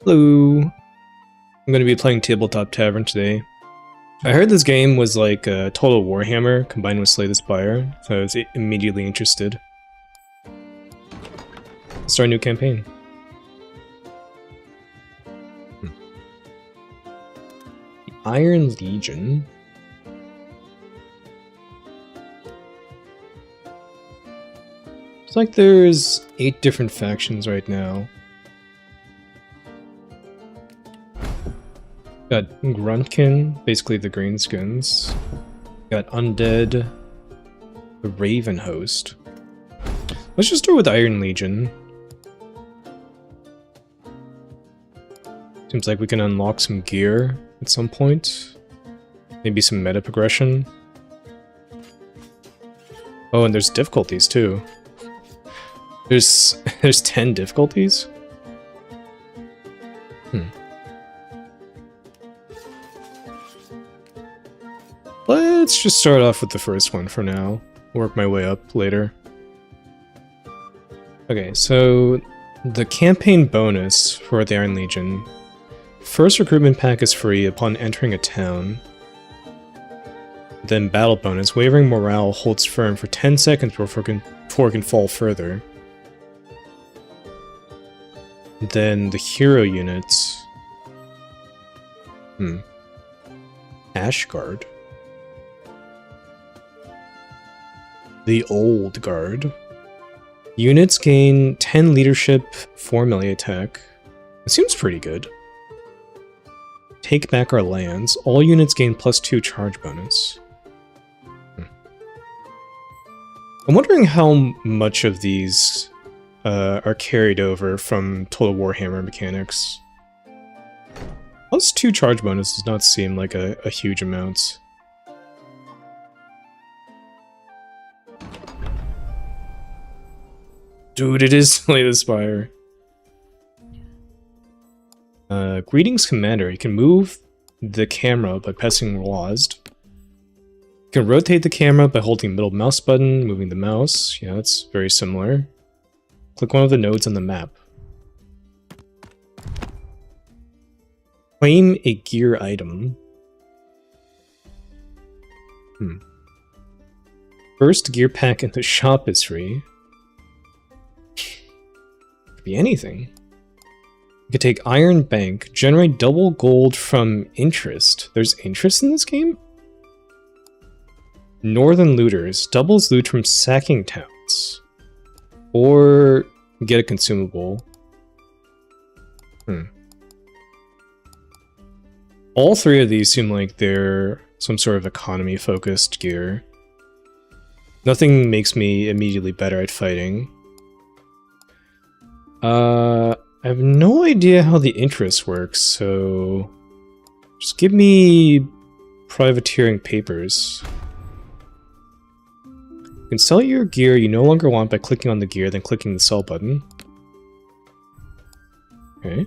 Hello! I'm going to be playing Tabletop Tavern today. I heard this game was like Total Warhammer combined with Slay the Spire, so I was immediately interested. Let's start a new campaign. The Iron Legion. It's like there's 8 different factions right now. Got Gruntkin, basically the Greenskins. Got Undead, the Raven Host. Let's just start with Iron Legion. Seems like we can unlock some gear at some point. Maybe some meta progression. Oh, and there's difficulties too. There's 10 difficulties? Let's just start off with the first one for now. Work my way up later. Okay, so the campaign bonus for the Iron Legion. First recruitment pack is free upon entering a town. Then battle bonus. Wavering morale holds firm for 10 seconds before it can fall further. Then the hero units. Ashguard. The Old Guard. Units gain 10 leadership, 4 melee attack. It seems pretty good. Take back our lands. All units gain +2 charge bonus. I'm wondering how much of these are carried over from Total Warhammer mechanics. +2 charge bonus does not seem like a huge amount. Dude, it is Slay the Spire. Greetings, Commander. You can move the camera by pressing WASD. You can rotate the camera by holding the middle mouse button, moving the mouse. Yeah, that's very similar. Click one of the nodes on the map. Claim a gear item. First gear pack in the shop is free. Could be anything. You could take Iron Bank, generate double gold from interest. There's interest in this game? Northern Looters, doubles loot from sacking towns. Or get a consumable. All 3 of these seem like they're some sort of economy-focused gear. Nothing makes me immediately better at fighting. I have no idea how the interest works, so just give me privateering papers. You can sell your gear you no longer want by clicking on the gear, then clicking the sell button. Okay.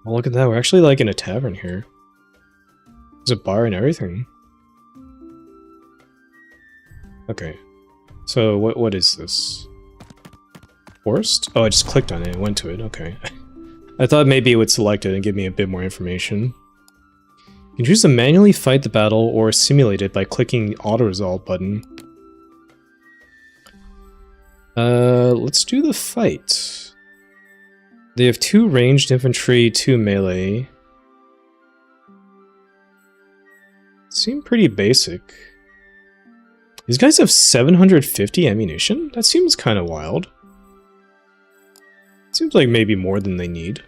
Oh, look at that, we're actually like in a tavern here. There's a bar and everything. Okay. So, what is this? Forced? Oh, I just clicked on it and went to it, okay. I thought maybe it would select it and give me a bit more information. You can choose to manually fight the battle or simulate it by clicking the auto-resolve button. Let's do the fight. They have 2 ranged infantry, 2 melee. Seem pretty basic. These guys have 750 ammunition? That seems kind of wild. Seems like maybe more than they need.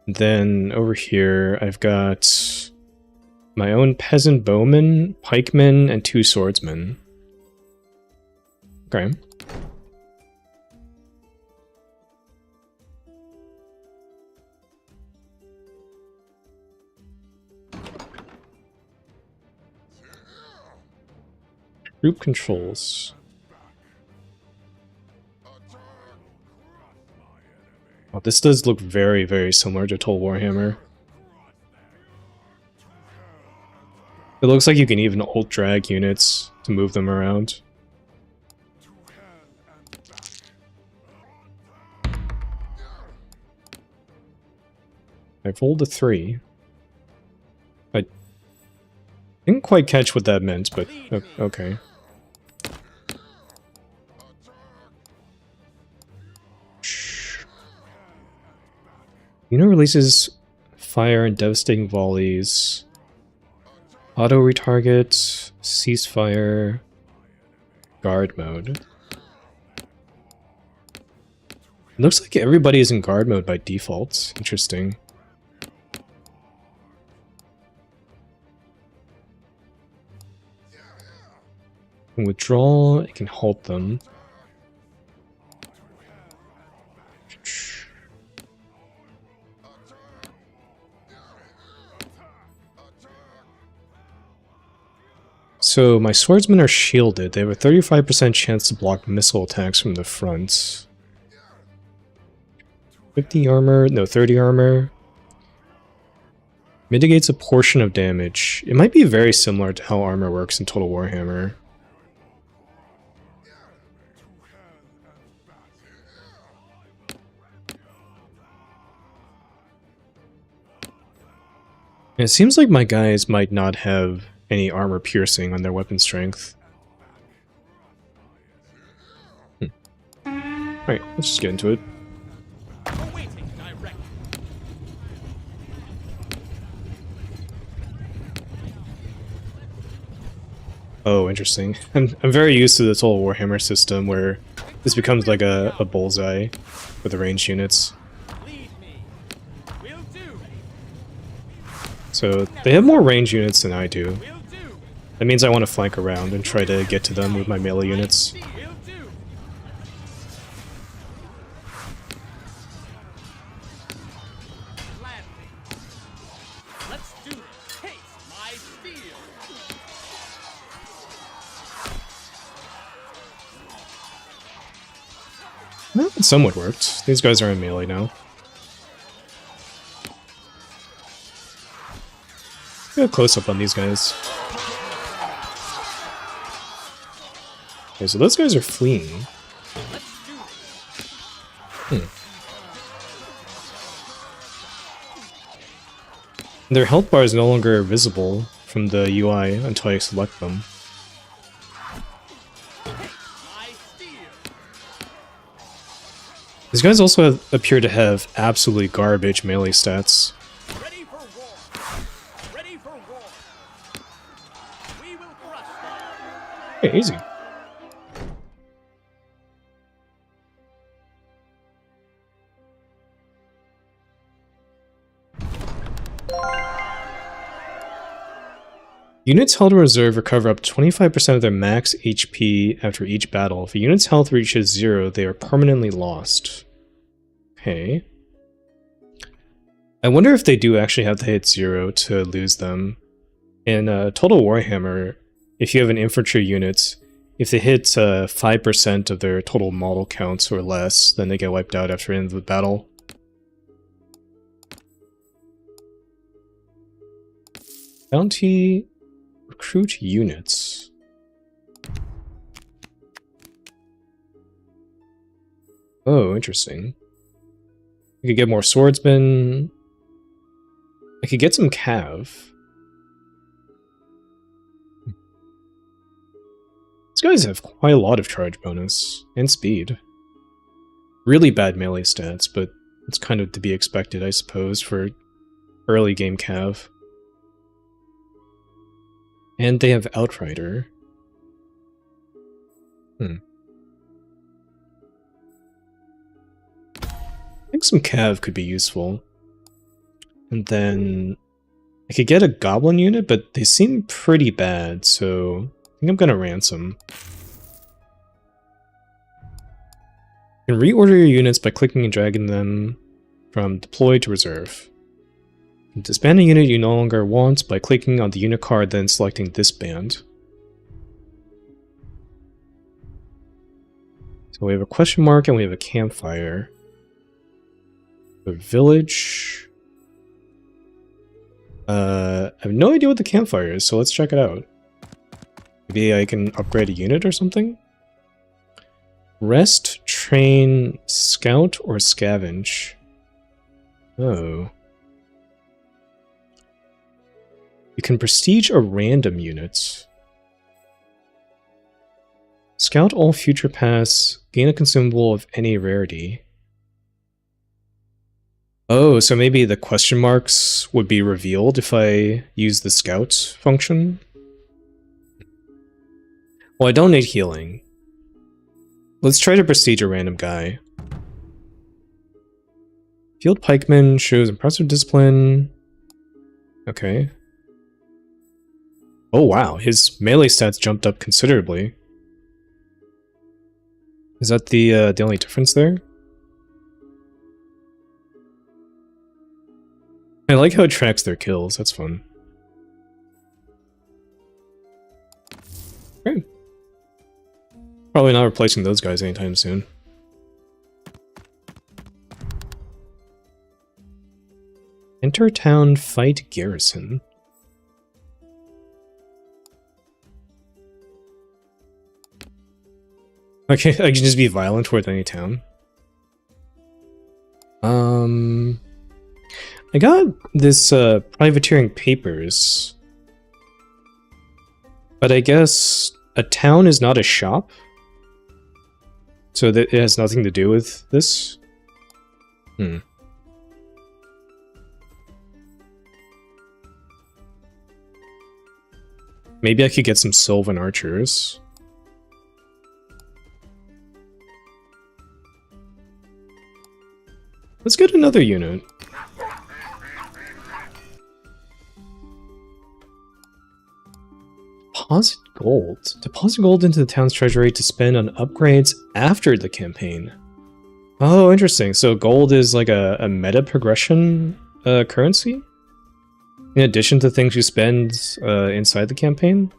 Then over here, I've got my own peasant bowmen, pikemen, and 2 swordsmen. Okay. Group controls. Oh, this does look very, very similar to Total Warhammer. It looks like you can even alt drag units to move them around. I rolled a 3. I didn't quite catch what that meant, but okay. Releases fire and devastating volleys. Auto retarget, ceasefire, guard mode. Looks like everybody is in guard mode by default. Interesting. Can withdraw, it can halt them. So my swordsmen are shielded. They have a 35% chance to block missile attacks from the front. 50 armor, no, 30 armor. Mitigates a portion of damage. It might be very similar to how armor works in Total Warhammer. And it seems like my guys might not have any armor piercing on their weapon strength. Alright, let's just get into it. Oh, interesting. I'm very used to the Total Warhammer system where this becomes like a bullseye with the ranged units. So they have more ranged units than I do. That means I want to flank around and try to get to them with my melee units. Well, it somewhat worked. These guys are in melee now. Get a close-up on these guys. Okay, so those guys are fleeing. Their health bar is no longer visible from the UI until I select them. These guys also appear to have absolutely garbage melee stats. Hey, easy. Units held in reserve recover up to 25% of their max HP after each battle. If a unit's health reaches 0, they are permanently lost. Okay. I wonder if they do actually have to hit 0 to lose them. In Total Warhammer, if you have an infantry unit, if they hit 5% of their total model counts or less, then they get wiped out after the end of the battle. Bounty... Recruit units. Oh, interesting. I could get more swordsmen. I could get some cav. These guys have quite a lot of charge bonus and speed. Really bad melee stats, but it's kind of to be expected, I suppose, for early game cav. And they have Outrider. I think some cav could be useful. And then I could get a goblin unit, but they seem pretty bad, so I think I'm gonna ransom. You can reorder your units by clicking and dragging them from deploy to reserve. Disband a unit you no longer want by clicking on the unit card, then selecting disband. So we have a question mark and we have a campfire. The village. I have no idea what the campfire is, so let's check it out. Maybe I can upgrade a unit or something? Rest, train, scout, or scavenge? Oh. You can prestige a random unit. Scout all future paths. Gain a consumable of any rarity. Oh, so maybe the question marks would be revealed if I use the scout function? Well, I don't need healing. Let's try to prestige a random guy. Field Pikeman shows impressive discipline. Okay. Oh wow, his melee stats jumped up considerably. Is that the only difference there? I like how it tracks their kills, that's fun. Okay. Probably not replacing those guys anytime soon. Enter town, fight garrison. Okay, I can just be violent toward any town. I got this privateering papers, but I guess a town is not a shop, so that it has nothing to do with this. Maybe I could get some Sylvan archers. Let's get another unit. Deposit gold. Deposit gold into the town's treasury to spend on upgrades after the campaign. Oh, interesting. So gold is like a meta progression currency? In addition to things you spend inside the campaign?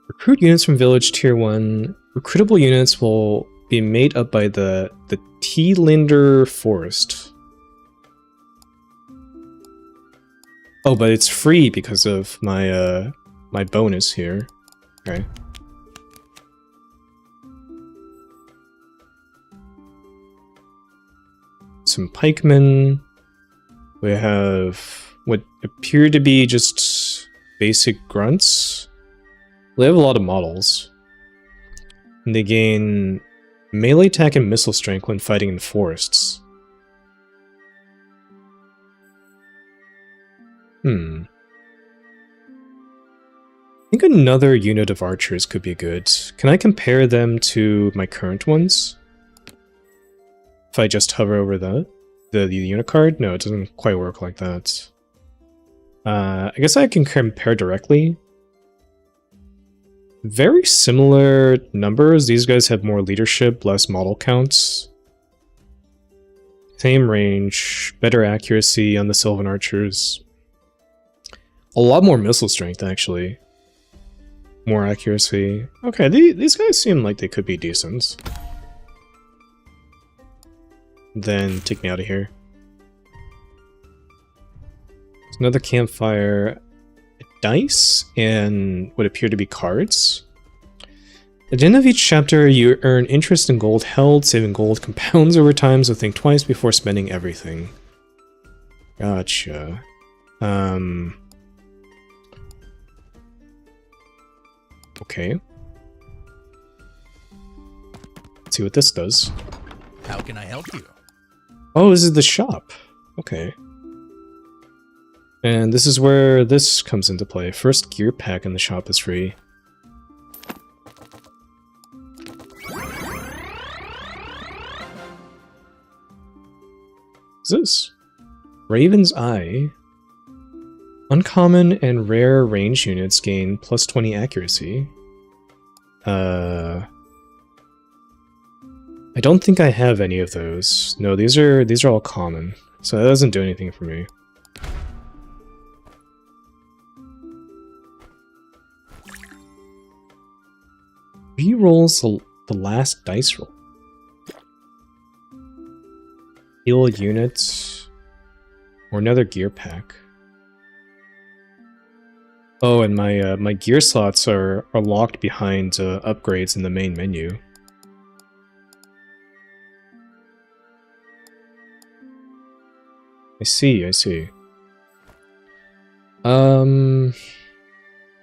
Recruit units from village tier 1. Recruitable units will be made up by the T-Linder Forest. Oh, but it's free because of my my bonus here. Okay. Some pikemen. We have what appear to be just basic grunts. They have a lot of models. And they gain melee attack and missile strength when fighting in forests. I think another unit of archers could be good. Can I compare them to my current ones? If I just hover over the unit card? No, it doesn't quite work like that. I guess I can compare directly. Very similar numbers. These guys have more leadership, less model counts. Same range, better accuracy on the Sylvan archers. A lot more missile strength, actually. More accuracy. Okay, these guys seem like they could be decent. Then take me out of here. There's another campfire. Dice and what appear to be cards. At the end of each chapter, you earn interest in gold held. Saving gold compounds over time, so think twice before spending everything. Gotcha. Okay. Let's see what this does. How can I help you? Oh, this is the shop. Okay. And this is where this comes into play. First gear pack in the shop is free. What's this? Raven's Eye. Uncommon and rare range units gain plus 20 accuracy. I don't think I have any of those. No, these are all common. So that doesn't do anything for me. Re-rolls the last dice roll. Heal units. Or another gear pack. Oh, and my gear slots are locked behind upgrades in the main menu. I see, I see.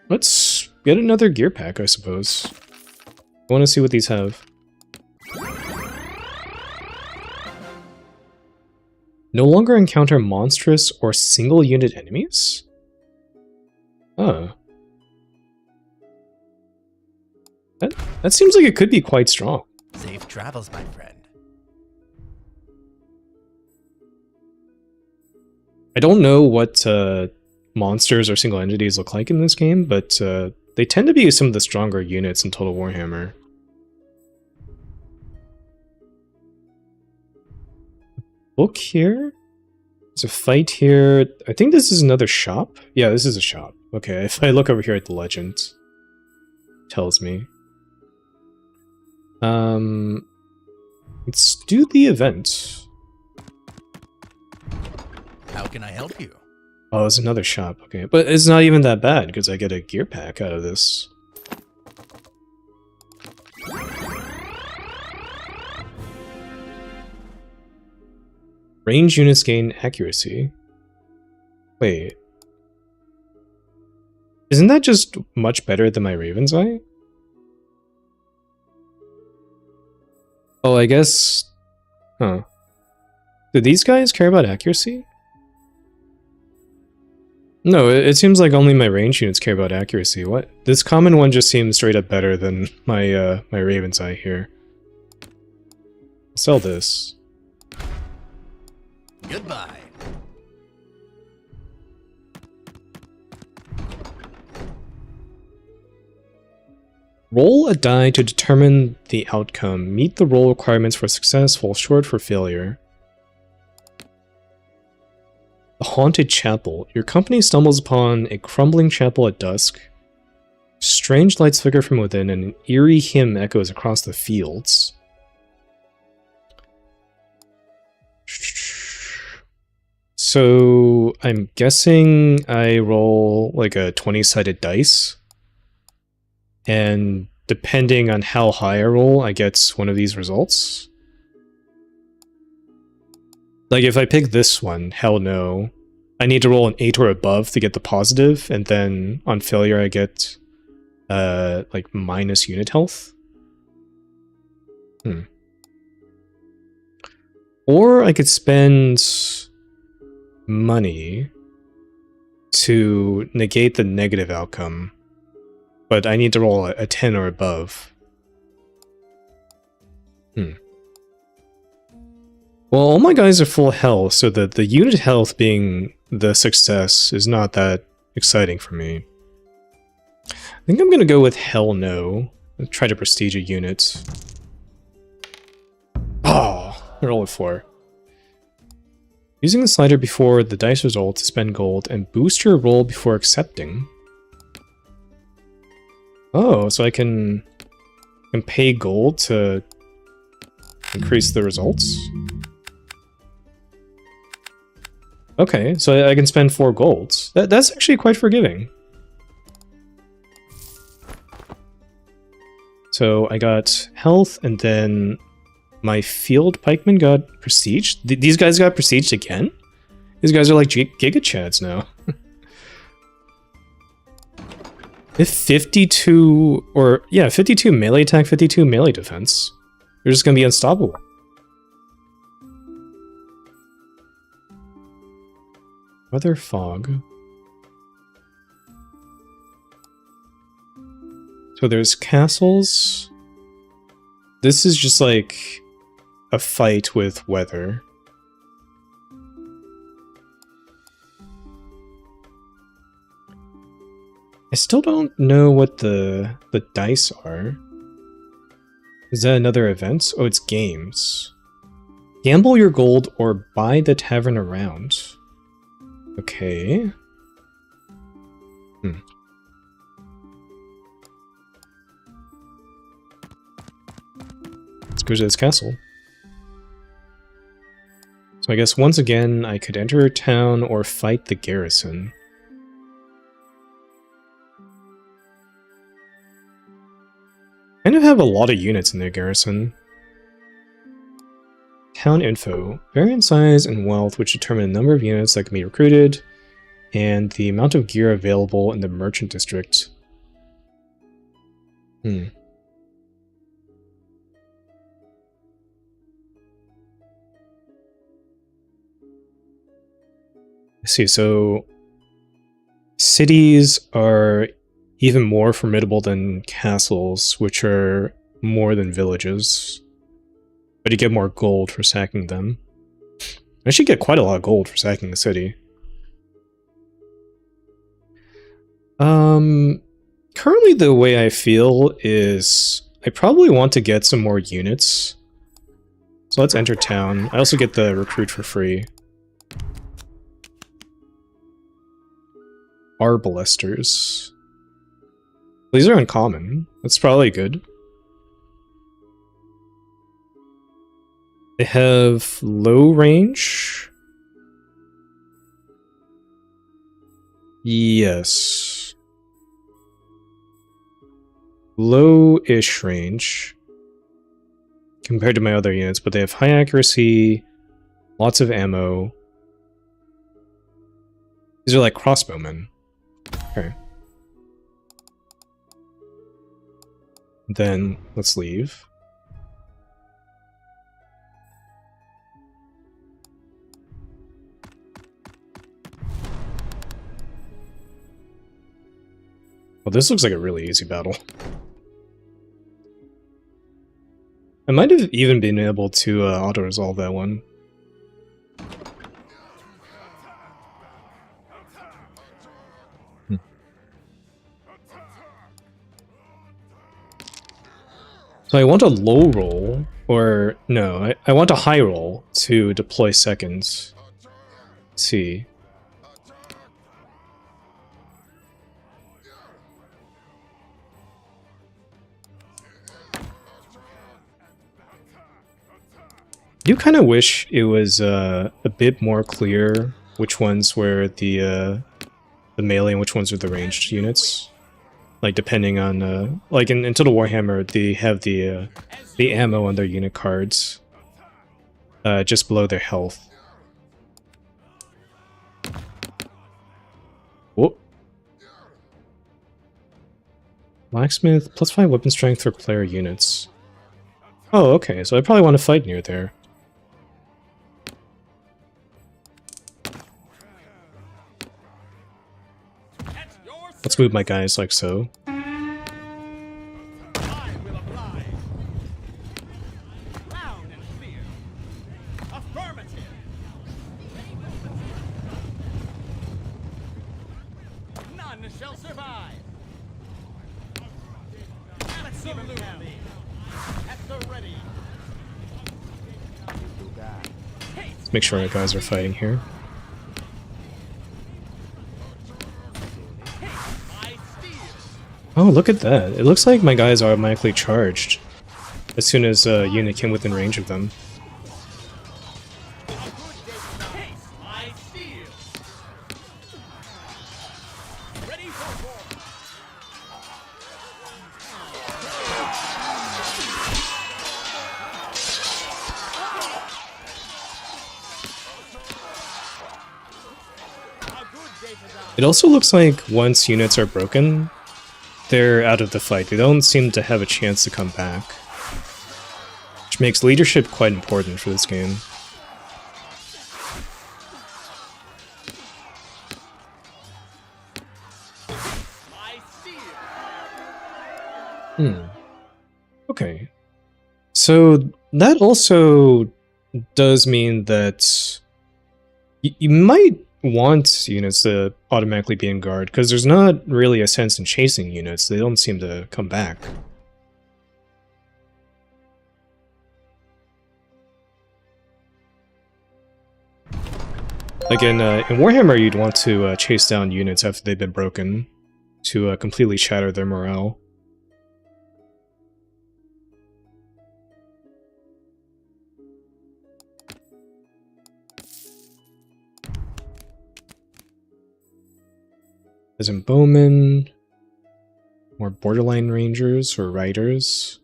Let's get another gear pack, I suppose. I want to see what these have. No longer encounter monstrous or single unit enemies? Oh. That seems like it could be quite strong. Safe travels, my friend. I don't know what monsters or single entities look like in this game, but they tend to be some of the stronger units in Total Warhammer. Book here? There's a fight here. I think this is another shop? Yeah, this is a shop. Okay, if I look over here at the legend, it tells me. Let's do the event. How can I help you? Oh, it's another shop. Okay, but it's not even that bad because I get a gear pack out of this. Range units gain accuracy. Wait. Isn't that just much better than my Raven's Eye? Oh, I guess... Huh. Do these guys care about accuracy? No, it seems like only my range units care about accuracy. What? This common one just seems straight up better than my my Raven's Eye here. I'll sell this. Goodbye. Roll a die to determine the outcome. Meet the roll requirements for success, fall short for failure. The Haunted Chapel. Your company stumbles upon a crumbling chapel at dusk. Strange lights flicker from within, and an eerie hymn echoes across the fields. So, I'm guessing I roll like a 20-sided dice. And depending on how high I roll, I get one of these results. Like if I pick this one, hell no. I need to roll an 8 or above to get the positive, and then on failure I get like minus unit health. Or I could spend money to negate the negative outcome. But I need to roll a 10 or above. Well, all my guys are full health, so the unit health being the success is not that exciting for me. I think I'm gonna go with hell no. I'll try to prestige a unit. Oh, I rolled a 4. Using the slider before the dice result to spend gold and boost your roll before accepting. Oh, so I can pay gold to increase the results? Okay, so I can spend 4 golds. That's actually quite forgiving. So I got health, and then my field pikemen got prestige. These guys got prestige again? These guys are like Giga Chads now. If 52, or yeah, 52 melee attack, 52 melee defense. They're just gonna be unstoppable. Weather fog. So there's castles. This is just like a fight with weather. I still don't know what the dice are. Is that another event? Oh, it's games. Gamble your gold or buy the tavern around. Okay. Let's go to this castle. So I guess once again, I could enter a town or fight the garrison. Kind of have a lot of units in their garrison. Town info. Variant size and wealth, which determine the number of units that can be recruited, and the amount of gear available in the merchant district. I see, so cities are even more formidable than castles, which are more than villages. But you get more gold for sacking them. I should get quite a lot of gold for sacking the city. Currently the way I feel is I probably want to get some more units. So let's enter town. I also get the recruit for free. Arbalesters. These are uncommon. That's probably good. They have low range. Yes. Low-ish range compared to my other units, but they have high accuracy, lots of ammo. These are like crossbowmen. Okay. Then let's leave. Well, this looks like a really easy battle. I might have even been able to auto-resolve that one. So I want a low roll, or no, I want a high roll to deploy seconds. Let's see. I do kind of wish it was a bit more clear which ones were the melee and which ones are the ranged units. Like depending on like in Total Warhammer, they have the ammo on their unit cards just below their health. Whoop. Blacksmith, +5 weapon strength for player units. Oh, okay, so I probably want to fight near there. Let's move my guys like so. Let's make sure our guys are fighting here. Oh, look at that. It looks like my guys are automatically charged as soon as a unit came within range of them. It also looks like once units are broken, they're out of the fight. They don't seem to have a chance to come back. Which makes leadership quite important for this game. Okay. So that also does mean that you might want units to automatically be in guard, because there's not really a sense in chasing units. They don't seem to come back. Like in Warhammer, you'd want to chase down units after they've been broken to completely shatter their morale. As in bowmen, more borderline rangers or riders.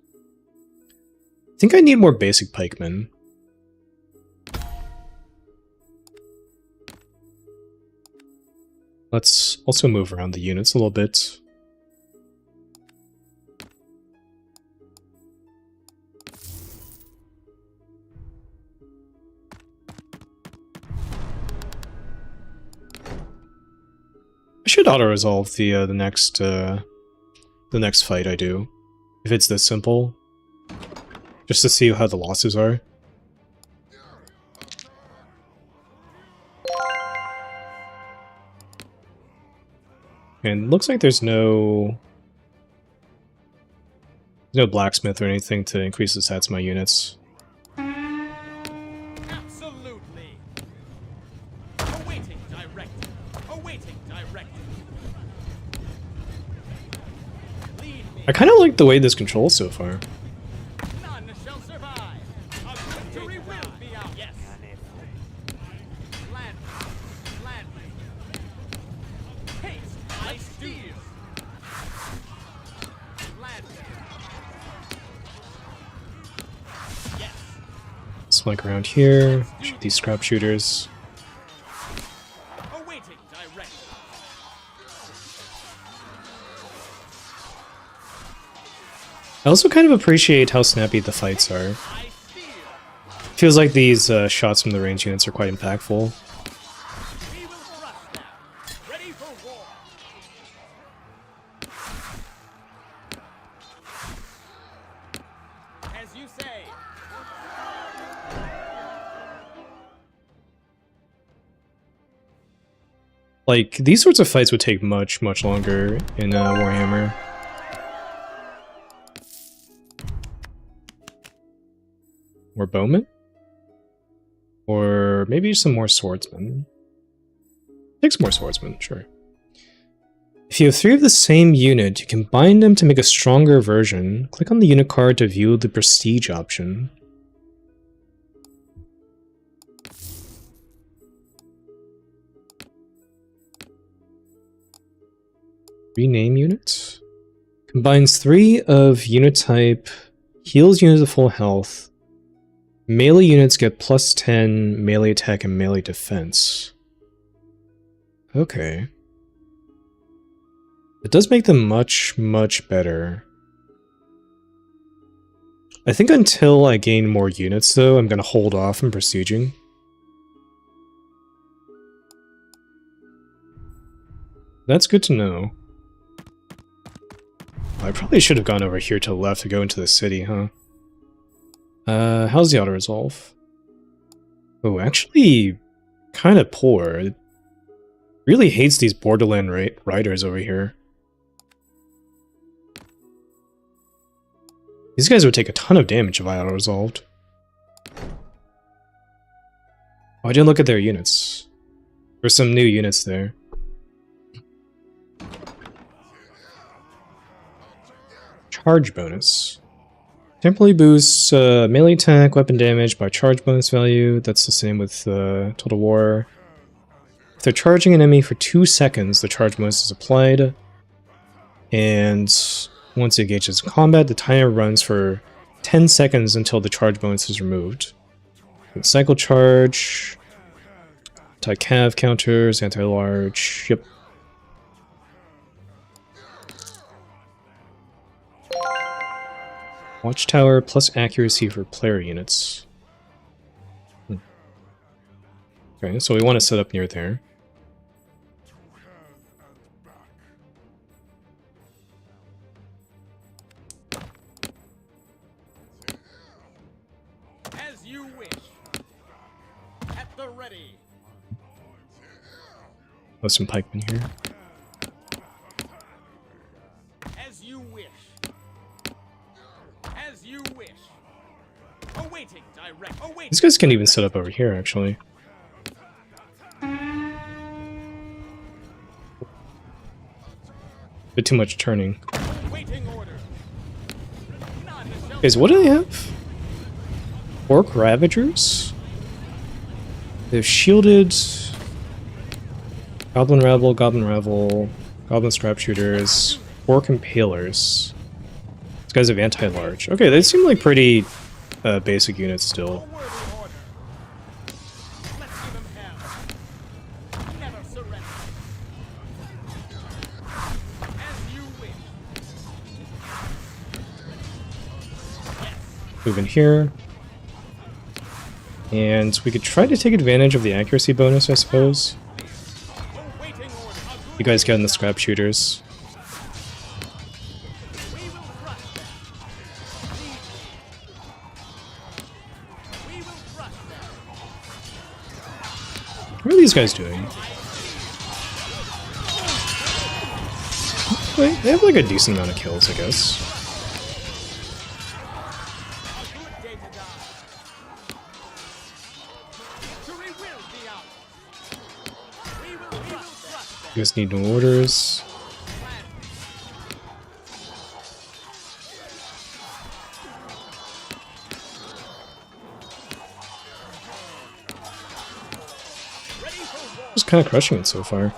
I think I need more basic pikemen. Let's also move around the units a little bit. I should auto-resolve the next fight I do, if it's this simple, just to see how the losses are. And looks like there's no blacksmith or anything to increase the stats of my units. Absolutely. Awaiting directive. Awaiting directive. Lead me. I kind of like the way this controls so far. None shall survive. A victory will be ours. Yes. Land. Land. Haste. I steal. Land. Yes. Smike around here, shoot these scrap shooters. Awaiting directive. I also kind of appreciate how snappy the fights are. I steal. Feels like these shots from the range units are quite impactful. We will thrust now. Ready for war. As you say. Like, these sorts of fights would take much, much longer in Warhammer. More bowmen? Or maybe some more swordsmen. Take some more swordsmen, sure. If you have 3 of the same unit, you can combine them to make a stronger version. Click on the unit card to view the prestige option. Rename units. Combines 3 of unit type, heals units to full health. Melee units get plus 10 melee attack and melee defense. Okay. It does make them much, much better. I think until I gain more units, though, I'm gonna hold off on prestiging. That's good to know. I probably should have gone over here to the left to go into the city, huh? How's the auto-resolve? Oh, actually, kind of poor. It really hates these Borderland riders over here. These guys would take a ton of damage if I auto-resolved. Oh, I didn't look at their units. There's some new units there. Charge bonus. Temporarily boosts melee attack, weapon damage by charge bonus value. That's the same with Total War. If they're charging an enemy for 2 seconds, the charge bonus is applied. And once it engages in combat, the timer runs for 10 seconds until the charge bonus is removed. And cycle charge, anti-cav counters, anti-large, yep. Watchtower plus accuracy for player units. Okay, so we want to set up near there. As you wish. At the ready. There's some pikemen here. As you wish. As you wish. Awaiting direct. Awaiting. These guys can even set up over here, actually. Bit too much turning. Waiting order. None shall Guys, what do they have? Orc Ravagers? They've shielded... Goblin Rabble, Goblin Sharpshooters, Orc Impalers. These guys have anti-large. Okay, they seem like pretty basic units still. a worthy order. Let's give them hell. Never surrender. Move in here. And we could try to take advantage of the accuracy bonus, I suppose. You guys get in the scrap shooters. What are these guys doing? Wait, they have like a decent amount of kills, I guess. You guys need no orders. Just kind of crushing it so far.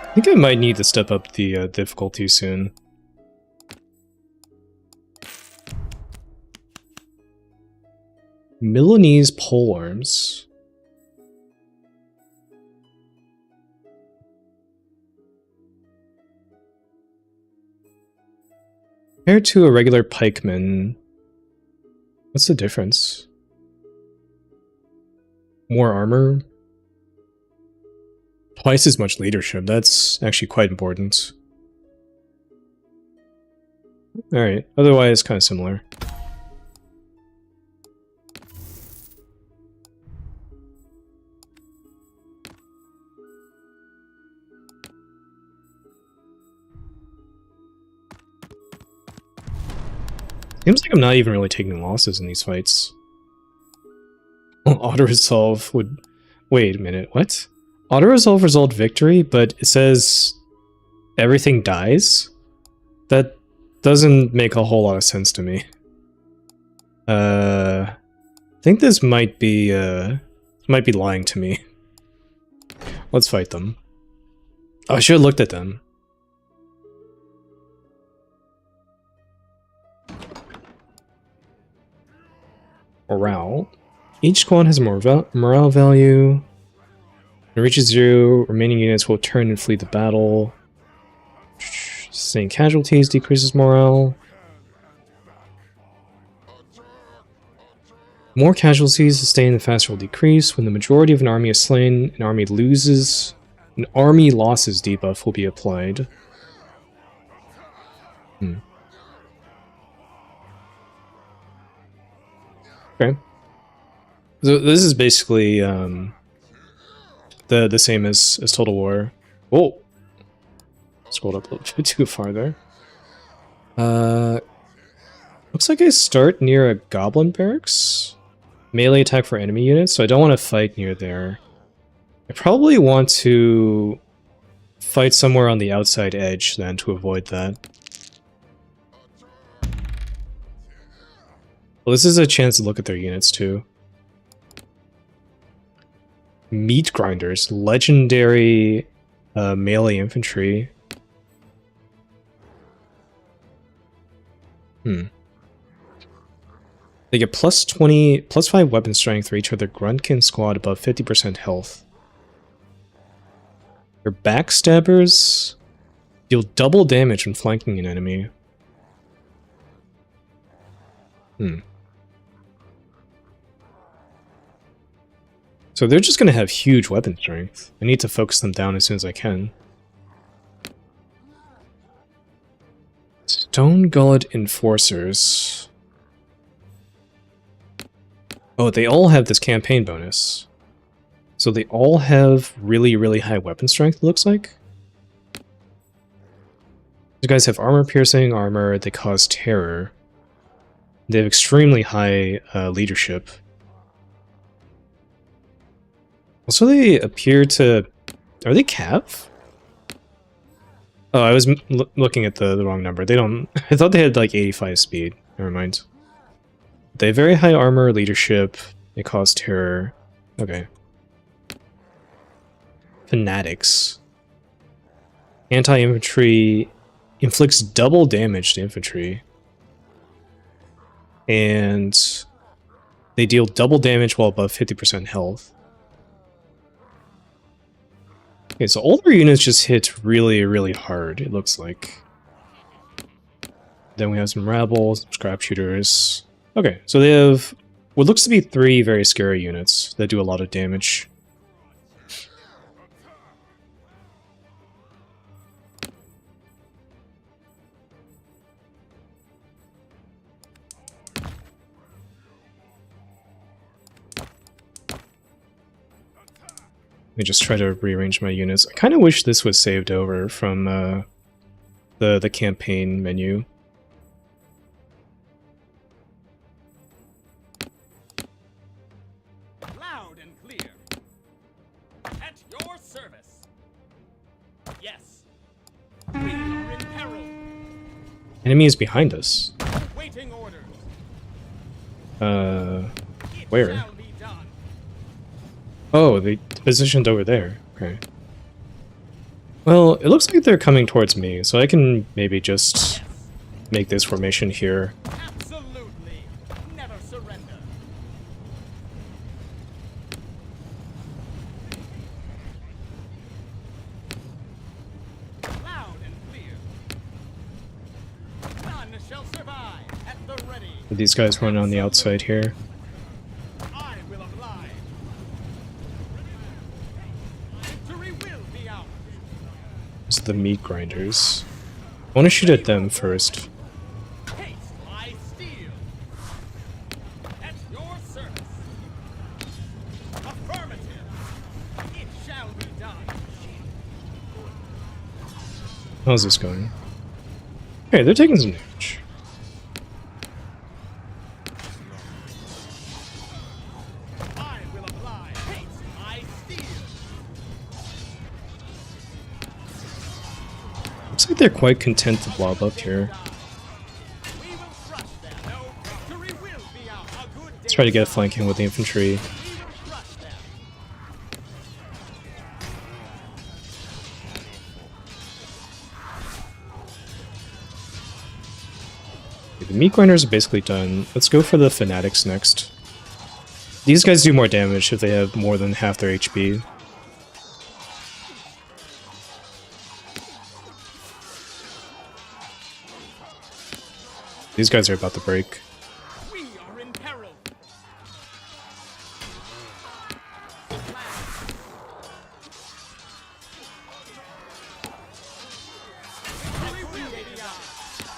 I think I might need to step up the difficulty soon. Milanese polearms. Compared to a regular pikeman, what's the difference? More armor? Twice as much leadership. That's actually quite important. Alright, otherwise kind of similar. Seems like I'm not even really taking losses in these fights. Auto-resolve would... Wait a minute, what? Auto-resolve result victory, but it says everything dies? That doesn't make a whole lot of sense to me. I think this might be lying to me. Let's fight them. Oh, I should have looked at them. Morale. Each squad has a morale value. When it reaches 0, remaining units will turn and flee the battle. Sustained casualties decreases morale. More casualties sustained, the faster will decrease. When the majority of an army is slain, an army loses. An army losses debuff will be applied. Okay. So this is basically the same as Total War. Whoa! Scrolled up a little bit too far there. Looks like I start near a goblin barracks. Melee attack for enemy units, so I don't want to fight near there. I probably want to fight somewhere on the outside edge then to avoid that. Well, this is a chance to look at their units too. Meat grinders, legendary melee infantry. They get plus 20, plus 5 weapon strength for each of their Gruntkin squad above 50% health. Their backstabbers deal double damage when flanking an enemy. So they're just going to have huge weapon strength. I need to focus them down as soon as I can. Stone Gullet Enforcers. Oh, they all have this campaign bonus. So they all have really, really high weapon strength, it looks like. These guys have armor-piercing armor, they cause terror. They have extremely high leadership. Also, they appear to... Are they Cav? Oh, I was looking at the wrong number. They don't... I thought they had like 85 speed. Never mind. They have very high armor, leadership. They cause terror. Okay. Fanatics. Anti-infantry inflicts double damage to infantry. And They deal double damage while above 50% health. Okay, so older units just hit really, really hard, it looks like. Then we have some rabble, some scrap shooters. Okay, so they have what looks to be 3 very scary units that do a lot of damage. Let me just try to rearrange my units. I kind of wish this was saved over from the campaign menu. Loud and clear. At your service. Yes. We are in peril. Enemy is behind us. Waiting orders. It Where? shall be done. Oh, they positioned over there. Okay. Well, it looks like they're coming towards me, so I can maybe just make this formation here. Absolutely. Never surrender. Loud and clear. None shall survive. At the ready. These guys running on the outside here. I will oblige. Victory will be ours. It's the meat grinders. I want to shoot at them first. Haste, I steal. At your service. Affirmative. It shall be done. How's this going? Okay, they're taking some damage. I will oblige. Haste, I steal. Looks like they're quite content to blob up here. We will crush them. No victory will be ours. A good Let's try to get a flank in with the infantry. We will crush them. Okay, the meat grinders are basically done. Let's go for the fanatics next. These guys do more damage if they have more than half their HP. These guys are about to break. We are in peril. Victory will be ours.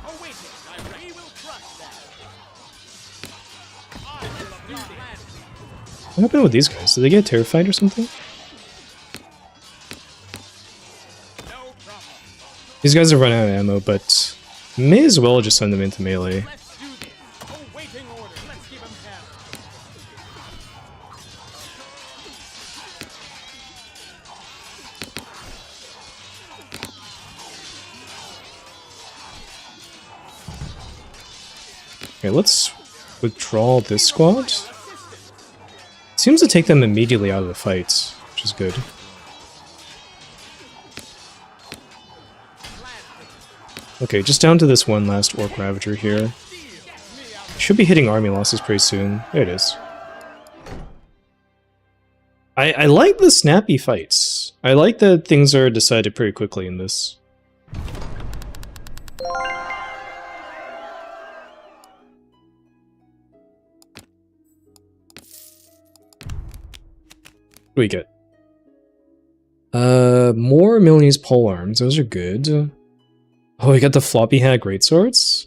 Awaiting. We will crush them. I will oblige. What happened with these guys? Did they get terrified or something? No problem. These guys are running out of ammo, but may as well just send them into melee. Let's do this. Awaiting orders. Let's give them hell. Okay, let's withdraw this squad. Seems to take them immediately out of the fight, which is good. Okay, just down to this one last Orc Ravager here. Should be hitting army losses pretty soon. There it is. I like the snappy fights. I like that things are decided pretty quickly in this. What do we get? More Milanese polearms. Those are good. Oh, we got the floppy hat greatswords.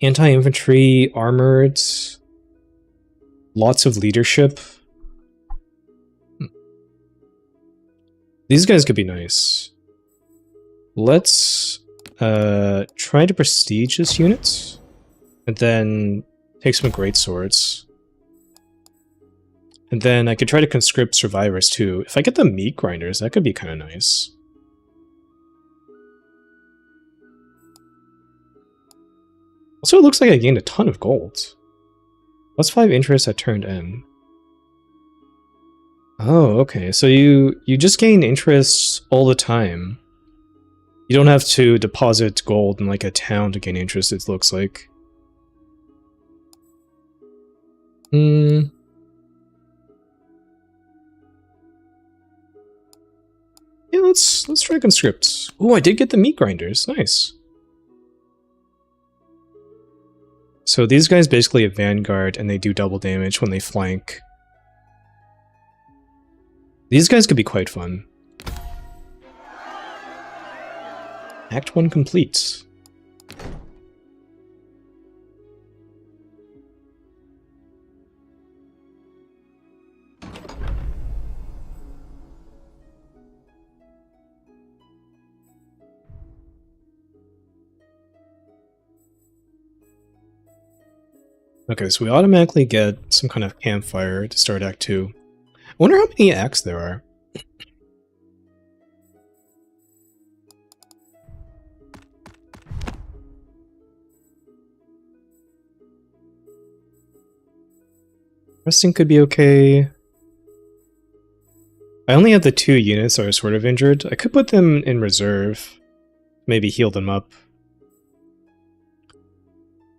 Anti-infantry, armored. Lots of leadership. These guys could be nice. Let's try to prestige this unit. And then take some greatswords. And then I could try to conscript survivors too. If I get the meat grinders, that could be kind of nice. Also, it looks like I gained a ton of gold. Plus 5 interest at turn end. Oh, okay. So you just gain interest all the time. You don't have to deposit gold in like a town to gain interest, it looks like. Yeah, let's try conscript. Oh, I did get the meat grinders. Nice. So these guys basically have Vanguard and they do double damage when they flank. These guys could be quite fun. Act 1 complete. Okay, so we automatically get some kind of campfire to start Act 2. I wonder how many acts there are. Resting could be okay. I only have the 2 units that are sort of injured. I could put them in reserve. Maybe heal them up.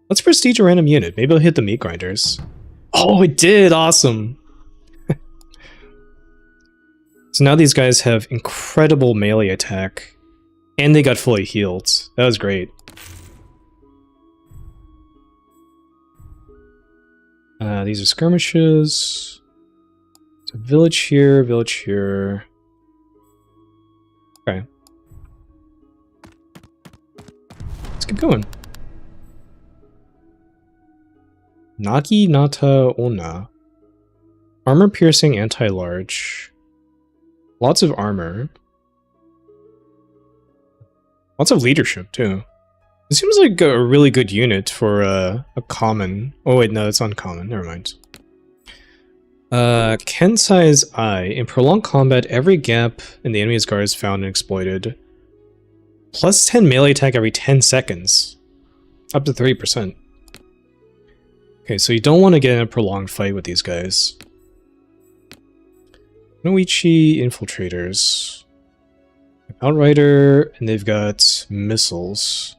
Let's prestige a random unit. Maybe it'll hit the meat grinders. Oh, it did! Awesome! So now these guys have incredible melee attack. And they got fully healed. That was great. These are skirmishes. So village here, village here. Okay. Let's keep going. Nagi Nata Ona. Armor piercing anti-large. Lots of armor. Lots of leadership too. It seems like a really good unit for a common. Oh wait, no, it's uncommon. Never mind. Kensai's Eye. In prolonged combat, every gap in the enemy's guard is found and exploited. Plus 10 melee attack every 10 seconds. Up to 30%. Okay, so you don't want to get in a prolonged fight with these guys. Noichi Infiltrators. Outrider, and they've got missiles.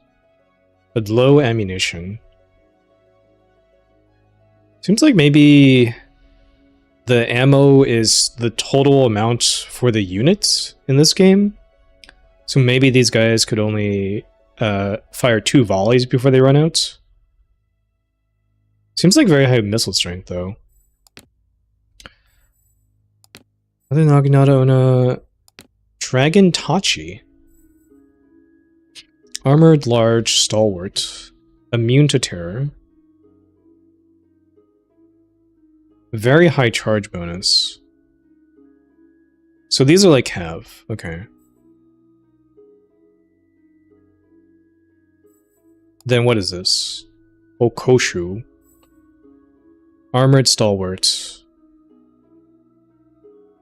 But low ammunition. Seems like maybe the ammo is the total amount for the units in this game. So maybe these guys could only fire 2 volleys before they run out. Seems like very high missile strength, though. Other Naginata Ona... Dragon Tachi. Armored large stalwart. Immune to terror. Very high charge bonus. So these are like have. Okay. Then what is this? Okoshu. Armored stalwart.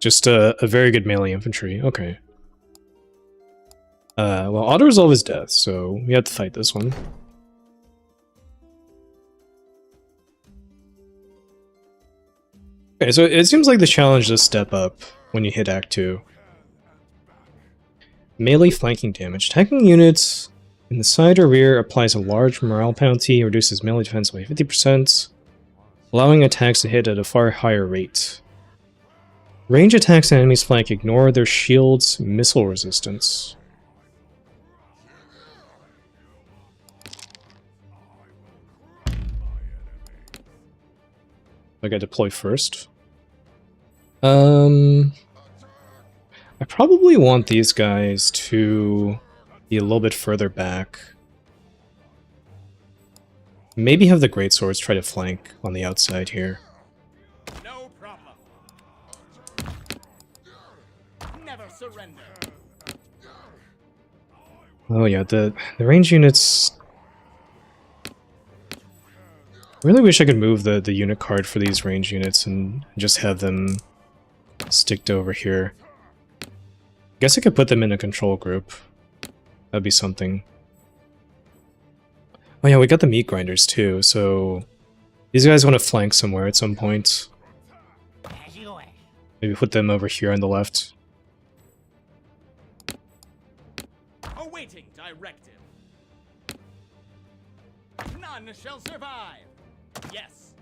Just a very good melee infantry. Okay. Well, auto-resolve is death, so we have to fight this one. Okay, so it seems like the challenge does step up when you hit Act 2. Melee flanking damage. Attacking units in the side or rear applies a large morale penalty, reduces melee defense by 50%, allowing attacks to hit at a far higher rate. Range attacks and enemies flank ignore their shield's missile resistance. I gotta deploy first. I probably want these guys to be a little bit further back. Maybe have the greatswords try to flank on the outside here. No problem. Never surrender. Oh yeah, the range units... I really wish I could move the unit card for these range units and just have them stick to over here. I guess I could put them in a control group. That'd be something. Oh yeah, we got the meat grinders too, so these guys want to flank somewhere at some point. Maybe put them over here on the left. Awaiting directive. None shall survive. Yes.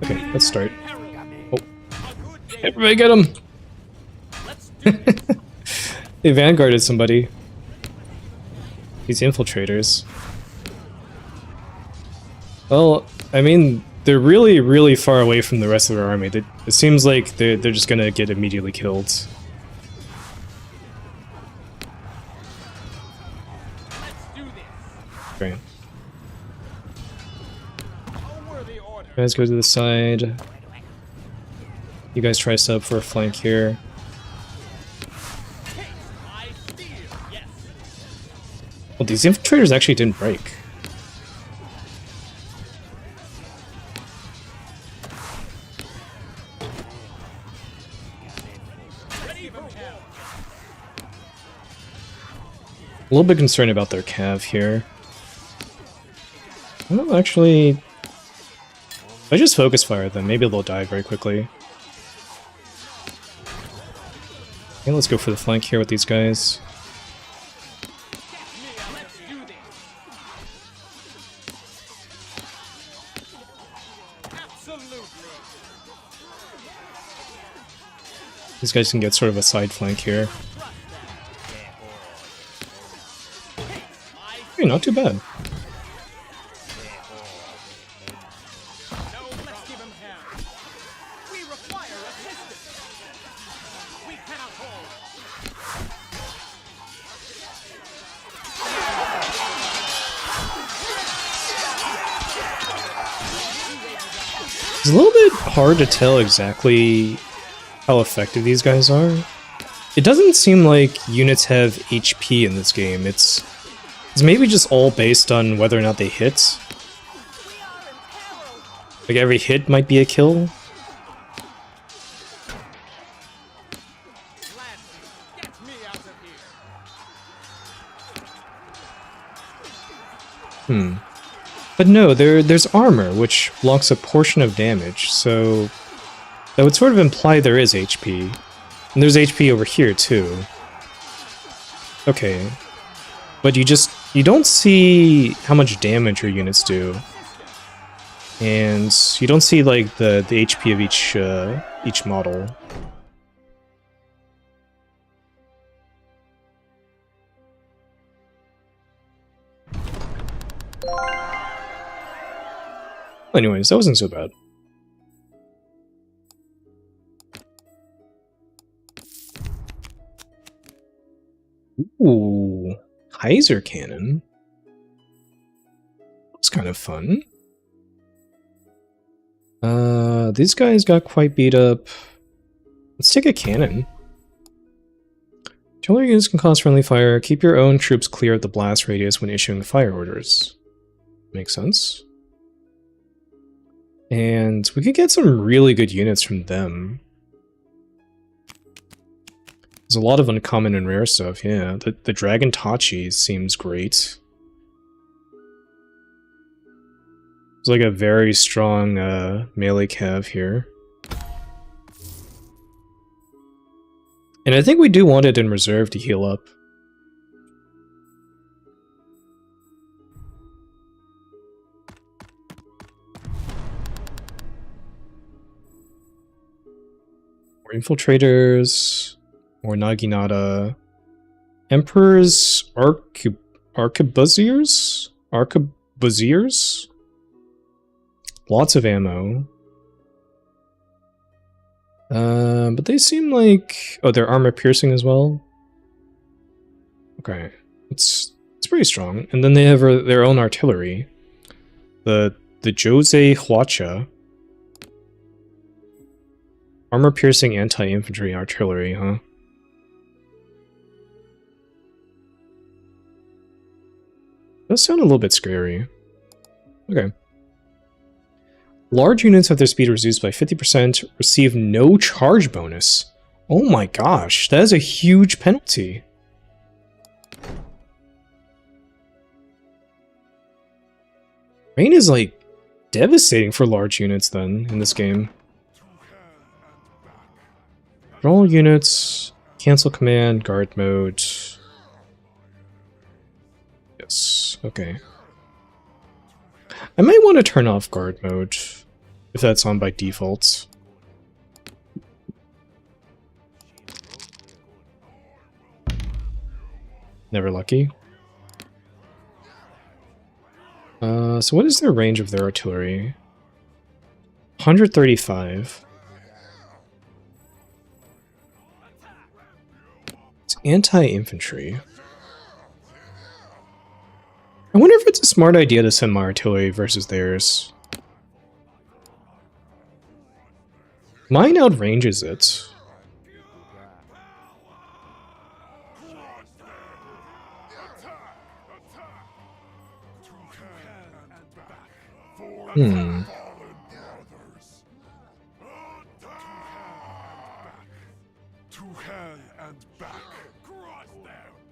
Okay, let's start. Herald. Oh, A good day. everybody get him! Let's do this. They vanguarded somebody. These infiltrators. Well, I mean, they're really, really far away from the rest of their army. It seems like they're just gonna get immediately killed. Let's do this. Okay. A worthy order. You guys go to the side. You guys try sub for a flank here. Case I steal. Yes. Well, these infiltrators actually didn't break. Ready for hell. A little bit concerned about their cav here. Well, actually, if I just focus fire them, maybe they'll die very quickly. Okay, let's go for the flank here with these guys. Let's do this. Absolutely. These guys can get sort of a side flank here. Hey, not too bad. No, let's give him hell. We require assistance. We cannot hold. It's a little bit hard to tell exactly how effective these guys are. It doesn't seem like units have HP in this game. It's maybe just all based on whether or not they hit. Like every hit might be a kill. Gladly, get me out of here. But no, there's armor, which blocks a portion of damage, so that would sort of imply there is HP. And there's HP over here, too. Okay. But you don't see how much damage your units do. And you don't see, like, the HP of each model. Anyways, that wasn't so bad. Ooh, Kaiser cannon. That's kind of fun. These guys got quite beat up. Let's take a cannon. Artillery units can cause friendly fire. Keep your own troops clear of the blast radius when issuing fire orders. Makes sense. And we could get some really good units from them. There's a lot of uncommon and rare stuff, yeah. The Dragon Tachi seems great. There's like a very strong melee cav here. And I think we do want it in reserve to heal up. More infiltrators, more Naginata. Emperor's Arquebusiers? Arquebusiers? Lots of ammo. But they seem like... Oh, they're armor piercing as well? Okay. It's pretty strong. And then they have their own artillery. The Jose Huacha. Armor piercing anti-infantry artillery, huh? Does sound a little bit scary. Okay. Large units have their speed reduced by 50%, receive no charge bonus. Oh my gosh, that is a huge penalty. Rain is like devastating for large units then in this game. All units, cancel command, guard mode. this. Okay. I might want to turn off guard mode, if that's on by default. Never lucky. So what is their range of their artillery? 135. It's anti-infantry. I wonder if it's a smart idea to send my artillery versus theirs. Mine outranges it.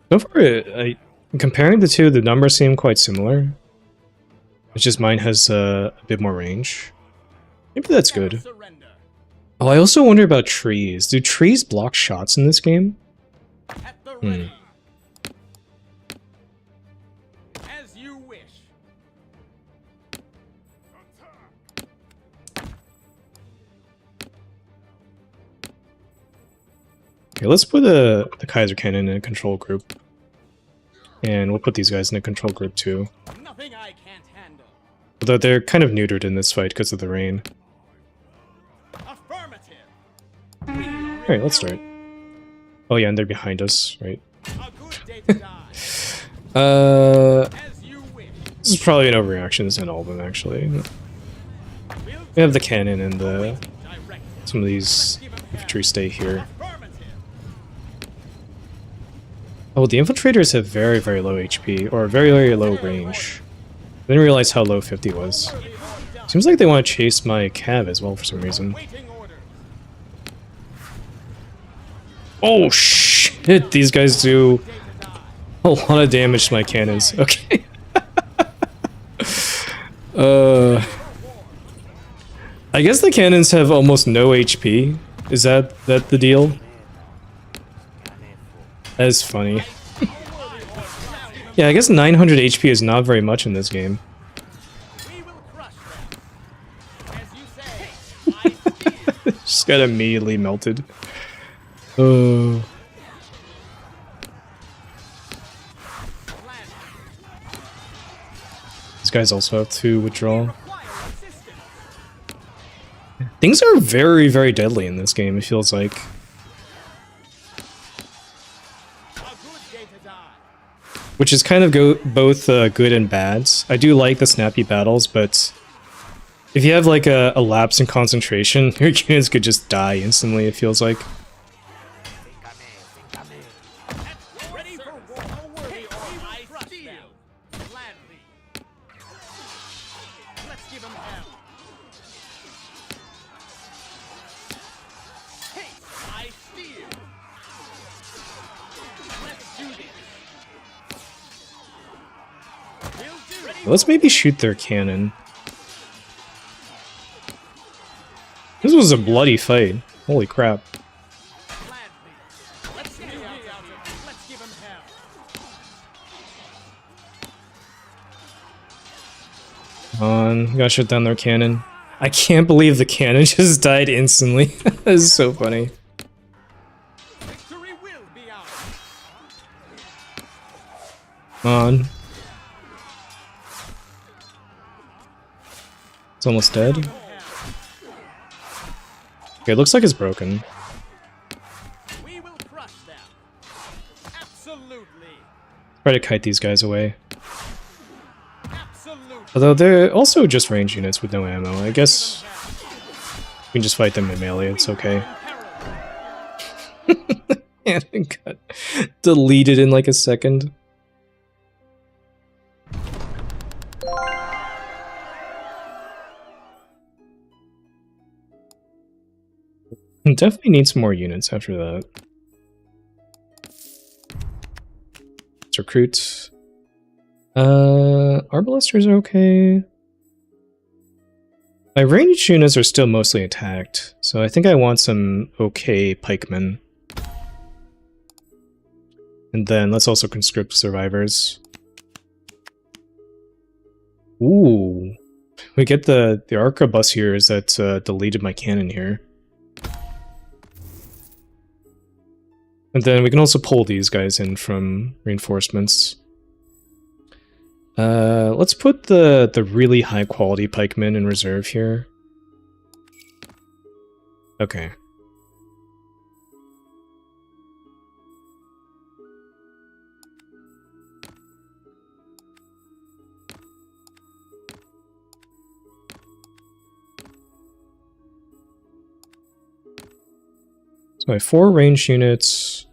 So far, comparing the two, the numbers seem quite similar. It's just mine has a bit more range. Maybe that's good. Oh, I also wonder about trees. Do trees block shots in this game? As you wish. Okay, let's put the Kaiser Cannon in a control group. And we'll put these guys in a control group too. Nothing I can't handle. Although they're kind of neutered in this fight because of the rain. Affirmative. Alright, let's start. Oh yeah, and they're behind us, right? A good day to die. As you wish. This is probably an overreaction to send all of them, actually. We have the cannon and some of these infantry stay here. Oh, the infiltrators have very, very low HP, or very, very low range. I didn't realize how low 50 was. Seems like they want to chase my cav as well for some reason. Oh shit, these guys do a lot of damage to my cannons. Okay. I guess the cannons have almost no HP. Is that the deal? That is funny. Yeah, I guess 900 HP is not very much in this game. Just got immediately melted. Oh. These guys also have to withdraw. Things are very, very deadly in this game, it feels like. Which is kind of both good and bad. I do like the snappy battles, but if you have like a lapse in concentration, your units could just die instantly, it feels like. Let's maybe shoot their cannon. This was a bloody fight. Holy crap. Come on, gotta shut down their cannon. I can't believe the cannon just died instantly. This is so funny. Come on. It's almost dead. Okay, it looks like it's broken. We will crush them. Absolutely. Try to kite these guys away. Absolutely. Although they're also just range units with no ammo. I guess we can just fight them in melee, it's okay. And it got deleted in like a second. Definitely need some more units after that. Let's recruit. Arbalesters are okay. My ranged units are still mostly attacked, so I think I want some okay pikemen. And then let's also conscript survivors. Ooh. We get the arquebus here is that deleted my cannon here. And then we can also pull these guys in from reinforcements. Let's put the really high quality pikemen in reserve here. Okay. So I have 4 ranged units,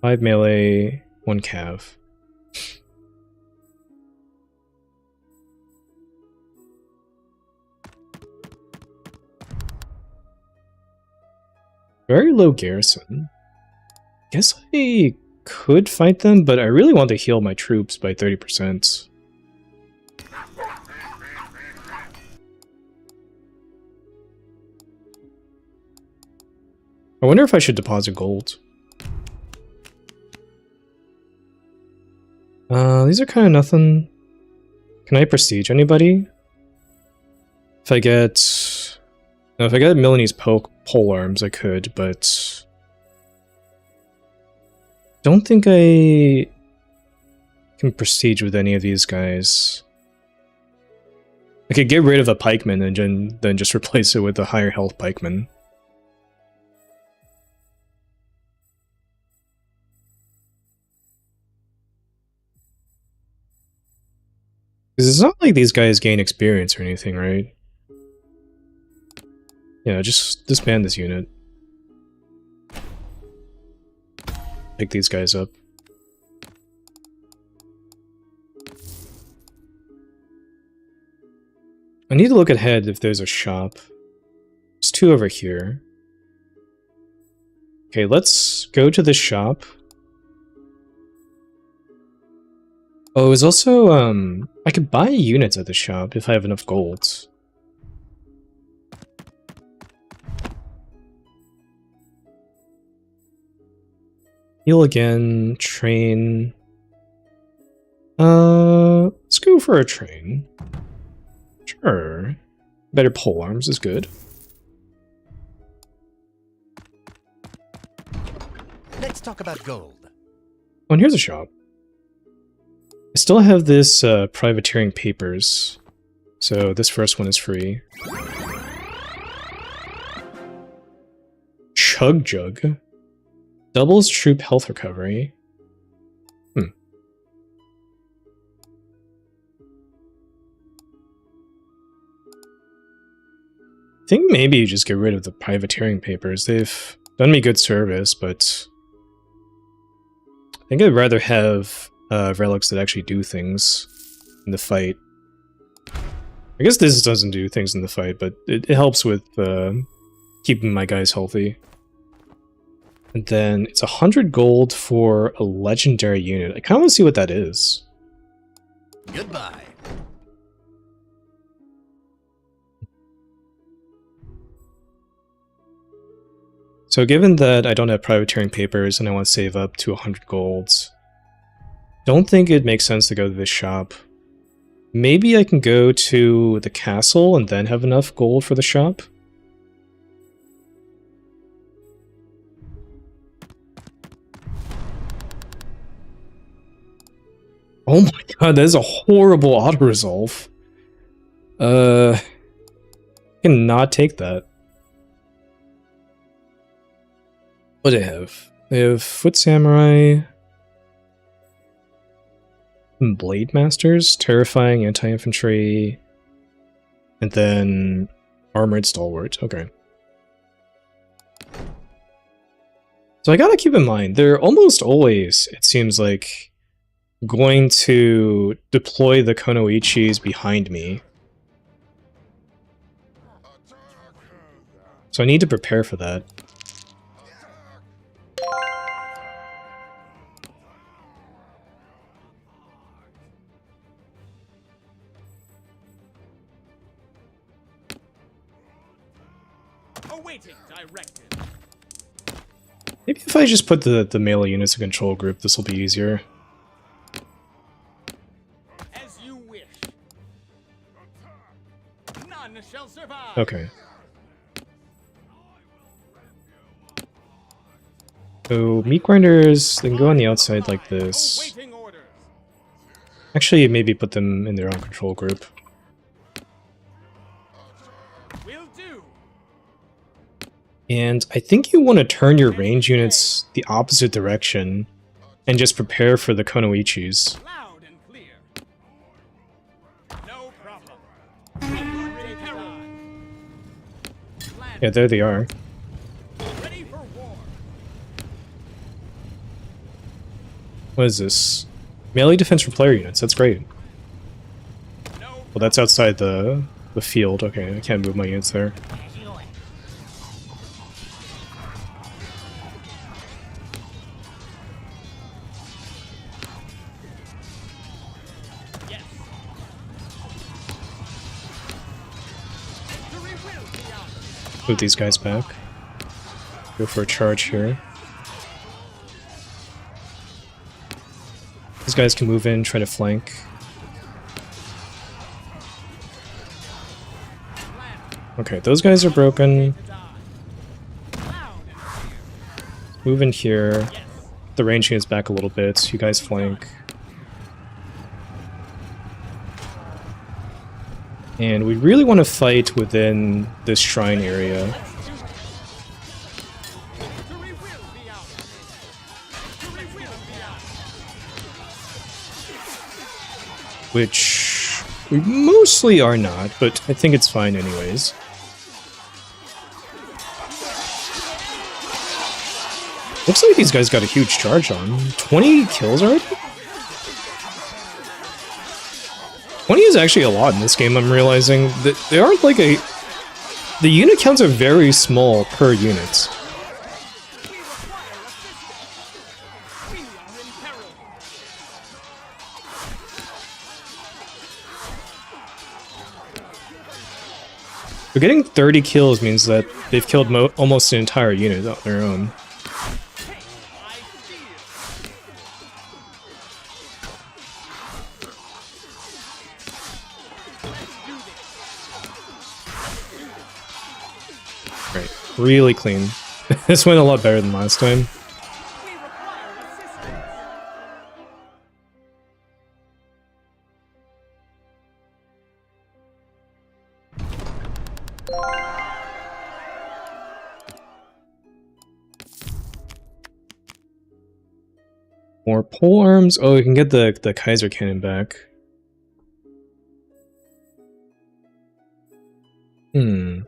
5 melee, 1 cav. Very low garrison. Guess I could fight them, but I really want to heal my troops by 30%. I wonder if I should deposit gold. These are kind of nothing. Can I prestige anybody? If I get... No, if I get Milanese pole arms, I could, but... Don't think I can prestige with any of these guys. I could get rid of a pikeman and then just replace it with a higher health pikeman. Because it's not like these guys gain experience or anything, right? Yeah, just disband this unit. Pick these guys up. I need to look ahead if there's a shop. There's 2 over here. Okay, let's go to the shop. Oh, it was also, I could buy units at the shop if I have enough gold. Heal again, train. Let's go for a train. Sure. Better pole arms is good. Let's talk about gold. Oh, and here's a shop. I still have this privateering papers, so this first one is free. Chug Jug. Doubles troop health recovery. I think maybe you just get rid of the privateering papers. They've done me good service, but I think I'd rather have relics that actually do things in the fight. I guess this doesn't do things in the fight, but it helps with keeping my guys healthy. And then it's 100 gold for a legendary unit. I kind of want to see what that is. Goodbye. So given that I don't have privateering papers and I want to save up to 100 golds, don't think it makes sense to go to this shop. Maybe I can go to the castle and then have enough gold for the shop? Oh my god, that is a horrible auto-resolve. I cannot take that. What do they have? They have Foot Samurai, Blade Masters, Terrifying Anti-Infantry, and then Armored Stalwart. Okay. So I gotta keep in mind, they're almost always, it seems like, going to deploy the Konoichis behind me. So I need to prepare for that. Awaiting directive. Maybe if I just put the melee units in control group, this will be easier. As you wish. Okay. So meat grinders, they can go on the outside like this. Awaiting orders. Actually, maybe put them in their own control group. Will do. And I think you want to turn your range units the opposite direction and just prepare for the Konoichis. Loud and clear. No problem. Ready for Yeah, there they are. Ready for war. What is this? Melee defense for player units, that's great. No. Well, that's outside the field. Okay, I can't move my units there. Yes. Victory will be ours. Move these guys back. Go for a charge here. These guys can move in, try to flank. Okay, those guys are broken. Move in here. The range units back a little bit. You guys flank. And we really want to fight within this shrine area. Victory will be ours. Victory will be ours. Which we mostly are not, but I think it's fine anyways. Looks like these guys got a huge charge on. 20 kills already? 20 is actually a lot in this game, I'm realizing. That they aren't like a... The unit counts are very small per unit. We are in peril. But getting 30 kills means that they've killed almost an entire unit on their own. I feel. Right, really clean. This went a lot better than last time. We require assistance. More pole arms. Oh, we can get the Kaiser cannon back. Hmm.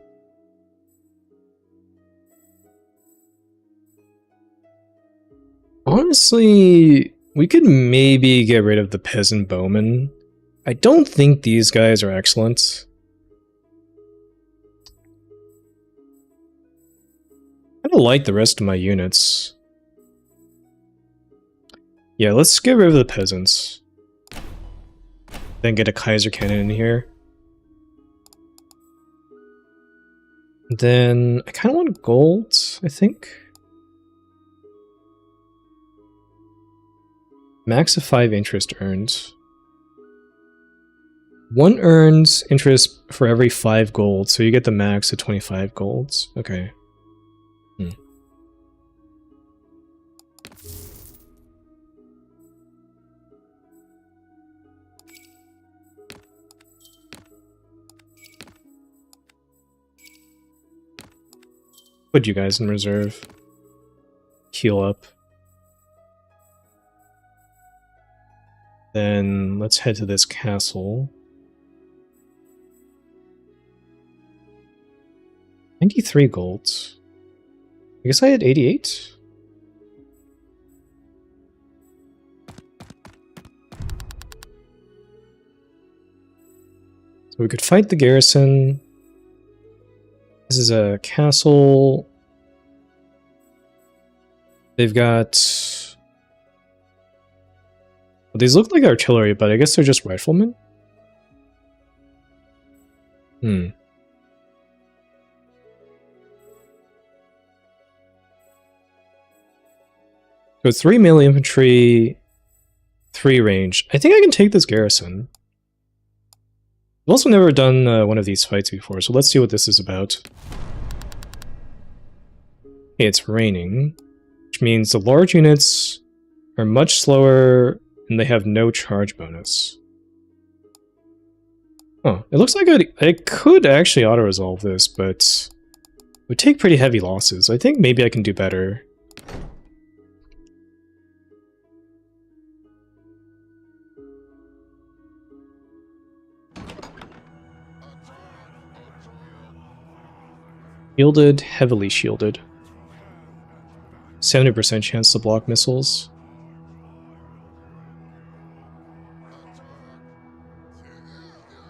Honestly, we could maybe get rid of the peasant bowmen. I don't think these guys are excellent. I don't like the rest of my units. Yeah, let's get rid of the peasants. Then get a Kaiser cannon in here. Then I kind of want gold, I think. Max of 5 interest earned. 1 earns interest for every 5 gold, so you get the max of 25 golds. Okay. Put you guys in reserve. Heal up. Then let's head to this castle. 93 golds. I guess I had 88? So we could fight the garrison. This is a castle. They've got... Well, these look like artillery, but I guess they're just riflemen? So 3 melee infantry, 3 range. I think I can take this garrison. I've also never done one of these fights before, so let's see what this is about. Okay, it's raining, which means the large units are much slower and they have no charge bonus. Oh, it looks like I could actually auto-resolve this, but it would take pretty heavy losses. I think maybe I can do better. Shielded, heavily shielded. 70% chance to block missiles.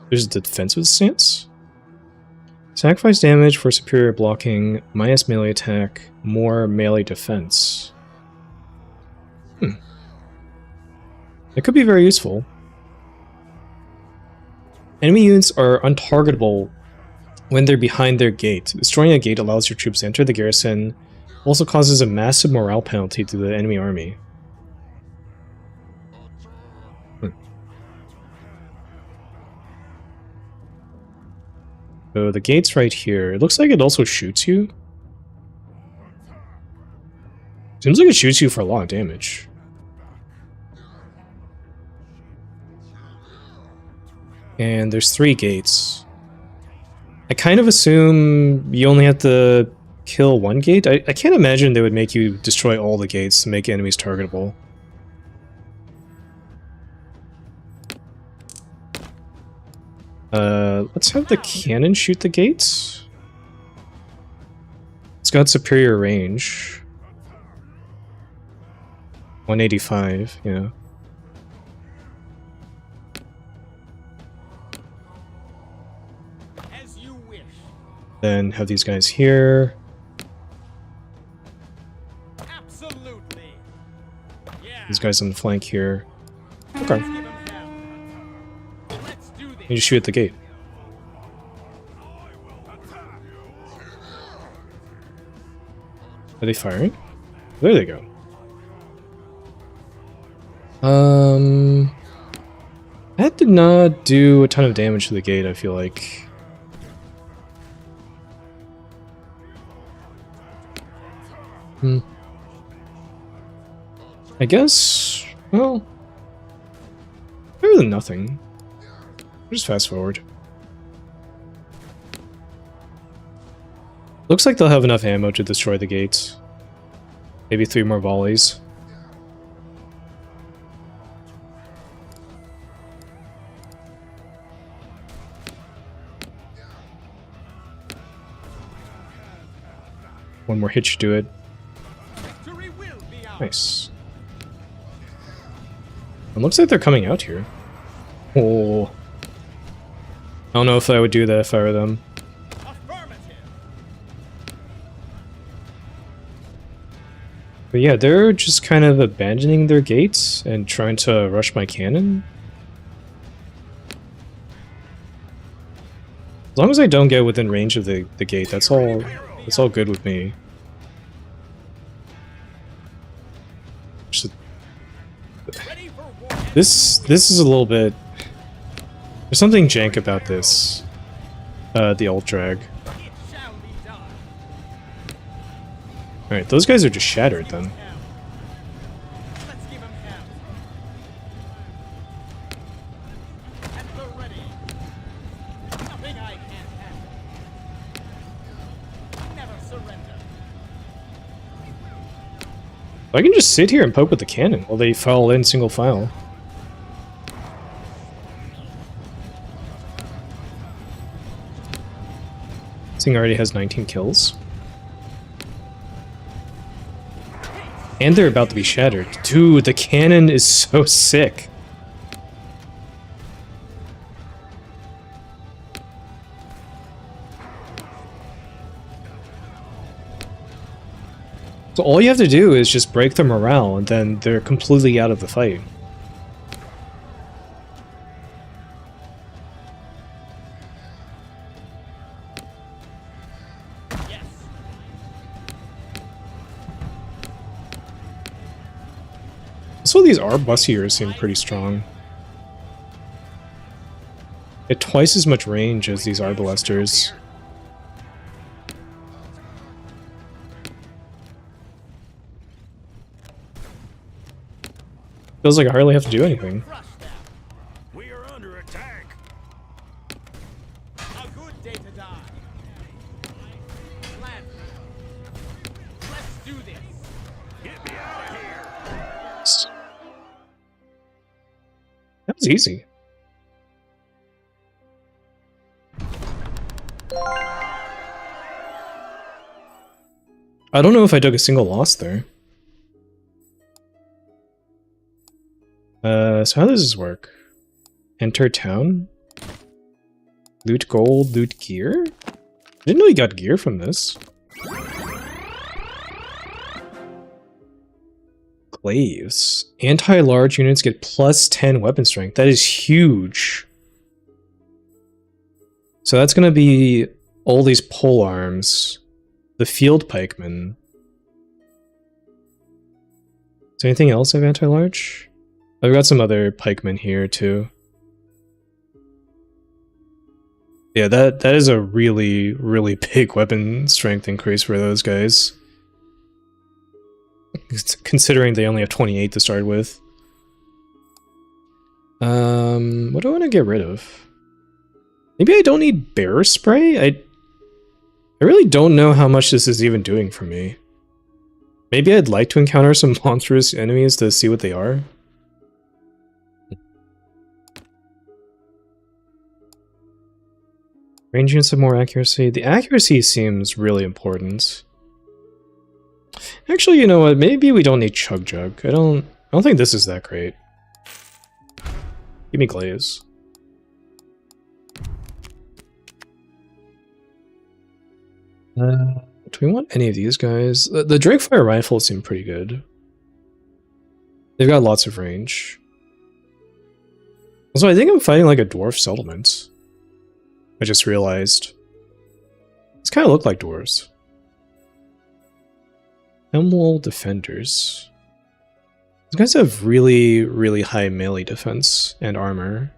There's a defensive stance. Sacrifice damage for superior blocking, minus melee attack, more melee defense. That could be very useful. Enemy units are untargetable when they're behind their gate. Destroying a gate allows your troops to enter the garrison, also causes a massive morale penalty to the enemy army. So the gate's right here. It looks like it also shoots you. Seems like it shoots you for a lot of damage. And there's 3 gates. I kind of assume you only have to kill 1 gate. I can't imagine they would make you destroy all the gates to make enemies targetable. Let's have the cannon shoot the gates. It's got superior range. 185, yeah. As you wish. Then have these guys here. Absolutely. Yeah. These guys on the flank here. Okay. Let's give 'em hell. Let's do this. You just shoot at the gate. Are they firing? There they go. That did not do a ton of damage to the gate, I feel like. I guess, well, better than nothing. Just fast forward. Looks like they'll have enough ammo to destroy the gates. Maybe 3 more volleys. One more hit should do it. Victory will be ours. Nice. It looks like they're coming out here. Oh. I don't know if I would do that if I were them. Affirmative. But yeah, they're just kind of abandoning their gates and trying to rush my cannon. As long as I don't get within range of the gate, that's all good with me. Ready for war. This is a little bit... There's something jank about this. The ult drag. It shall be done. Alright, those guys are just shattered then. Hell. Let's give 'em hell. At the ready. Nothing I can't handle. Never surrender. I can just sit here and poke with the cannon while they file in single file. This thing already has 19 kills. And they're about to be shattered. Dude, the cannon is so sick. So all you have to do is just break their morale, and then they're completely out of the fight. Yes. So these arbusiers seem pretty strong. Get twice as much range as these arbalesters. Feels like I hardly have to do anything. We are under attack. A good day to die. Plan. Let's do this. Get me out of here. That was easy. I don't know if I took a single loss there. So how does this work? Enter town? Loot gold, loot gear? I didn't know you got gear from this. Glaives. Anti-large units get plus 10 weapon strength. That is huge. So that's gonna be all these pole arms. The field pikemen. Is there anything else I have anti-large? I've got some other pikemen here too. Yeah, that is a really, really big weapon strength increase for those guys. Considering they only have 28 to start with. What do I want to get rid of? Maybe I don't need bear spray? I really don't know how much this is even doing for me. Maybe I'd like to encounter some monstrous enemies to see what they are. Range units have more accuracy. The accuracy seems really important. Actually, you know what? Maybe we don't need Chug Jug. I don't think this is that great. Give me Glaze. Do we want any of these guys? The Drakefire rifles seem pretty good. They've got lots of range. Also, I think I'm fighting like a dwarf settlement. I just realized. These kind of look like dwarves. Emerald Defenders. These guys have really, really high melee defense and armor.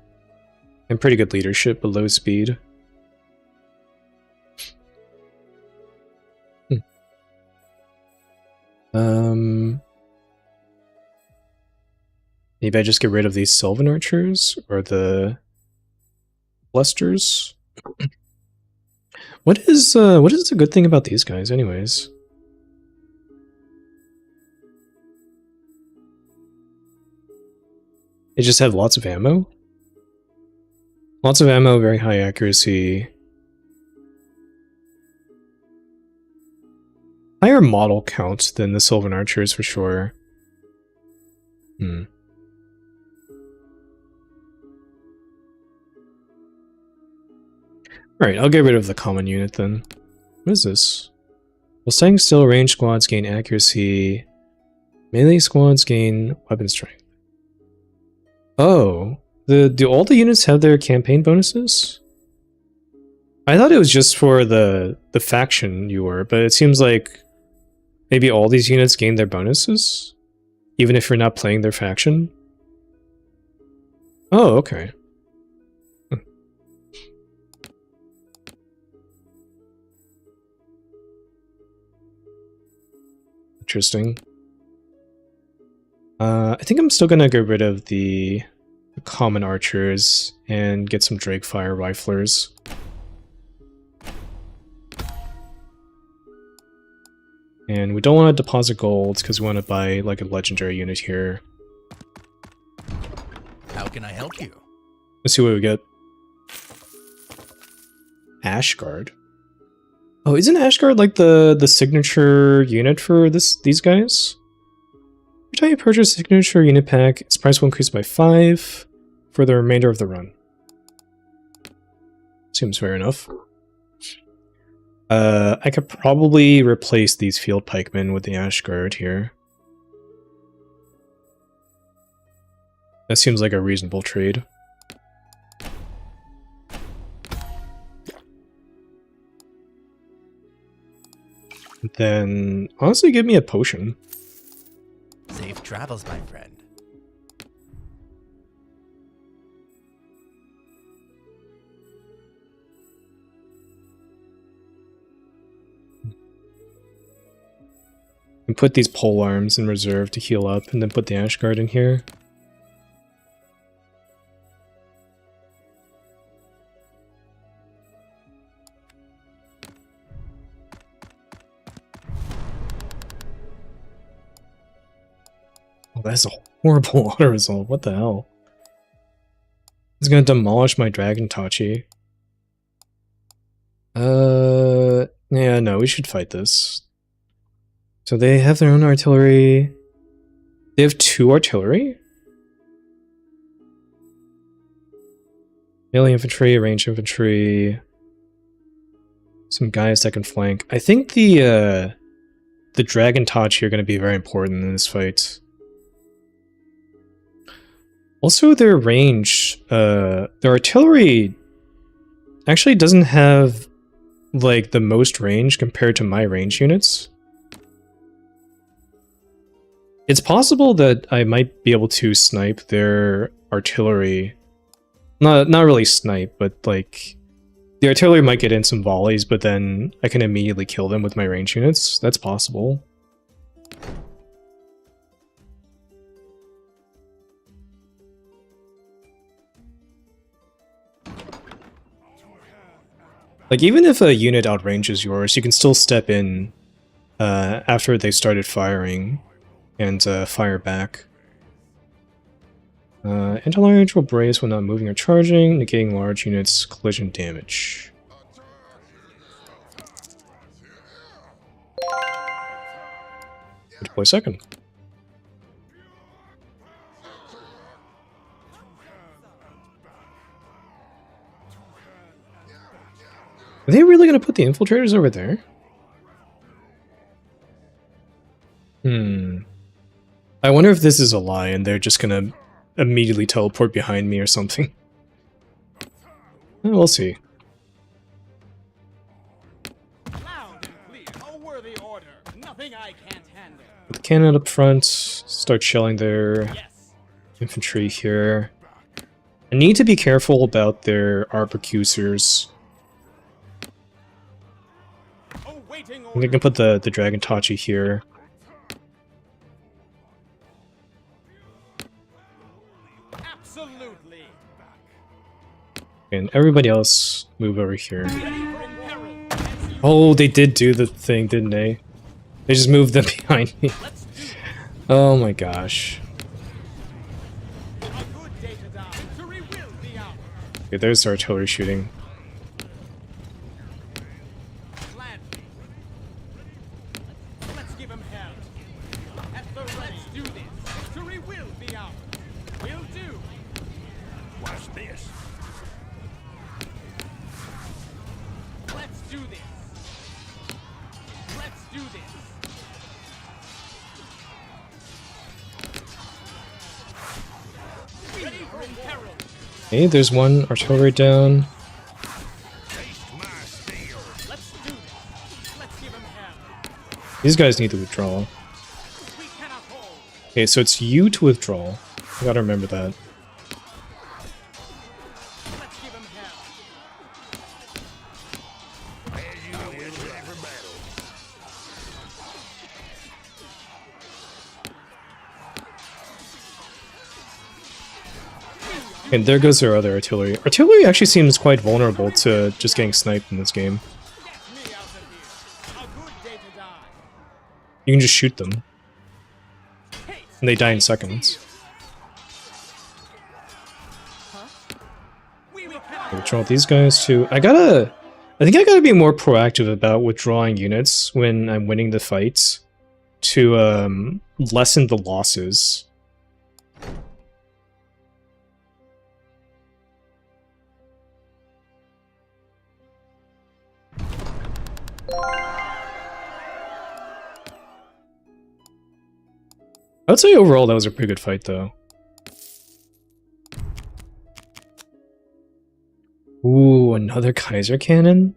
And pretty good leadership, but low speed. Maybe I just get rid of these Sylvan Archers, or the Blusters. What is the good thing about these guys, anyways? They just have lots of ammo? Lots of ammo, very high accuracy. Higher model count than the Sylvan Archers for sure. Alright, I'll get rid of the common unit then. What is this? While staying still, ranged squads gain accuracy. Melee squads gain weapon strength. Oh, do all the units have their campaign bonuses? I thought it was just for the faction you were, but it seems like maybe all these units gain their bonuses? Even if you're not playing their faction? Oh, okay. Interesting. I think I'm still gonna get rid of the common archers and get some Drakefire riflers. And we don't want to deposit gold because we want to buy like a legendary unit here. How can I help you? Let's see what we get. Ashguard. Oh, isn't Ashguard like the signature unit for these guys? Every time you purchase a signature unit pack, its price will increase by 5 for the remainder of the run. Seems fair enough. I could probably replace these field pikemen with the Ashguard here. That seems like a reasonable trade. Then, honestly, give me a potion. Safe travels, my friend. And put these pole arms in reserve to heal up, and then put the Ash Guard in here. Oh, that's a horrible auto result. What the hell? It's gonna demolish my Dragon Tachi. Yeah, no, we should fight this. So they have their own artillery. They have 2 artillery? Melee infantry, range infantry. Some guys that can flank. I think the Dragon Tachi are going to be very important in this fight. Also, their range, their artillery actually doesn't have like the most range compared to my range units. It's possible that I might be able to snipe their artillery. Not really snipe, but like the artillery might get in some volleys, but then I can immediately kill them with my range units. That's possible. Like, even if a unit outranges yours, you can still step in after they started firing and fire back. Anti-large will brace when not moving or charging, negating large units' collision damage. Deploy second. Are they really going to put the infiltrators over there? I wonder if this is a lie and they're just going to immediately teleport behind me or something. We'll see. Loud and clear. A worthy order. Nothing I can't handle. Put the cannon up front. Start shelling their Yes. infantry here. I need to be careful about their arquebusiers. Awaiting I'm order. gonna put the Dragon Tachi here. Absolutely. And everybody else move over here. Ready for imperil. Oh, they did do the thing, didn't they? They just moved them behind me. Let's do this. Oh my gosh. A good day to die. Victory will be ours. Okay, there's the artillery shooting. Gladly. Let's give him hell. At the ready. Let's do this. Victory will be ours. Will do. Watch this. Let's do this. Let's do this. Ready for imperil. Okay, there's one artillery down. Let's do this. Let's give him hell. These guys need to withdraw. We cannot hold. Okay, so it's you to withdraw. I gotta remember that. Let's give him hell. And there goes their other artillery. Artillery actually seems quite vulnerable to just getting sniped in this game. Get me out of here. A good day to die. You can just shoot them, Haste. and they die in seconds. We cannot Withdraw these guys too. I think I gotta be more proactive about withdrawing units when I'm winning the fights to lessen the losses. I would say overall that was a pretty good fight though. Ooh, another Kaiser cannon?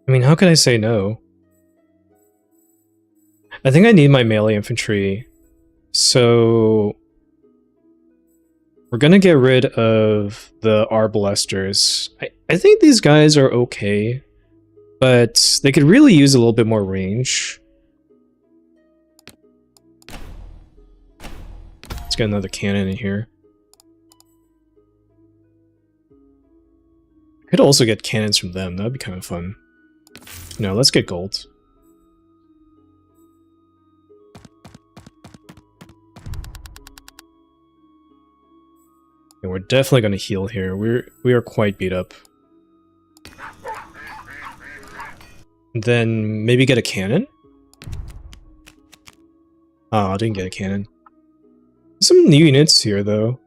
I mean, how can I say no? I think I need my melee infantry, so we're gonna get rid of the Arbalesters. I think these guys are okay, But they could really use a little bit more range. Let's get another cannon in here. Could also get cannons from them. That'd be kind of fun. No, let's get gold. And we're definitely going to heal here. We are quite beat up. Then maybe get a cannon? Oh, I didn't get a cannon. Some new units here, though.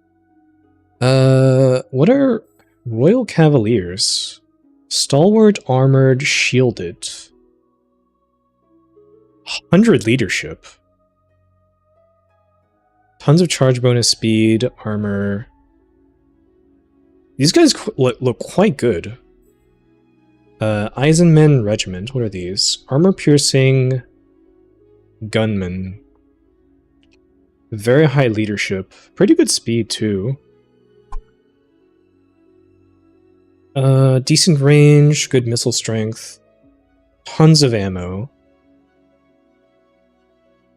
What are Royal Cavaliers? Stalwart, armored, shielded. 100 leadership. Tons of charge bonus, speed, armor. These guys look quite good. Eisenman Regiment. What are these? Armor piercing gunmen. Very high leadership. Pretty good speed, too. Decent range, good missile strength. Tons of ammo.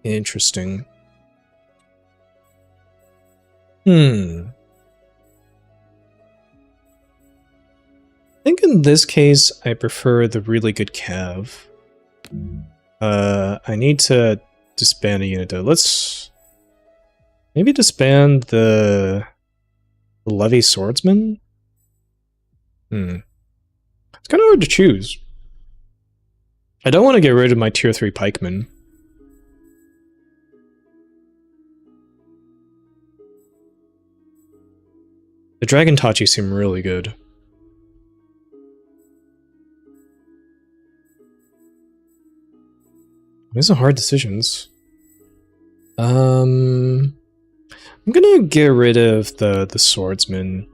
Interesting. I think in this case, I prefer the really good cav. I need to disband a unit though. Let's maybe disband the Levy Swordsman? It's kind of hard to choose. I don't want to get rid of my tier 3 pikemen. The Dragon Tachi seem really good. These are hard decisions. I'm gonna get rid of the swordsman.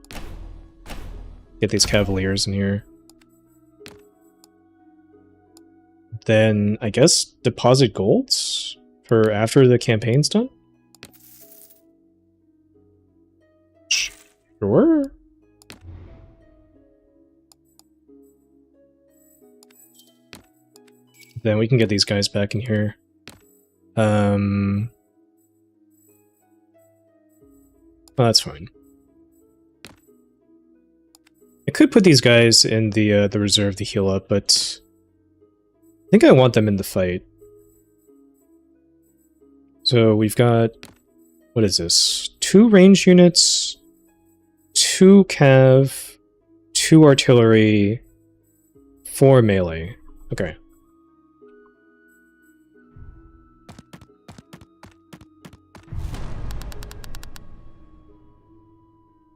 Get these cavaliers in here. Then I guess deposit golds for after the campaign's done? Sure. Then we can get these guys back in here. Well, that's fine. I could put these guys in the reserve to heal up, but I think I want them in the fight. So we've got, what is this? 2 ranged units, 2 cav, 2 artillery, 4 melee. Okay.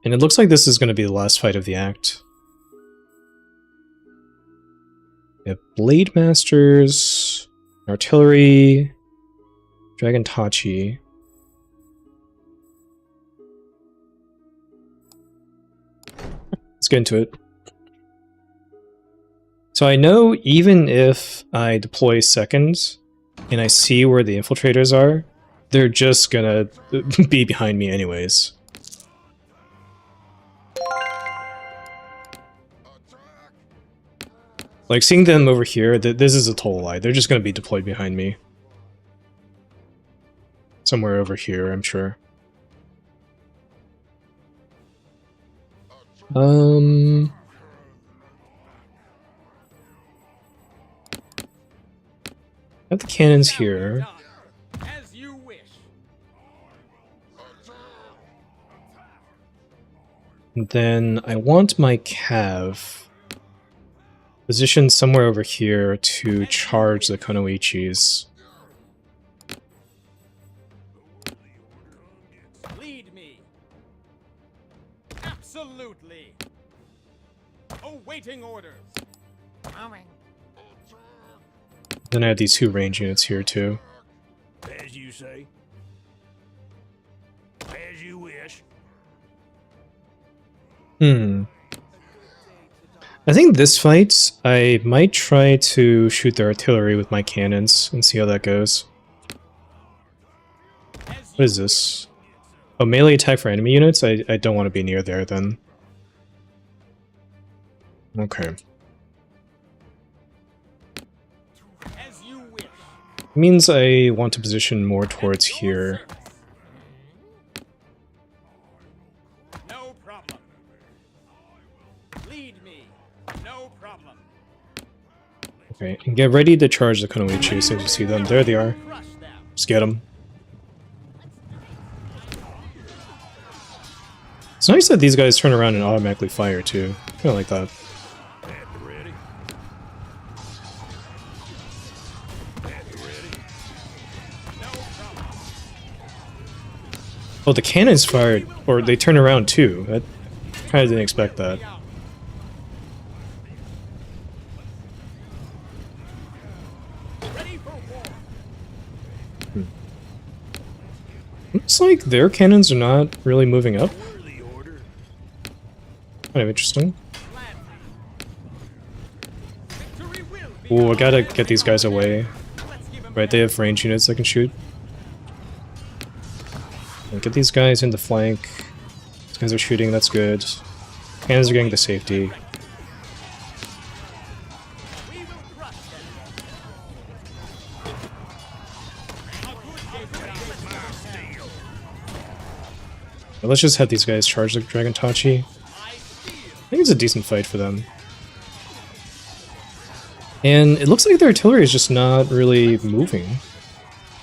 And it looks like this is going to be the last fight of the act. We have Blade Masters, Artillery, Dragon Tachi. Let's get into it. So I know even if I deploy seconds and I see where the infiltrators are, they're just gonna be behind me anyways. Like, seeing them over here, this is a total lie. They're just going to be deployed behind me. Somewhere over here, I'm sure. Got the cannons here. As you wish. And then I want my cav positioned somewhere over here to charge the Konoichis. Lead me. Absolutely. Awaiting orders. Moving. Then I have these 2 range units here too. As you say. As you wish. I think this fight, I might try to shoot their artillery with my cannons and see how that goes. What is this? Oh, melee attack for enemy units? I don't want to be near there then. Okay. It means I want to position more towards here. No problem. Lead me. No problem. Okay, and get ready to charge the Kunoichi as soon as you see them. There they are. Crush them. Just get them. It's nice that these guys turn around and automatically fire too. Kinda like that. At the ready. At the ready. No problem. Oh, the cannons fired, or they turn around too. I kinda didn't expect that. Be out. Ready for war. Looks like their cannons are not really moving up. The order. Kind of interesting. Victory will be Ooh, I ours. gotta get these guys away. Let's give 'em Right, they have range units I can shoot. And get these guys in the flank. These guys are shooting, that's good. Cannons are getting to safety. We will crush them. But let's just have these guys charge the Dragon Tachi. I think it's a decent fight for them. And it looks like their artillery is just not really moving.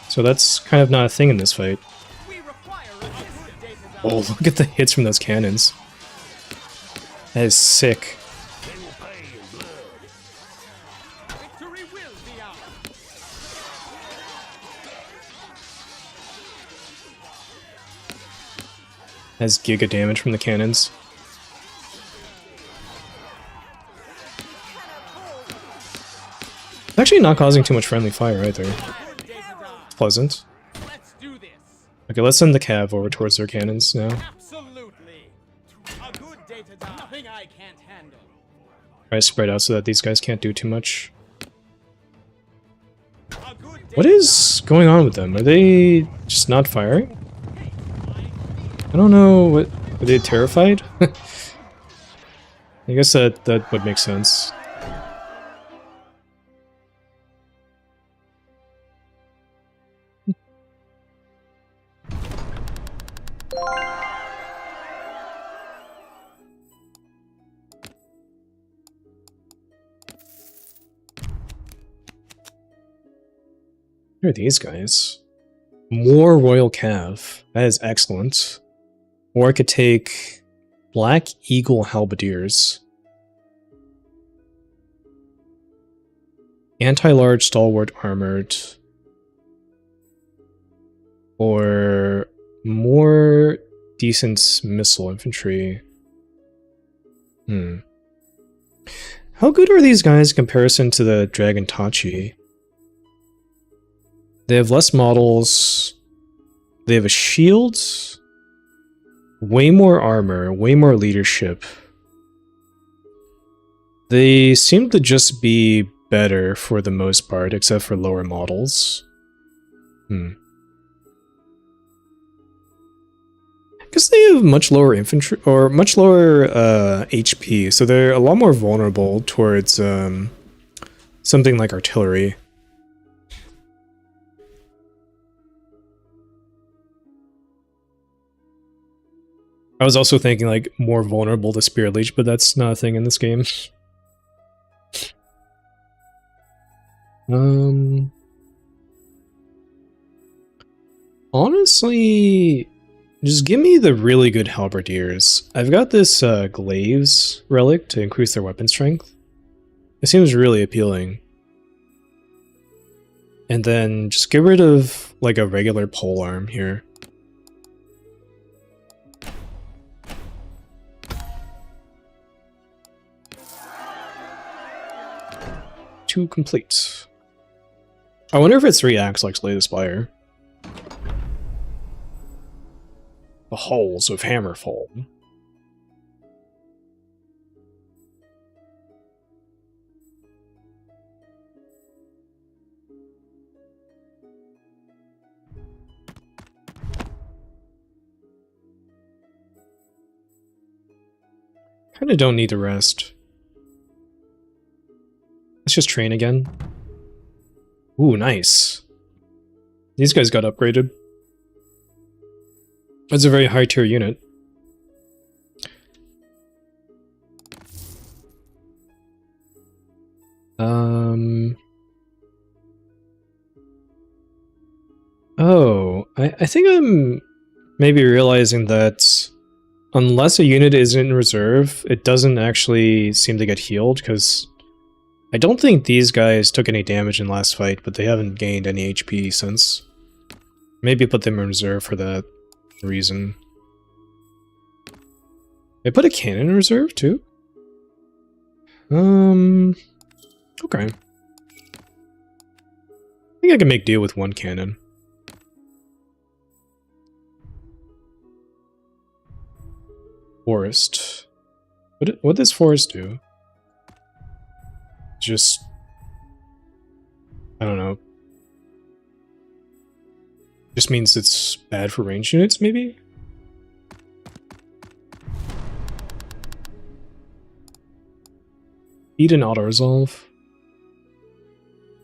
So that's kind of not a thing in this fight. We require a good day to die. Oh, look at the hits from those cannons. That is sick. They will pay in blood. Victory will be ours. Has giga damage from the cannons. It's actually not causing too much friendly fire either. A good day to die. Pleasant. Let's do this. Okay, let's send the cav over towards their cannons now. Absolutely. A good day to die. Nothing I can't handle. Try to spread out so that these guys can't do too much. A good day What to is going on with them? Are they just not firing? I don't know. What are they terrified? I guess that would make sense. Who are these guys? More Royal Cav. That is excellent. Or I could take Black Eagle Halberdiers. Anti-large stalwart armored. Or more decent missile infantry. How good are these guys in comparison to the Dragon Tachi? They have less models. They have a shield. Way more armor. Way more leadership. They seem to just be better for the most part, except for lower models. I guess they have much lower infantry, or much lower HP, so they're a lot more vulnerable towards something like artillery. I was also thinking like more vulnerable to Spear Leech, but that's not a thing in this game. Honestly, just give me the really good halberdiers. I've got this Glaives relic to increase their weapon strength. It seems really appealing. And then just get rid of like a regular polearm here. To complete. I wonder if it reacts like Slay the Spire. The Halls of Hammerfall. Kinda don't need the rest. Let's just train again. Ooh, nice. These guys got upgraded. That's a very high tier unit. Oh, I think I'm maybe realizing that unless a unit is in reserve, it doesn't actually seem to get healed, because I don't think these guys took any damage in last fight, but they haven't gained any HP since. Maybe put them in reserve for that reason. I put a cannon in reserve too? Okay. I think I can make deal with one cannon. Forest. What does forest do? Just... I don't know. Just means it's bad for range units, maybe? Eat and auto-resolve.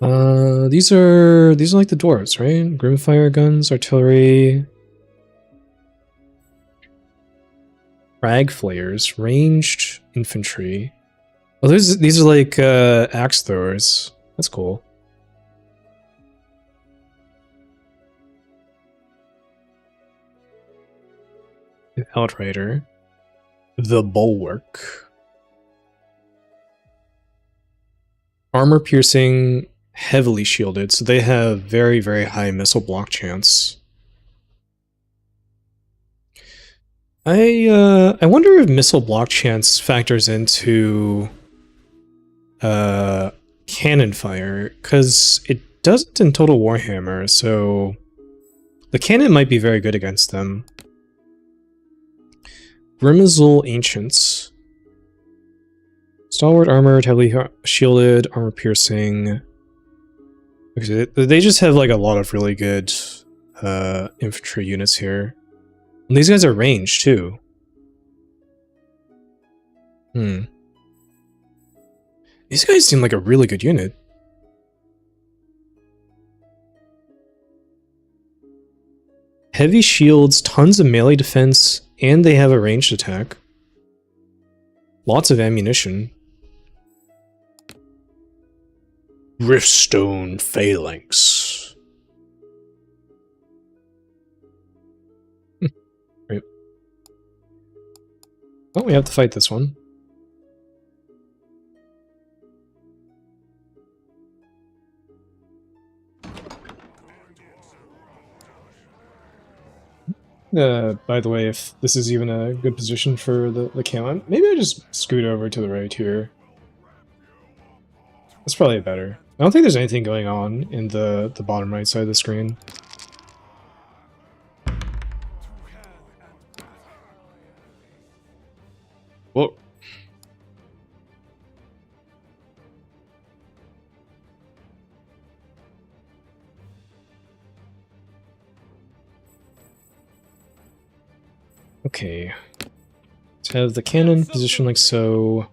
These are like the dwarves, right? Grimfire guns, artillery... Frag flayers, ranged infantry. Oh, these are like axe throwers. That's cool. Outrider. The Bulwark. Armor piercing, heavily shielded, so they have very, very high missile block chance. I wonder if missile block chance factors into cannon fire, because it doesn't in Total Warhammer, so the cannon might be very good against them. Grimazul Ancients. Stalwart armor, heavily shielded, armor piercing. Okay, they just have like a lot of really good infantry units here. And these guys are ranged too. These guys seem like a really good unit. Heavy shields, tons of melee defense, and they have a ranged attack. Lots of ammunition. Riftstone Phalanx. Right. Oh, we have to fight this one. By the way, if this is even a good position for the cannon, maybe I just scoot over to the right here. That's probably better. I don't think there's anything going on in the bottom right side of the screen. Whoa. Okay. Let's have the cannon positioned like so.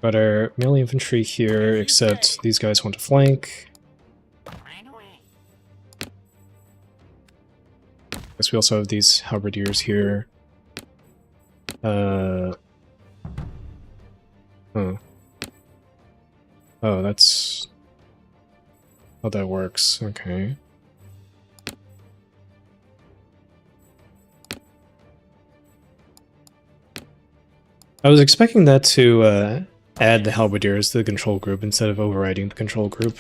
Got our melee infantry here, except these guys want to flank. Guess we also have these halberdiers here. Oh, that's how that works. Okay. I was expecting that to add the halberdiers to the control group instead of overriding the control group.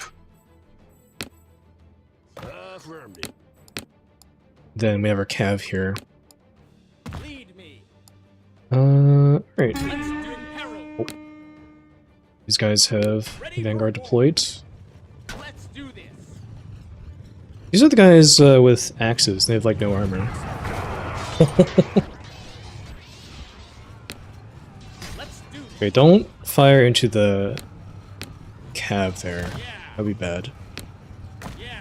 Affirmative. Then we have our cav here. Lead me. Right. Let's do Herald. These guys have Vanguard deployed. Let's do this. These are the guys with axes. They have like no armor. Let's do this. Okay, don't fire into the cav there. Yeah. That'd be bad. Yeah.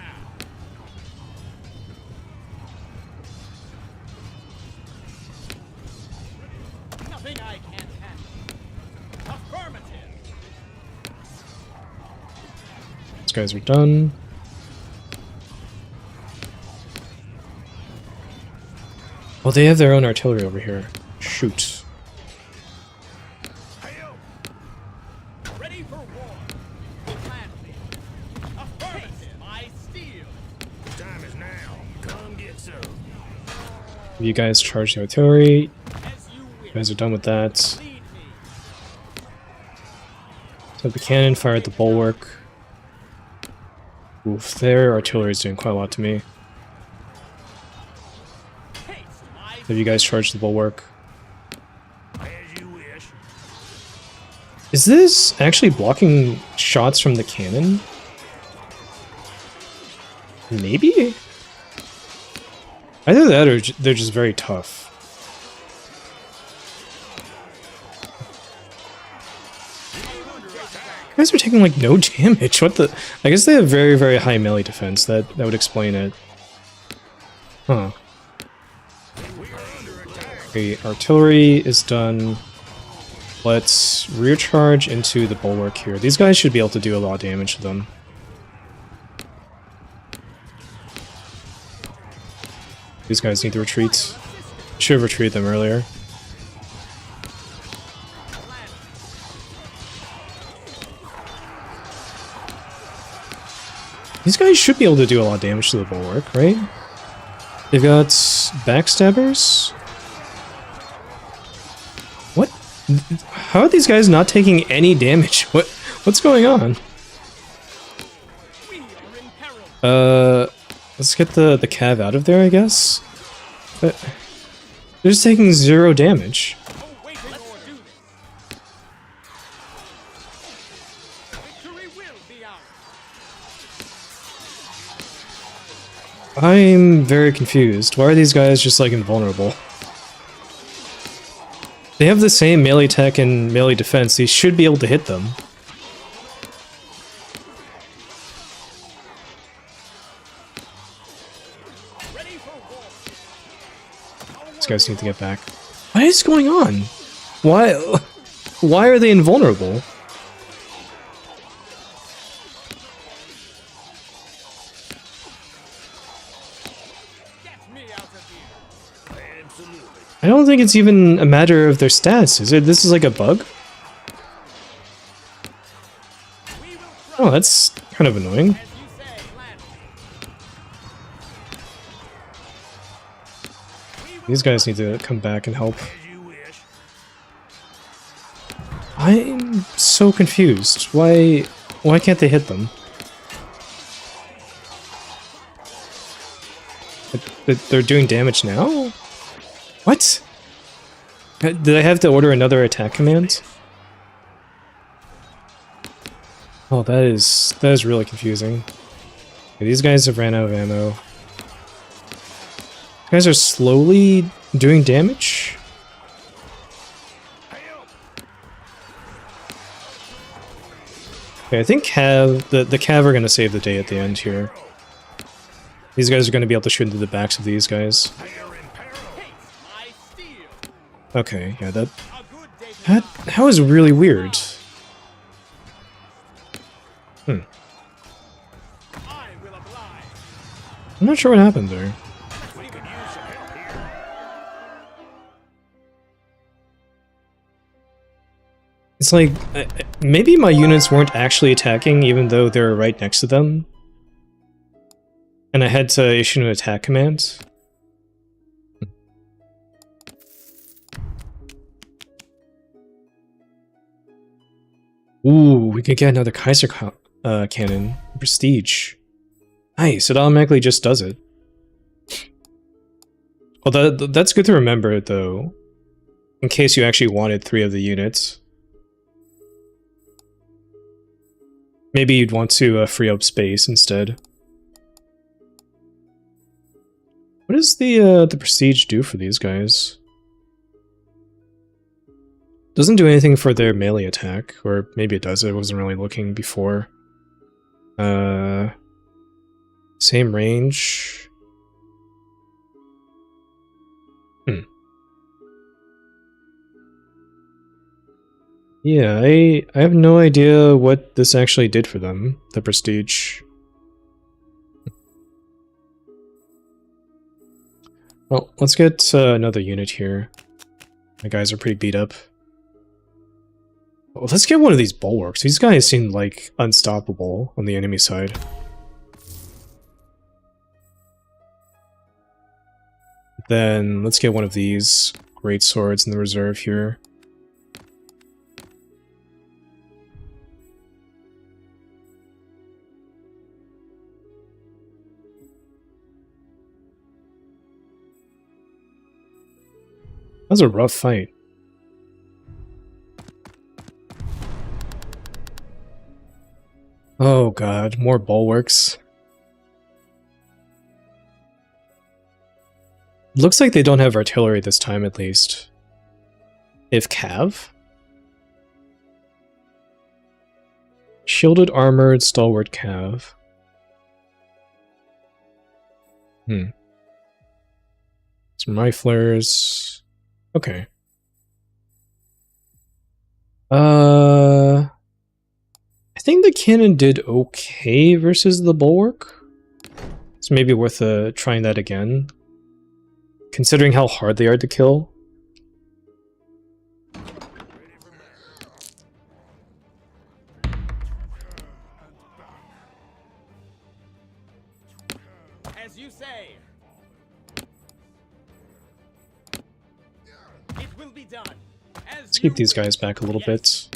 Nothing I can't handle. Affirmative. These guys are done. Oh, they have their own artillery over here. Shoot. Ready for war. Gladly. Affirmative. My steel. Time is now. Come get some. You guys charge the artillery. As you You will. guys are done with that. Lead me. So the cannon fire at the bulwark. Oof, their artillery is doing quite a lot to me. Haste. My Have you guys charged the bulwark? As you wish. Is this actually blocking shots from the cannon? Maybe? Either that or they're just very tough. You guys are taking like no damage. What the? I guess they have very, very high melee defense. That would explain it. Huh. Okay, artillery is done. Let's rear charge into the bulwark here. These guys should be able to do a lot of damage to them. These guys need to retreat. Should have retreated them earlier. These guys should be able to do a lot of damage to the bulwark, right? They've got backstabbers. What? How are these guys not taking any damage? What's going on? we are in peril. Let's get the cav out of there, I guess. But they're just taking 0 damage. Awaiting order. Victory will be ours. I'm very confused. Why are these guys just like invulnerable? They have the same melee attack and melee defense. They should be able to hit them. Ready for war. These guys need to get back. What is going on? Why are they invulnerable? Get me out of here. Absolutely. I don't think it's even a matter of their stats, is it? This is like a bug? We will try Oh, that's kind of annoying. as you say, gladly. These guys need to come back and help. As you wish. I'm so confused. Why can't they hit them? They're doing damage now? What? Did I have to order another attack command? Oh, that is really confusing. Okay, these guys have ran out of ammo. These guys are slowly doing damage? Okay, I think the Cav are gonna save the day at the end here. These guys are gonna be able to shoot into the backs of these guys. They are in peril. Haste my steel. Okay, yeah, that A good day to that was really weird. I will oblige. I'm not sure what happened there. We could use some help here. It's like, maybe my units weren't actually attacking even though they were right next to them. And I had to issue an attack command. Ooh, we could get another Kaiser cannon. Prestige. Nice, it automatically just does it. Well, that's good to remember, though. In case you actually wanted 3 of the units. Maybe you'd want to free up space instead. What does the prestige do for these guys? Doesn't do anything for their melee attack, or maybe it does. I wasn't really looking before. Same range. Yeah, I have no idea what this actually did for them, the prestige. Well, let's get another unit here. My guys are pretty beat up. Well, let's get one of these bulwarks. These guys seem like unstoppable on the enemy side. Then let's get one of these great swords in the reserve here. That was a rough fight. Oh god, more bulwarks. Looks like they don't have artillery this time, at least. If Cav? Shielded, armored, stalwart Cav. Some riflers. Okay. I think the cannon did okay versus the bulwark. It's maybe worth trying that again. Considering how hard they are to kill. As you say. It will be done. Let's keep these guys back a little bit.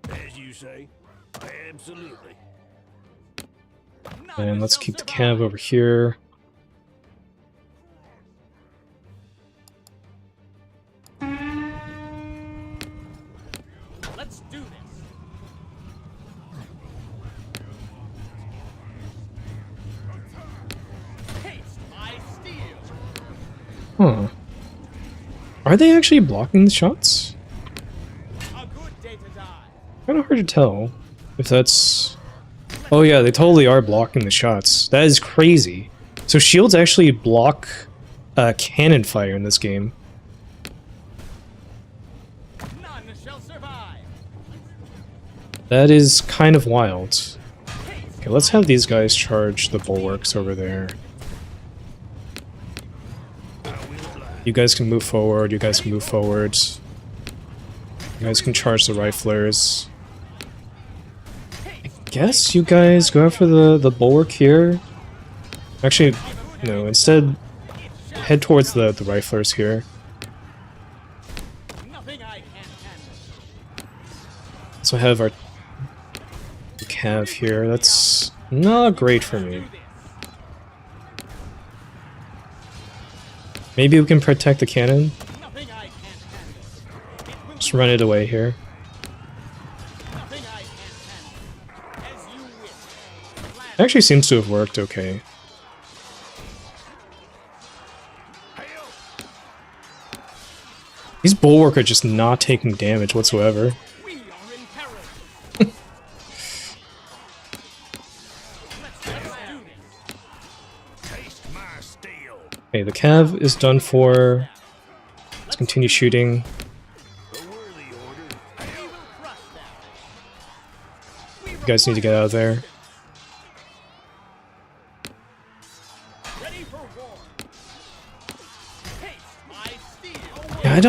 As you say, absolutely. And let's keep the cav over here. Let's do this. Taste my steel. Huh. Are they actually blocking the shots? A good day to die. Kinda hard to tell if that's... Oh yeah, they totally are blocking the shots. That is crazy. So shields actually block cannon fire in this game. None shall survive. That is kind of wild. Okay, let's have these guys charge the bulwarks over there. You guys can move forward, you guys can move forward. You guys can charge the riflers. Guess you guys go after the bulwark here. Actually, no, instead head towards the riflers here. Nothing I can't handle. So I have our cav here. That's not great for me. Maybe we can protect the cannon. Nothing I can't handle. Just run it away here. Nothing I can't handle. As you wish. It actually seems to have worked okay. These bulwark are just not taking damage whatsoever. We are in peril. Let's do this. Taste my steel. Okay, the cav is done for. Let's continue shooting. A worthy order. We will crush them. You guys need to get out of there. Ready for war. Taste my steel. Yeah, I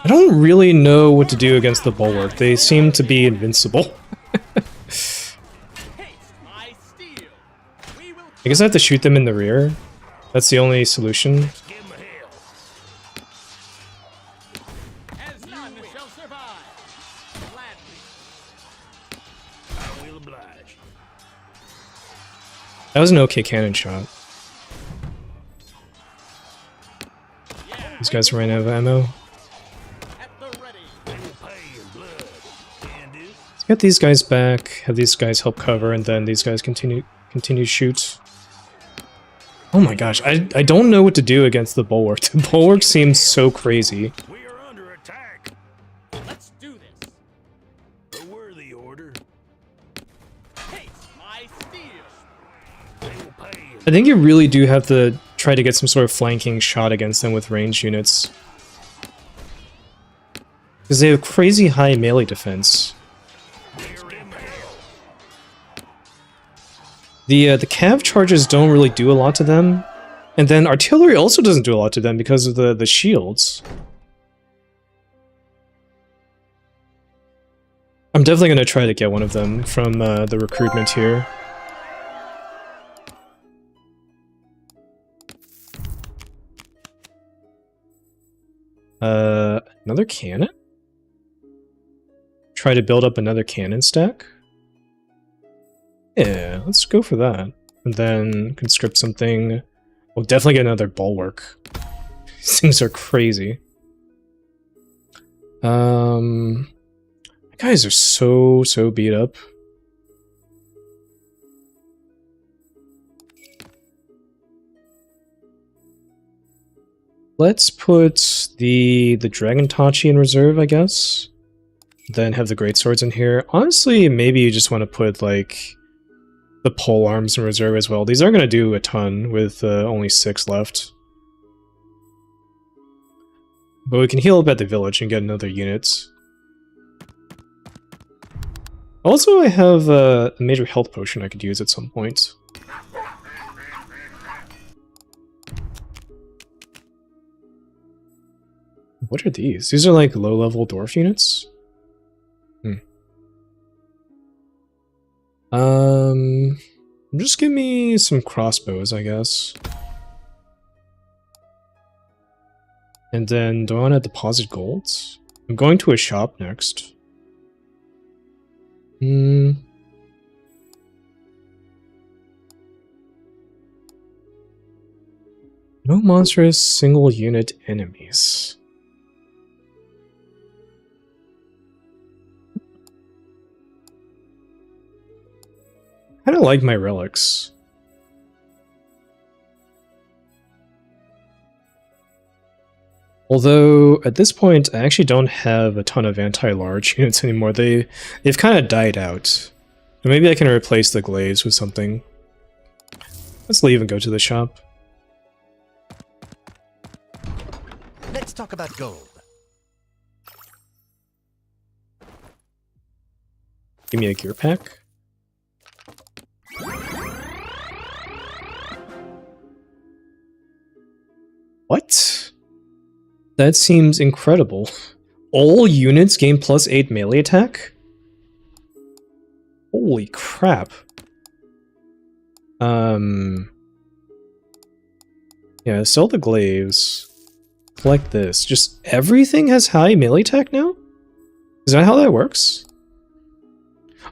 don't really know what to do against the bulwark. They seem to be invincible. Taste my steel. We will I guess I have to shoot them in the rear. That's the only solution. Give 'em hell. as none shall survive. Gladly. I will oblige. That was an okay cannon shot. These guys ran out of ammo. At the ready. They will pay in blood. Can do. Let's get these guys back, have these guys help cover, and then these guys continue to shoot. Oh my gosh, I don't know what to do against the bulwark. The bulwark seems so crazy. We are under attack. Let's do this. A worthy order. Taste my steel. They will pay in I think you really do have to try to get some sort of flanking shot against them with ranged units. Because they have crazy high melee defense. We're in hell. The cav charges don't really do a lot to them, and then artillery also doesn't do a lot to them because of the shields. I'm definitely gonna try to get one of them from the recruitment here. Another cannon? Try to build up another cannon stack? Yeah, let's go for that. And then conscript something. We'll definitely get another bulwark. These things are crazy. Guys are so beat up. Let's put the Dragon Tachi in reserve, I guess. Then have the great swords in here. Honestly, maybe you just want to put like the pole arms in reserve as well. These aren't going to do a ton with only 6 left. But we can heal up at the village and get another unit. Also, I have a major health potion I could use at some point. What are these? These are like low-level dwarf units? Just give me some crossbows, I guess. And then, do I want to deposit gold? I'm going to a shop next. No monstrous single unit enemies. I kind of like my relics. Although, at this point, I actually don't have a ton of anti-large units anymore. They've kind of died out. So maybe I can replace the glaives with something. Let's leave and go to the shop. Let's talk about gold. Give me a gear pack. What? That seems incredible. All units gain +8 melee attack? Holy crap. Yeah, sell the glaives. Collect this. Just everything has high melee attack now? Is that how that works?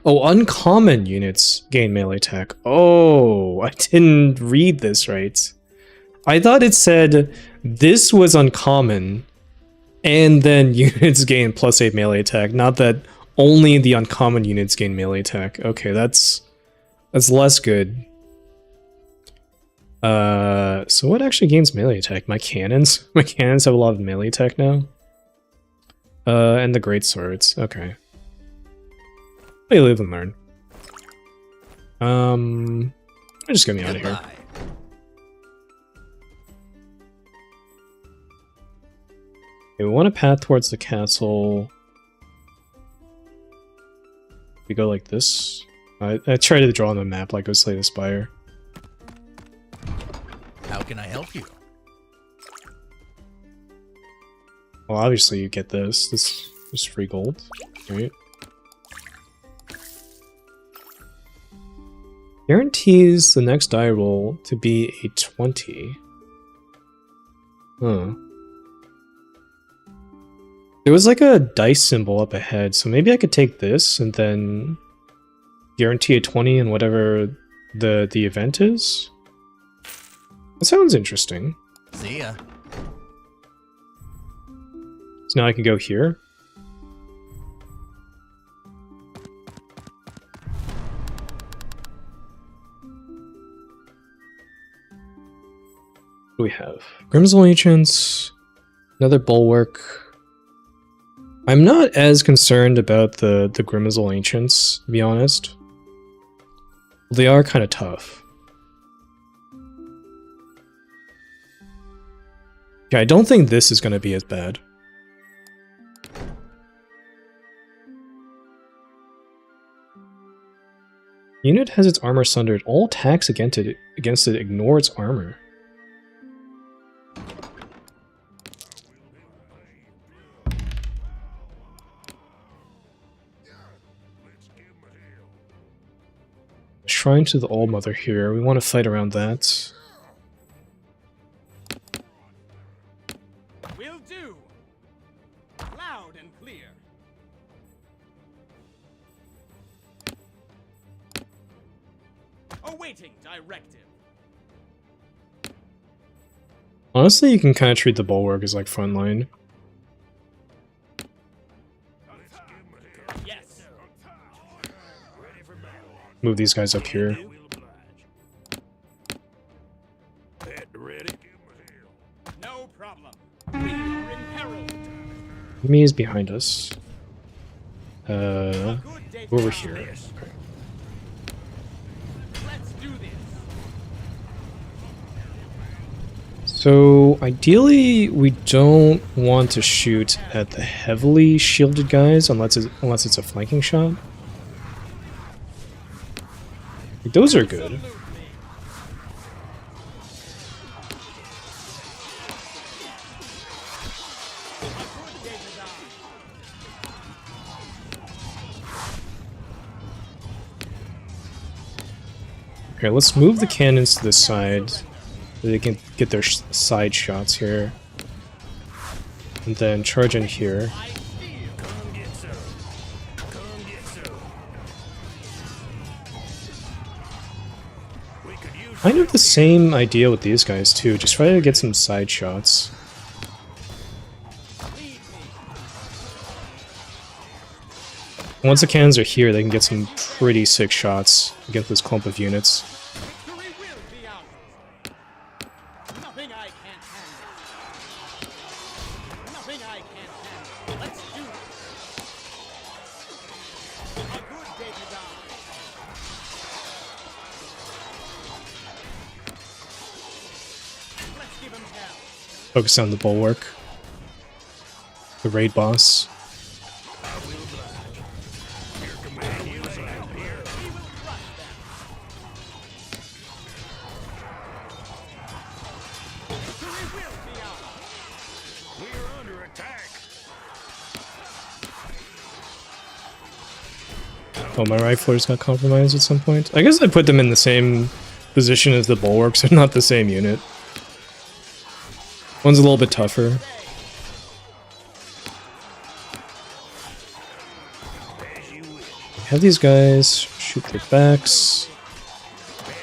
Oh, uncommon units gain melee attack. Oh, I didn't read this right. I thought it said this was uncommon, and then units gain +8 melee attack, not that only the uncommon units gain melee attack. Okay, that's less good. So what actually gains melee attack? My cannons? My cannons have a lot of melee attack now. And the great swords. Okay. Hey, live and learn. Just get me out of here. Okay, we want a path towards the castle. We go like this. I try to draw on the map like go slay the spire. How can I help you? Well, obviously you get this. This is free gold, right? Guarantees the next die roll to be a 20. Huh. There was like a dice symbol up ahead, so maybe I could take this and then guarantee a 20 in whatever the event is? That sounds interesting. See ya. So now I can go here. What do we have? Grimsel Ancients, another bulwark. I'm not as concerned about the Grimsel Ancients, to be honest. They are kind of tough. Yeah, I don't think this is going to be as bad. Unit has its armor sundered. All attacks against it ignore its armor. Shrine to the All-Mother here. We want to fight around that. Will do. Loud and clear. Awaiting directive. Honestly, you can kind of treat the bulwark as like frontline. Yes. Move these guys up here. No problem. We are in peril. Enemy is behind us. Good day Over to here. die. Let's do this. So ideally, we don't want to shoot at the heavily shielded guys unless it's a flanking shot. Those are good. Absolutely. A good day to die. Okay, let's move the cannons to the side so they can get their side shots here. And then charge in here. I feel. Come get some. Come get some. We could use Kind of the same idea with these guys too, just try to get some side shots. Lead me. Once the cannons are here, they can get some pretty sick shots against this clump of units. Victory will be ours. Nothing I can't handle. Nothing I can't handle. Let's do it. A good day to die. Let's give him hell. Focus on the bulwark. The raid boss. your command. Use it out here. We will crush them. Victory will be ours. We're under attack. Oh, my riflers got compromised at some point. I guess I put them in the same position as the bulwarks. They're not the same unit. One's a little bit tougher. As you wish. Have these guys shoot their backs.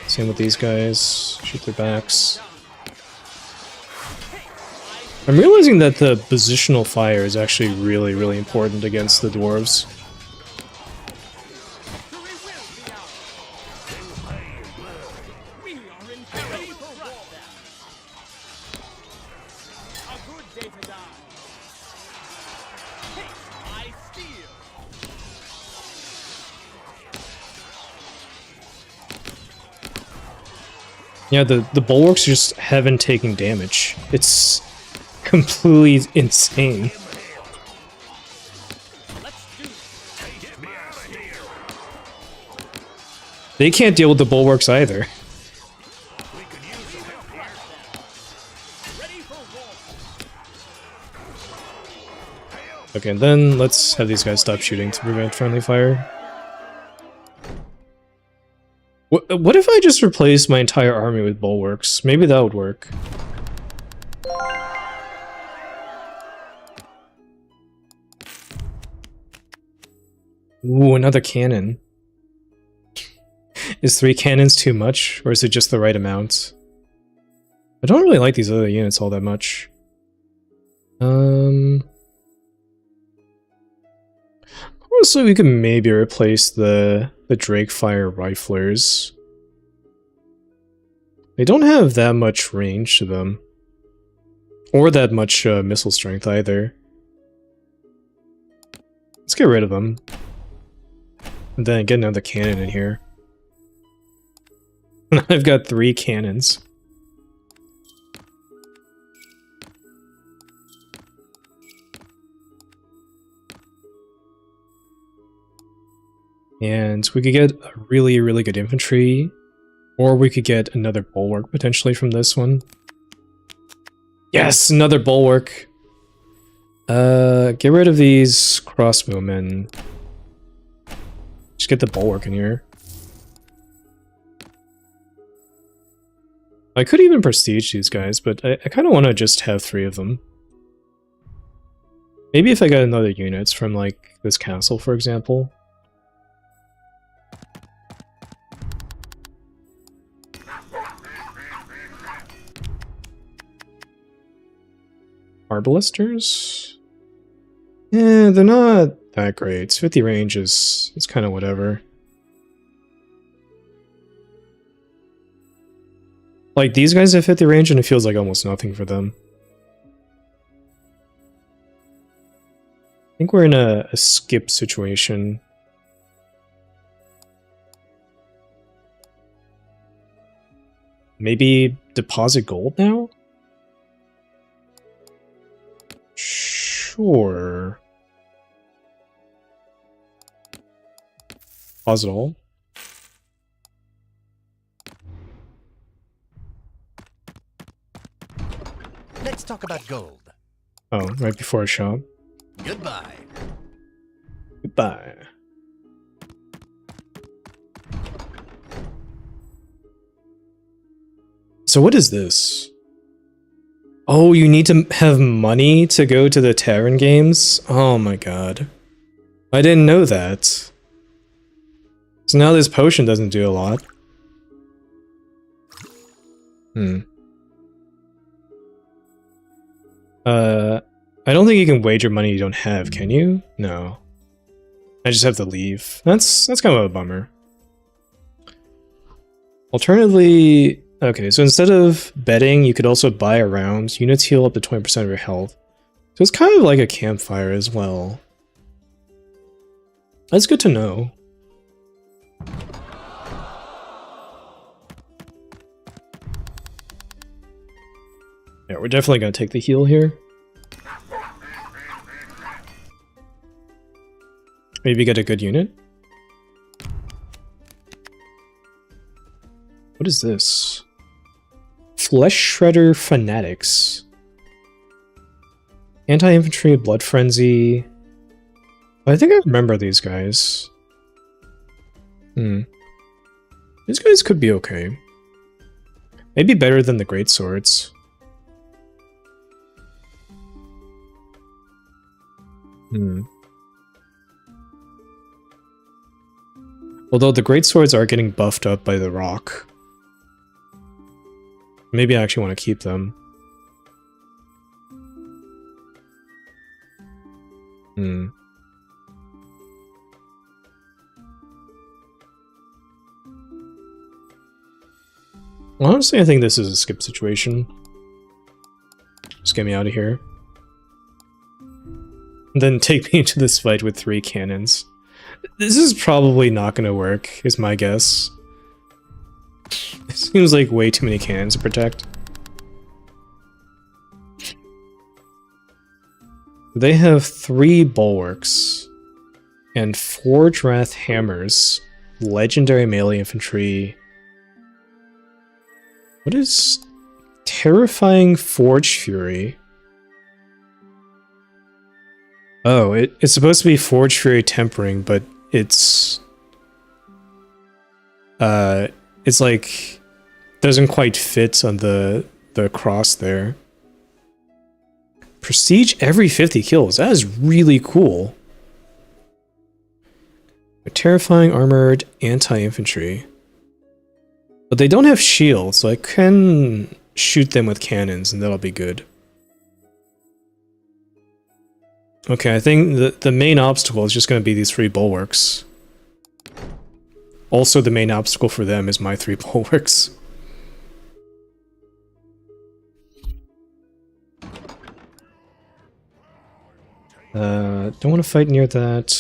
Same with these guys. Shoot their backs. I'm realizing that the positional fire is actually really, really important against the dwarves. Victory will be ours. We are in peril for war. A good day to die. Haste, I steal. Yeah, the bulwarks just haven't taken damage. It's completely insane. Let's do it. Get me out of here. They can't deal with the bulwarks either. We could use some help here. Ready for war. Okay, and then let's have these guys stop shooting to prevent friendly fire. What if I just replaced my entire army with bulwarks? Maybe that would work. Ooh, another cannon. Is 3 cannons too much, or is it just the right amount? I don't really like these other units all that much. Honestly, we could maybe replace the Drake Fire riflers. They don't have that much range to them. Or that much missile strength either. Let's get rid of them. And then get another cannon in here. I've got 3 cannons. And we could get a really, really good infantry, or we could get another bulwark potentially from this one. Yes, another bulwark. Get rid of these crossbowmen. Just get the bulwark in here. I could even prestige these guys, but I kind of want to just have 3 of them. Maybe if I got another units from, like, this castle, for example. Arbalisters? Yeah, they're not that great. 50 range is it's kind of whatever. Like, these guys have 50 range and it feels like almost nothing for them. I think we're in a skip situation. Maybe deposit gold now? Sure. Deposit all. Let's talk about gold. Oh, right before a shop. Goodbye. Goodbye. So what is this? Oh, you need to have money to go to the Tavern games? Oh my god. I didn't know that. So now this potion doesn't do a lot. I don't think you can wager money you don't have, can you? No. I just have to leave. That's kind of a bummer. Alternatively, okay, so instead of betting, you could also buy a round. Units heal up to 20% of your health. So it's kind of like a campfire as well. That's good to know. Yeah, we're definitely going to take the heal here. Maybe get a good unit. What is this? Flesh Shredder Fanatics. Anti-infantry, Blood Frenzy. I think I remember these guys. These guys could be okay. Maybe better than the Great Swords. Although the Great Swords are getting buffed up by the rock. Maybe I actually want to keep them. Honestly, I think this is a skip situation. Just get me out of here. And then take me into this fight with 3 cannons. This is probably not going to work, is my guess. It seems like way too many cannons to protect. They have 3 bulwarks and 4 Drath hammers, legendary melee infantry. What is terrifying Forge Fury? Oh, it's supposed to be Forge Fury tempering, but it's like doesn't quite fit on the cross there. Prestige every 50 kills. That is really cool. Terrifying armored anti-infantry. But they don't have shields, so I can shoot them with cannons and that'll be good. Okay, I think the main obstacle is just going to be these 3 bulwarks. Also, the main obstacle for them is my 3 bulwarks. Don't want to fight near that.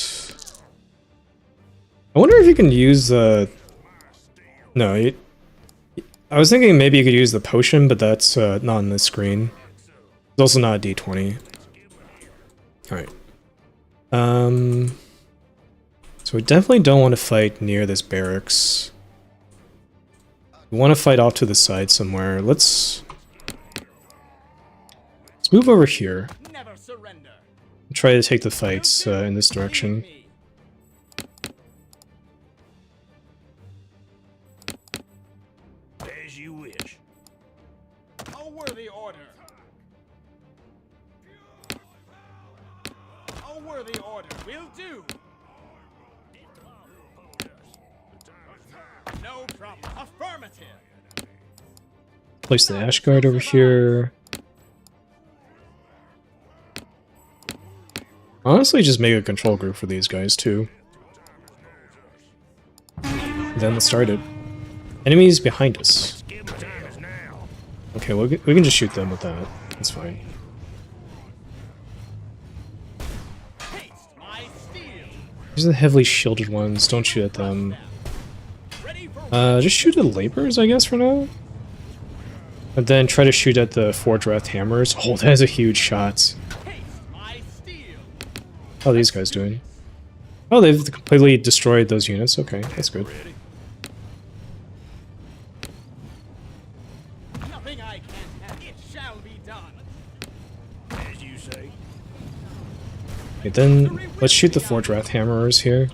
I wonder if you can use the... No, I was thinking maybe you could use the potion, but that's not on this screen. It's also not a D20. Alright. So So we definitely don't want to fight near this barracks. We want to fight off to the side somewhere. Let's move over here. Never surrender. Try to take the fights in this direction. As you wish. A worthy order. A worthy order will do. No problem. Affirmative. Place the Ash Guard over here. Honestly, just make a control group for these guys too. Then let's start it. Enemies behind us. Okay, we can just shoot them with that. That's fine. Haste my steel. These are the heavily shielded ones. Don't shoot at them. Ready for Just shoot at laborers, I guess, for now. And then try to shoot at the Forge Wrath hammers. Oh, that is a huge shot. haste my steel. How are these guys doing? Oh, they've completely destroyed those units. Okay, that's good. Nothing I can't have. It shall be done. As you say. Okay, then let's shoot the Forge Wrath hammerers here.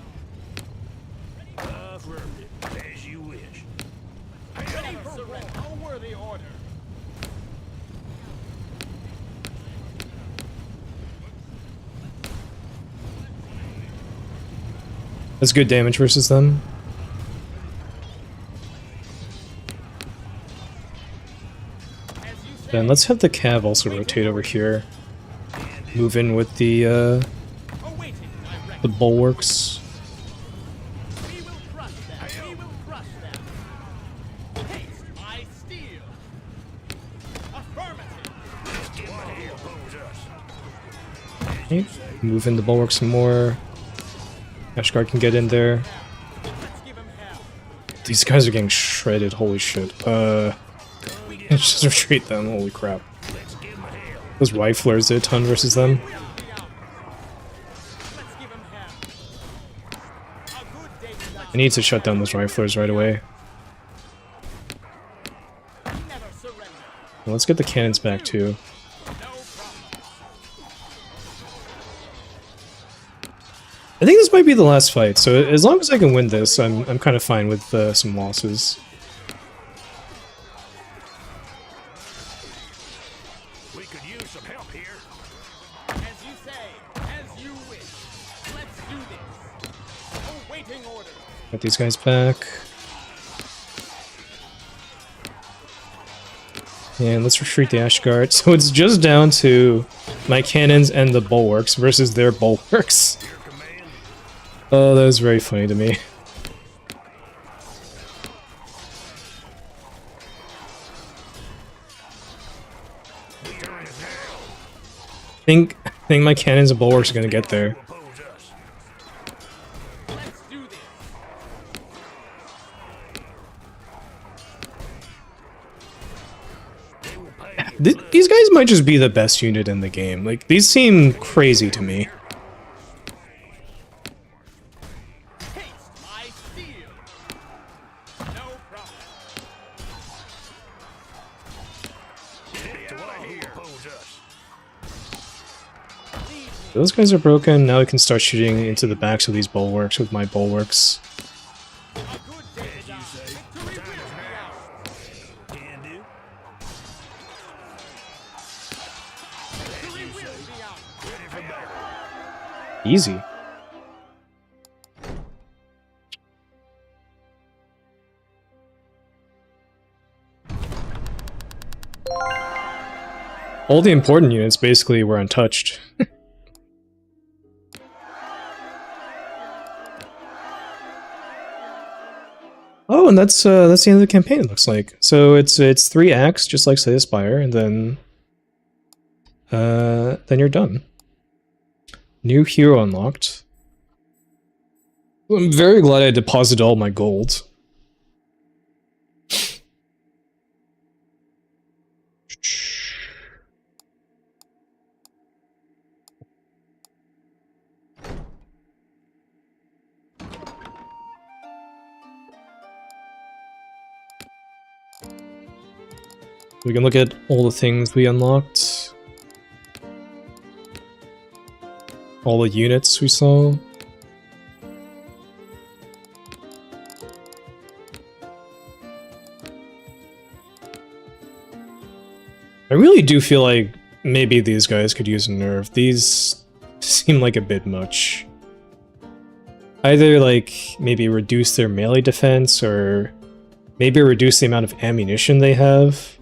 Affirmative. As you wish. Ready for surrender. A worthy order. That's good damage versus them. As you say. Then let's have the Cav also rotate over here. Move in with the Awaiting direction. bulwarks. We will crush them. We will crush them. Haste my steel. Affirmative. Okay, move in the bulwarks some more. Ashguard can get in there. Let's give him hell. These guys are getting shredded, holy shit. Let's just retreat them, holy crap. Those riflers did a ton versus them. Will be out. Let's give him hell. A good day to die. I need to shut down those riflers right away. Never surrender. Well, let's get the cannons back too. No problem. I think this might be the last fight, so as long as I can win this, I'm kind of fine with some losses. We could use some help here. As you say, as you wish. Let's do this. Awaiting order. Get these guys back. And let's retreat the Ashguard. So it's just down to my cannons and the bulwarks versus their bulwarks. Your command. Oh, that was very funny to me. Turn it now. I think my cannons and bulwarks are gonna get there. Oppose us. Let's do this. They will pay you. These guys might just be the best unit in the game. Like, these seem crazy to me. Haste my steel. No problem. To all who oppose us. Those guys are broken. Now we can start shooting into the backs of these bulwarks with my bulwarks. A good day to die. Victory will be ours. Can do. Victory will be ours. Ready for battle. Easy. All the important units basically were untouched. Oh, and that's the end of the campaign, it looks like. So it's 3 acts, just like Slay the Spire, and then you're done. New hero unlocked. I'm very glad I deposited all my gold. We can look at all the things we unlocked. All the units we saw. I really do feel like maybe these guys could use a nerf. These seem like a bit much. Either like maybe reduce their melee defense or maybe reduce the amount of ammunition they have.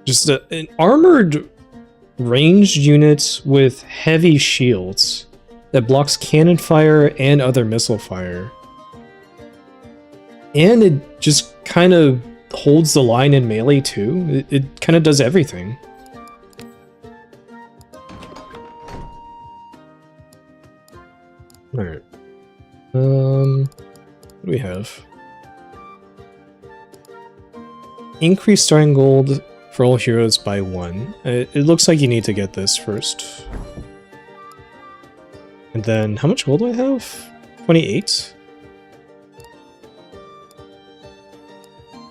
Just an armored ranged unit with heavy shields that blocks cannon fire and other missile fire. And it just kind of holds the line in melee too. It kind of does everything. Alright. What do we have? Increase starting gold for all heroes by 1. It looks like you need to get this first. And then, how much gold do I have? 28?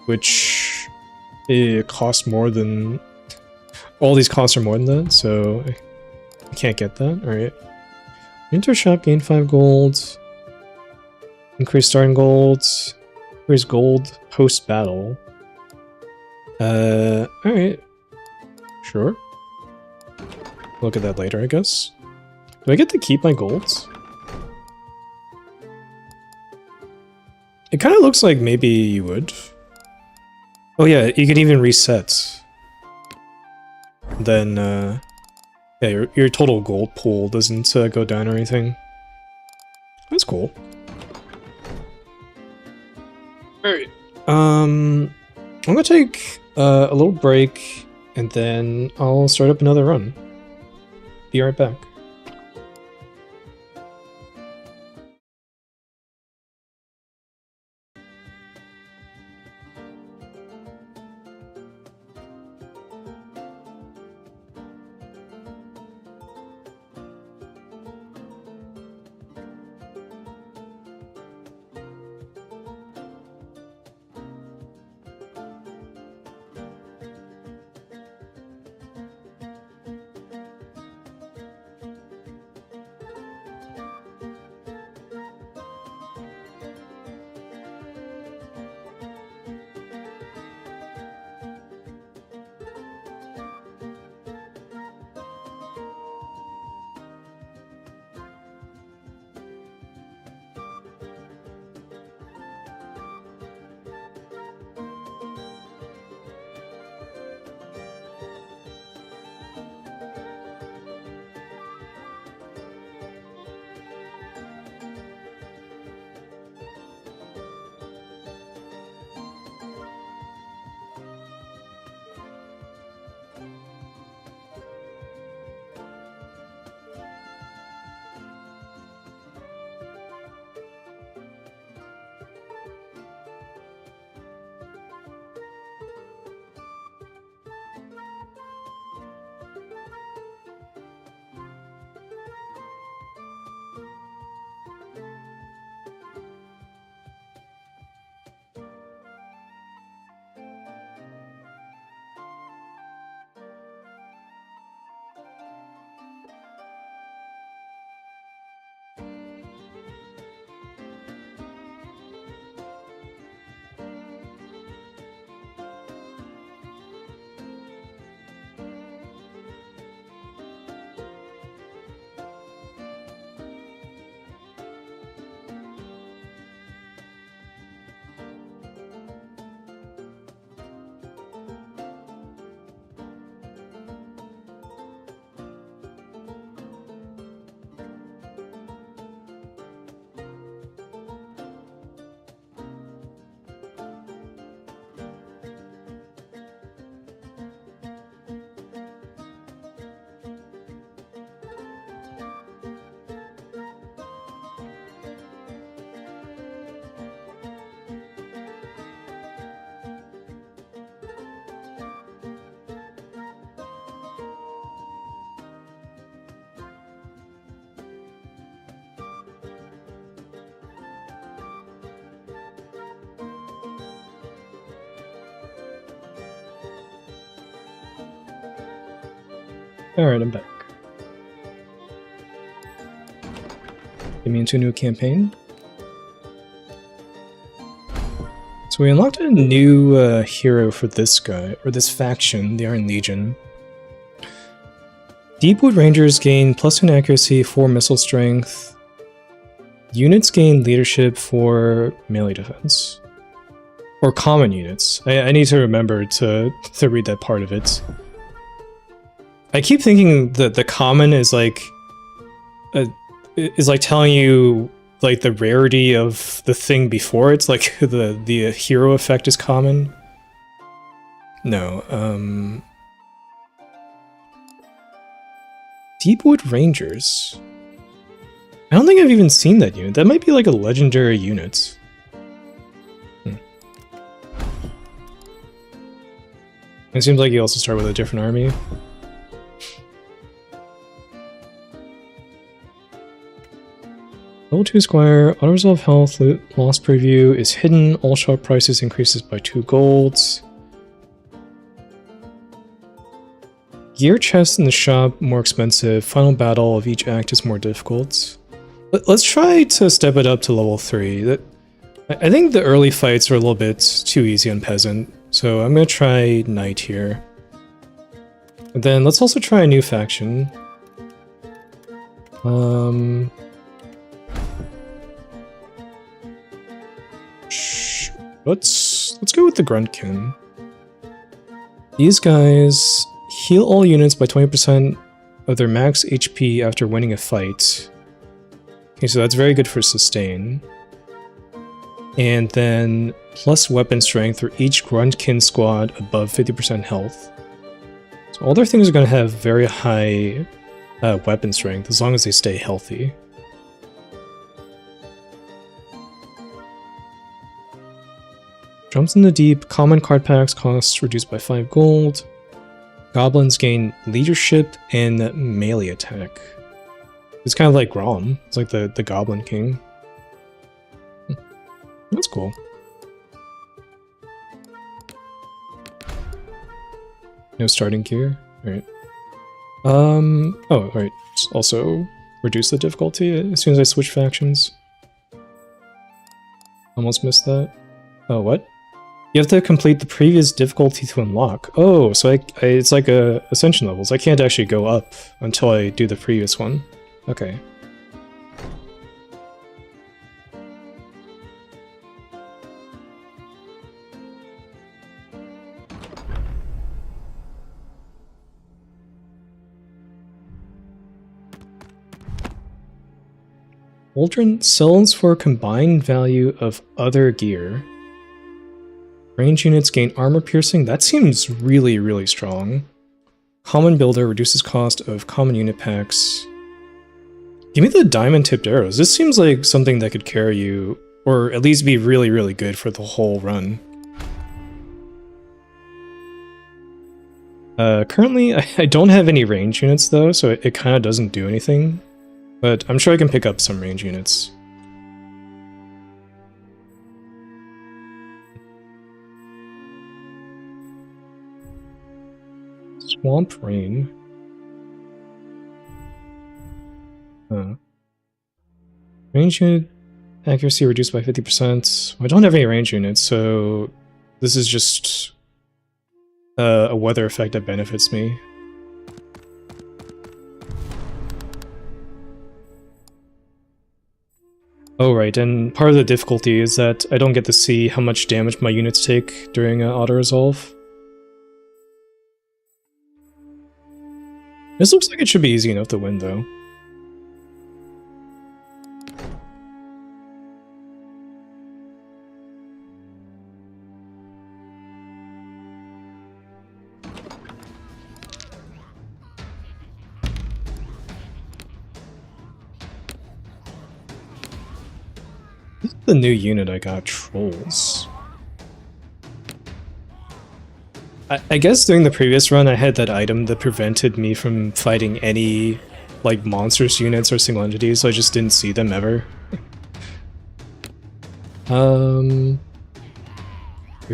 Which it costs more than... All these costs are more than that, so I can't get that. Alright. Enter shop, gain 5 gold. Increase starting gold. Increase gold post-battle. Alright. Sure. Look at that later, I guess. Do I get to keep my golds? It kind of looks like maybe you would. Oh yeah, you can even reset. Then, yeah, your total gold pool doesn't go down or anything. That's cool. Alright. I'm gonna take a little break, and then I'll start up another run. Be right back. Alright, I'm back. Get me into a new campaign. So we unlocked a new hero for this guy, or this faction, the Iron Legion. Deepwood Rangers gain +2 accuracy, 4 missile strength. Units gain leadership for melee defense. Or common units. I need to remember to read that part of it. I keep thinking that the common is like telling you like the rarity of the thing before it's like the hero effect is common. No, Deepwood Rangers. I don't think I've even seen that unit. That might be like a legendary unit. It seems like you also start with a different army. Level 2 Squire, auto-resolve health, loss preview is hidden, all shop prices increases by 2 golds. Gear chest in the shop, more expensive, final battle of each act is more difficult. Let's try to step it up to level 3. I think the early fights are a little bit too easy on Peasant, so I'm gonna try Knight here. And then let's also try a new faction. Let's go with the Gruntkin. These guys heal all units by 20% of their max HP after winning a fight. Okay, so that's very good for sustain. And then plus weapon strength for each Gruntkin squad above 50% health. So all their things are going to have very high weapon strength as long as they stay healthy. Jumps in the Deep, common card packs costs reduced by 5 gold. Goblins gain leadership and melee attack. It's kind of like Grom. It's like the Goblin King. That's cool. No starting gear? Alright. Oh, alright. Also reduce the difficulty as soon as I switch factions. Almost missed that. Oh, what? You have to complete the previous difficulty to unlock. Oh, so it's like ascension levels. I can't actually go up until I do the previous one. Okay. Aldrin sells for combined value of other gear. Range units gain armor piercing. That seems really, really strong. Common builder reduces cost of common unit packs. Give me the diamond tipped arrows. This seems like something that could carry you, or at least be really, really good for the whole run. Currently, I don't have any range units though, so it kind of doesn't do anything. But I'm sure I can pick up some range units. Swamp Rain. Range unit accuracy reduced by 50%. I don't have any range units, so this is just a weather effect that benefits me. Oh right, and part of the difficulty is that I don't get to see how much damage my units take during auto-resolve. This looks like it should be easy enough to win, though. This is the new unit I got, Trolls. I guess during the previous run I had that item that prevented me from fighting any like monstrous units or single entities, so I just didn't see them ever. You're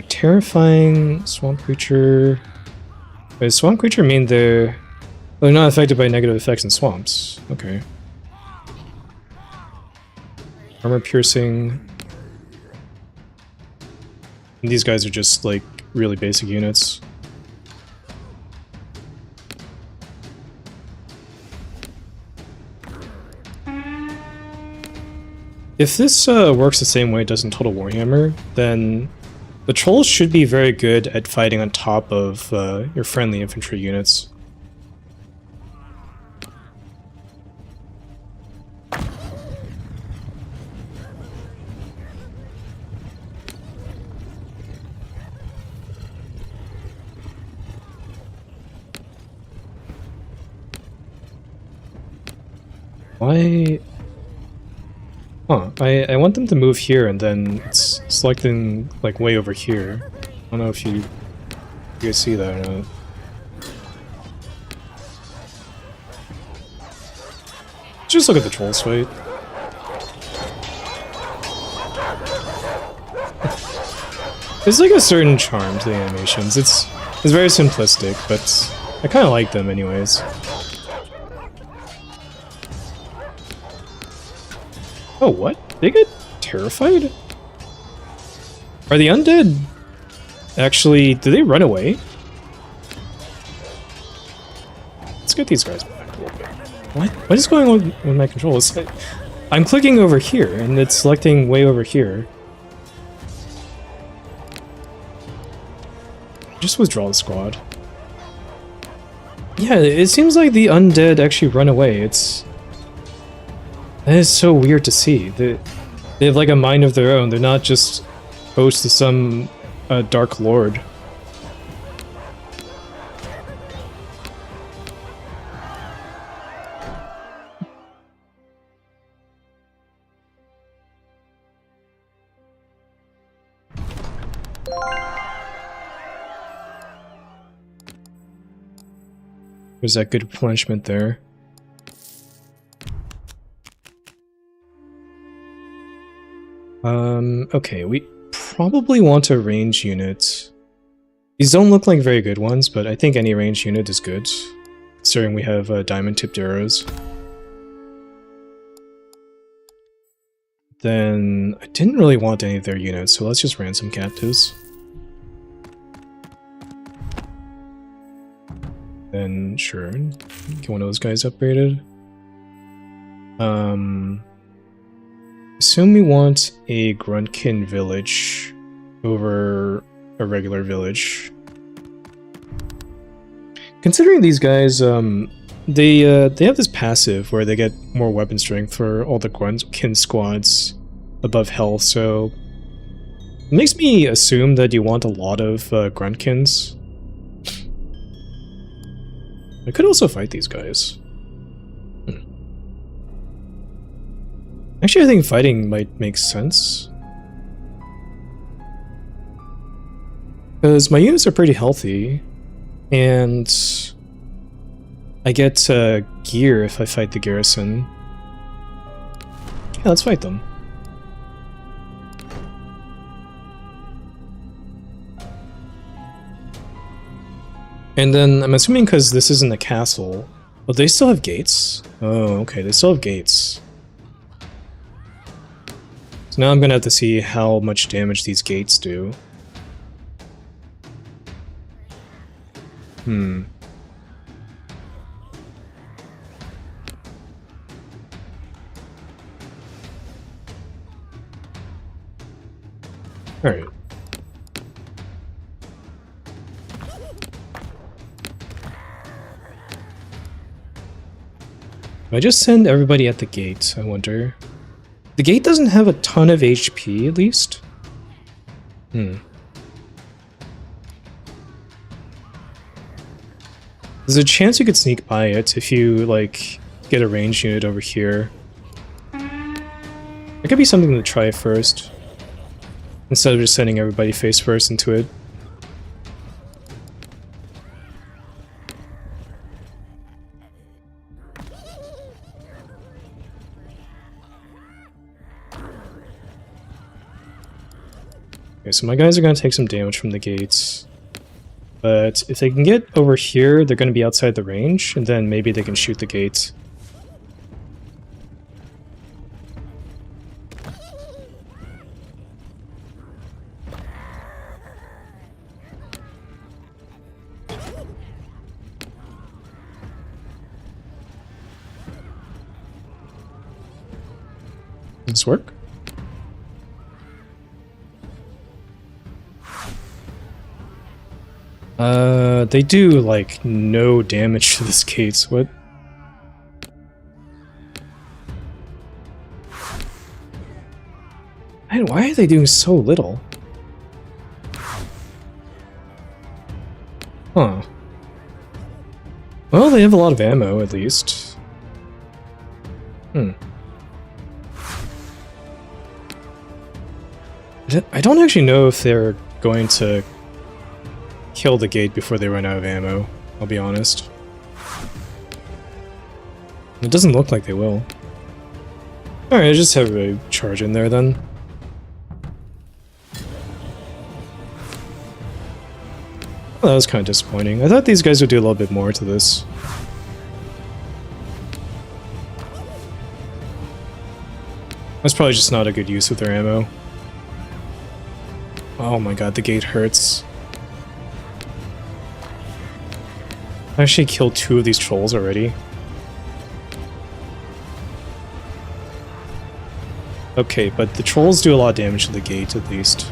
terrifying swamp creature. Does swamp creature mean they're... They're not affected by negative effects in swamps. Okay. Armor piercing. And these guys are just like really basic units. If this works the same way it does in Total Warhammer, then the trolls should be very good at fighting on top of your friendly infantry units. Why? Huh, I want them to move here and then it's selecting like way over here. I don't know if you guys see that or not. Just look at the trolls fight. There's like a certain charm to the animations. It's very simplistic, but I kind of like them anyways. Oh, what? They get terrified? Are the undead actually... do they run away? Let's get these guys back a little bit. What is going on with my controls? I'm clicking over here, and it's selecting way over here. Just withdraw the squad. Yeah, it seems like the undead actually run away. That is so weird to see. They have like a mind of their own. They're not just hosts to some dark lord. There's that good replenishment there. Okay, we probably want a range unit. These don't look like very good ones, but I think any range unit is good, considering we have diamond-tipped arrows. Then, I didn't really want any of their units, so let's just ransom captives. Then, sure, get one of those guys upgraded. Assume we want a Gruntkin village over a regular village. Considering these guys, they have this passive where they get more weapon strength for all the Gruntkin squads above health, so it makes me assume that you want a lot of Gruntkins. I could also fight these guys. Actually, I think fighting might make sense. Because my units are pretty healthy, and I get gear if I fight the garrison. Yeah, let's fight them. And then, I'm assuming because this isn't a castle... Oh, they still have gates? Oh, okay, they still have gates. So now I'm gonna have to see how much damage these gates do. Alright. I just send everybody at the gate, I wonder. The gate doesn't have a ton of HP, at least. There's a chance you could sneak by it if you, like, get a ranged unit over here. It could be something to try first, instead of just sending everybody face first into it. Okay, so my guys are going to take some damage from the gates. But if they can get over here, they're going to be outside the range, and then maybe they can shoot the gate. Does this work? They do, like, no damage to this gate. What? Man, why are they doing so little? Huh. Well, they have a lot of ammo, at least. I don't actually know if they're going to kill the gate before they run out of ammo, I'll be honest. It doesn't look like they will. Alright, I just have a charge in there then. Well, that was kind of disappointing. I thought these guys would do a little bit more to this. That's probably just not a good use of their ammo. Oh my god, the gate hurts. I actually killed 2 of these trolls already. Okay, but the trolls do a lot of damage to the gate, at least.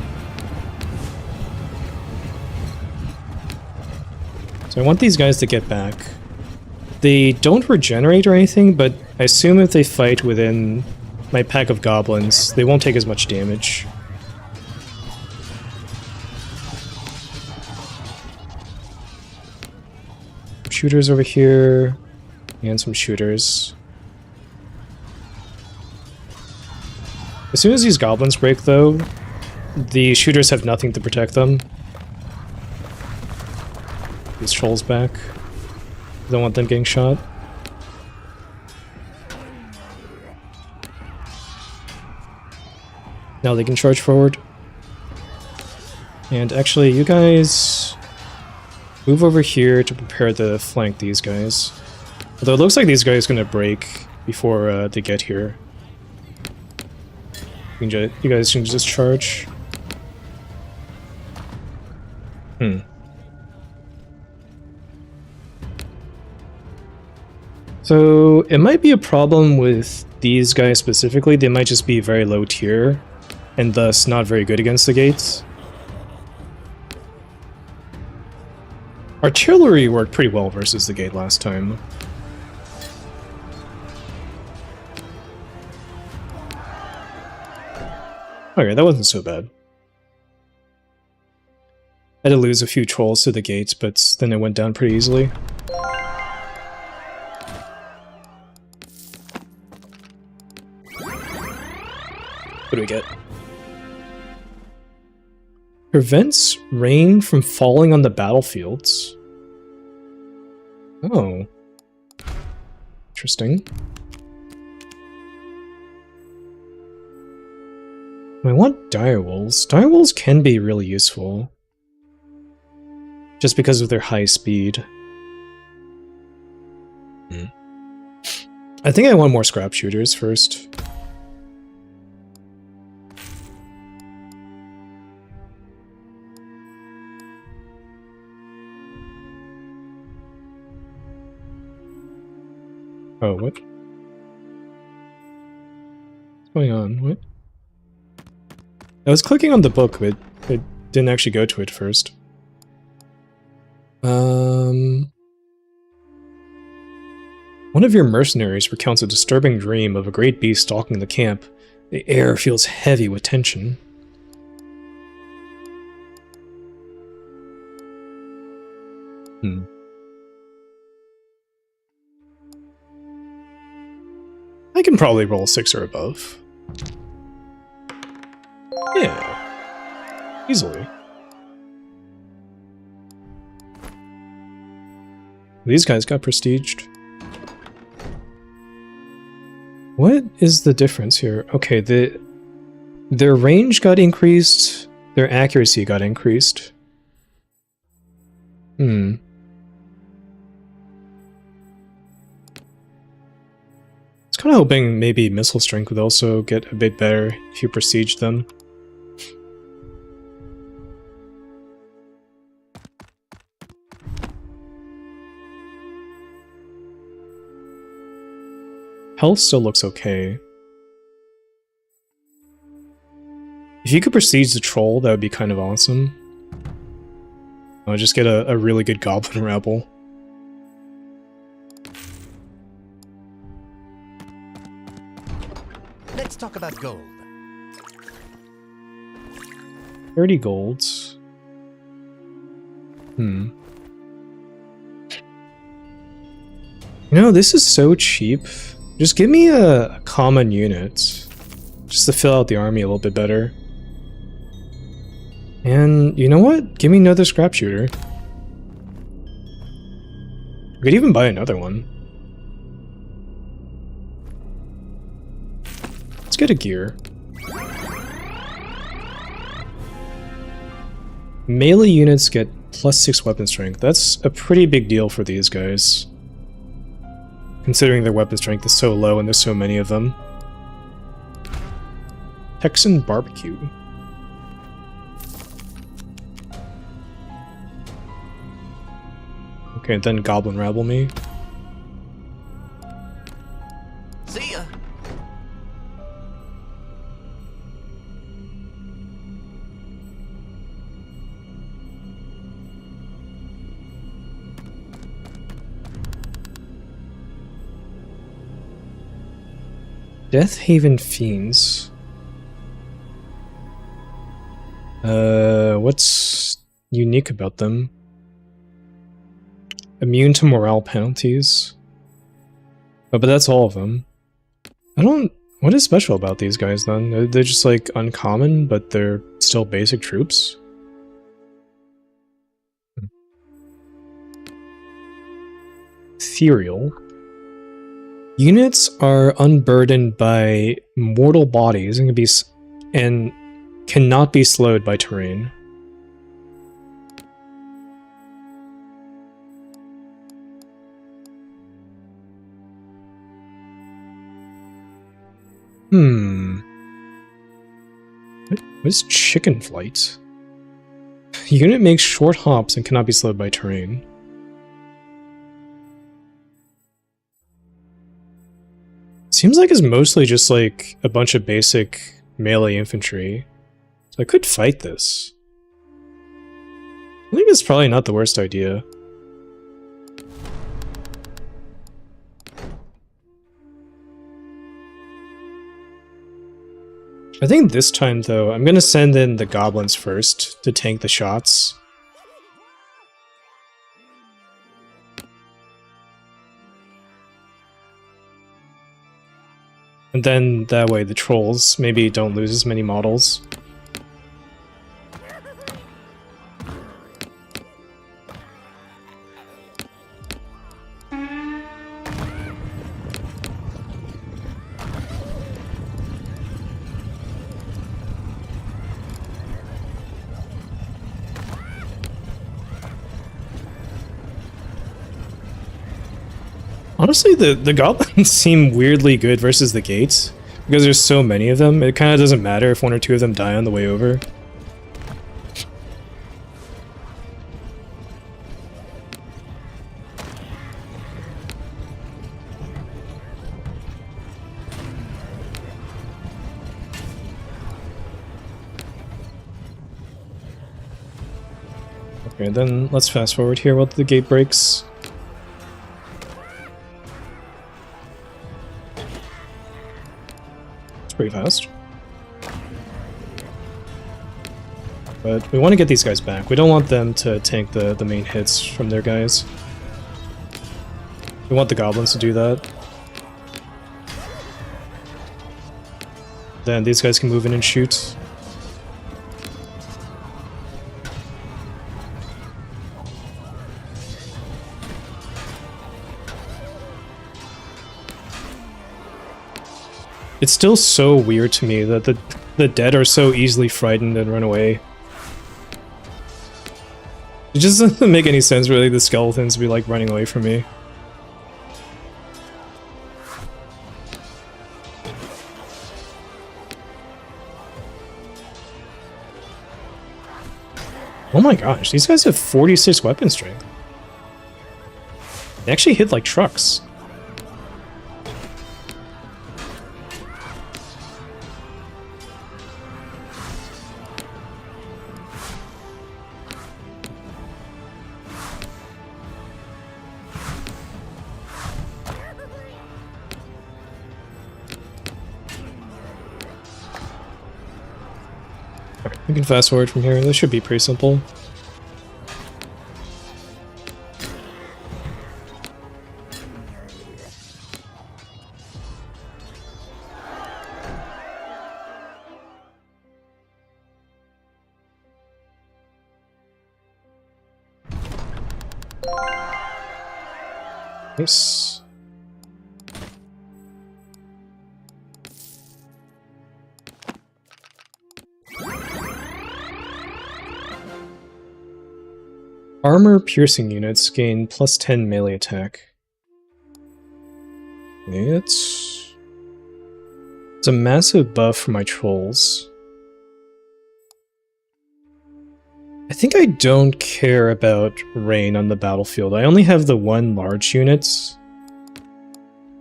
So I want these guys to get back. They don't regenerate or anything, but I assume if they fight within my pack of goblins, they won't take as much damage. Shooters over here, and some shooters. As soon as these goblins break, though, the shooters have nothing to protect them. These trolls back. Don't want them getting shot. Now they can charge forward. And actually, you guys move over here to prepare to flank these guys. Although it looks like these guys are going to break before they get here. You guys can just charge. So it might be a problem with these guys specifically. They might just be very low tier, and thus not very good against the gates. Artillery worked pretty well versus the gate last time. Okay, that wasn't so bad. I had to lose a few trolls to the gates, but then it went down pretty easily. What do we get? Prevents rain from falling on the battlefields. Oh. Interesting. I want direwolves. Direwolves can be really useful. Just because of their high speed. I think I want more scrap shooters first. Oh, what? What's going on? What? I was clicking on the book, but it didn't actually go to it first. One of your mercenaries recounts a disturbing dream of a great beast stalking the camp. The air feels heavy with tension. I can probably roll 6 or above. Yeah. Easily. These guys got prestiged. What is the difference here? Okay, their range got increased, their accuracy got increased. Hmm. I was kind of hoping maybe missile strength would also get a bit better if you besiege them. Health still looks okay. If you could besiege the troll, that would be kind of awesome. I'll just get a really good goblin rabble. Let's talk about gold. 30 golds. Hmm. You know, this is so cheap. Just give me a common unit. Just to fill out the army a little bit better. And you know what? Give me another scrap shooter. I could even buy another one. Let's get a gear. Melee units get +6 weapon strength. That's a pretty big deal for these guys, considering their weapon strength is so low and there's so many of them. Texan barbecue. Okay, then goblin rabble me. See ya. Death Haven Fiends. What's unique about them? Immune to morale penalties. Oh, but that's all of them. What is special about these guys then? They're just like uncommon, but they're still basic troops? Ethereal. Units are unburdened by mortal bodies and cannot be slowed by terrain. What is chicken flight? Unit makes short hops and cannot be slowed by terrain. Seems like it's mostly just like a bunch of basic melee infantry. So I could fight this. I think it's probably not the worst idea. I think this time though, I'm gonna send in the goblins first to tank the shots. And then that way the trolls maybe don't lose as many models. Honestly, the goblins seem weirdly good versus the gates, because there's so many of them. It kind of doesn't matter if one or two of them die on the way over. Okay, then let's fast forward here while the gate breaks. Pretty fast. But we want to get these guys back. We don't want them to tank the main hits from their guys. We want the goblins to do that. Then these guys can move in and shoot. It's still so weird to me that the dead are so easily frightened and run away. It just doesn't make any sense really, the skeletons be like running away from me. Oh my gosh, these guys have 46 weapon strength. They actually hit like trucks. We can fast forward from here. This should be pretty simple. Nice. Armor piercing units gain plus 10 melee attack. It's a massive buff for my trolls. I think I don't care about rain on the battlefield. I only have the one large unit.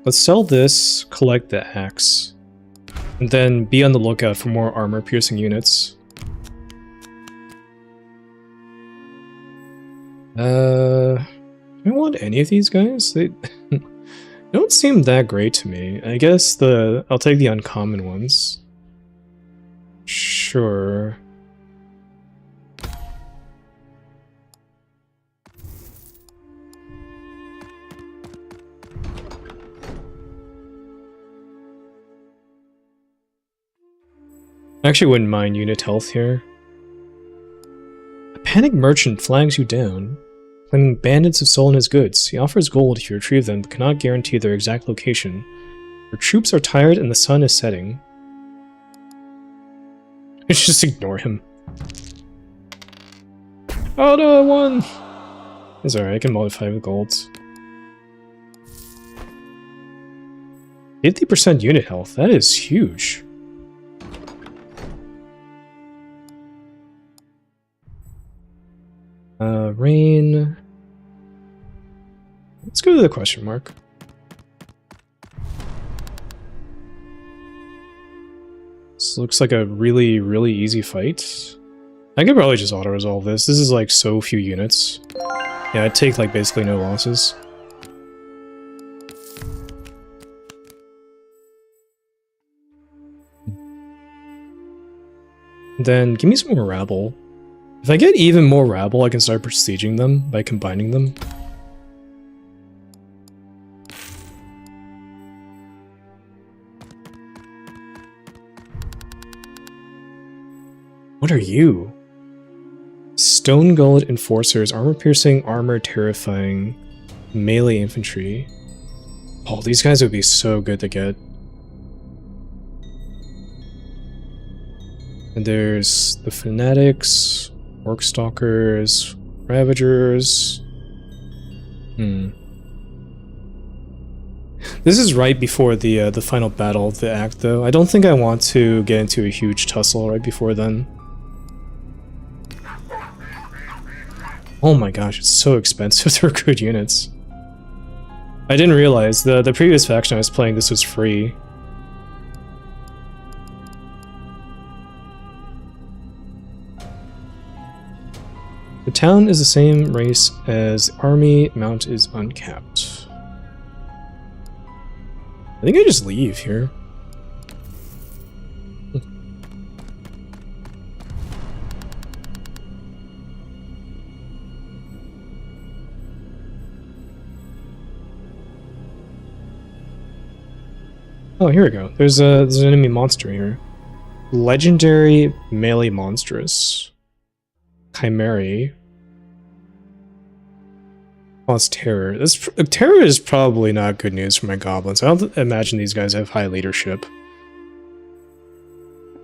Let's sell this, collect the axe, and then be on the lookout for more armor piercing units. I don't want any of these guys. They don't seem that great to me. I guess I'll take the uncommon ones. Sure. I actually wouldn't mind unit health here. A panic merchant flags you down, claiming bandits have stolen his goods. He offers gold if you retrieve them, but cannot guarantee their exact location. Your troops are tired and the sun is setting. Just ignore him. Oh no, I won! It's alright, I can modify with golds. 50% unit health, that is huge. Rain. Let's go to the question mark. This looks like a really, really easy fight. I could probably just auto-resolve this. This is like so few units. Yeah, I'd take like basically no losses. Then give me some more rabble. If I get even more rabble, I can start besieging them by combining them. What are you? Stone Gullet Enforcers, Armor Piercing, Armor Terrifying, Melee Infantry. Oh, these guys would be so good to get. And there's the Fanatics, Orc Stalkers, Ravagers. This is right before the final battle of the act, though. I don't think I want to get into a huge tussle right before then. Oh my gosh, it's so expensive to recruit units. I didn't realize the previous faction I was playing, this was free. The town is the same race as the army, mount is uncapped. I think I just leave here. Oh, here we go. There's an enemy monster here. Legendary melee monstrous. Chimera. Plus terror. Terror is probably not good news for my goblins. I don't imagine these guys have high leadership.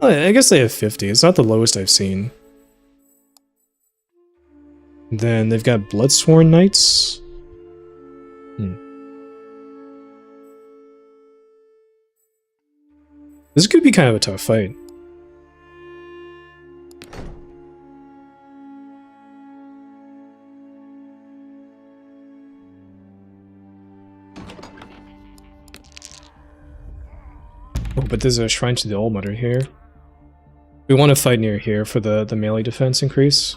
Well, I guess they have 50. It's not the lowest I've seen. Then they've got Bloodsworn Knights. This could be kind of a tough fight. Oh, but there's a Shrine to the All Mother here. We want to fight near here for the melee defense increase.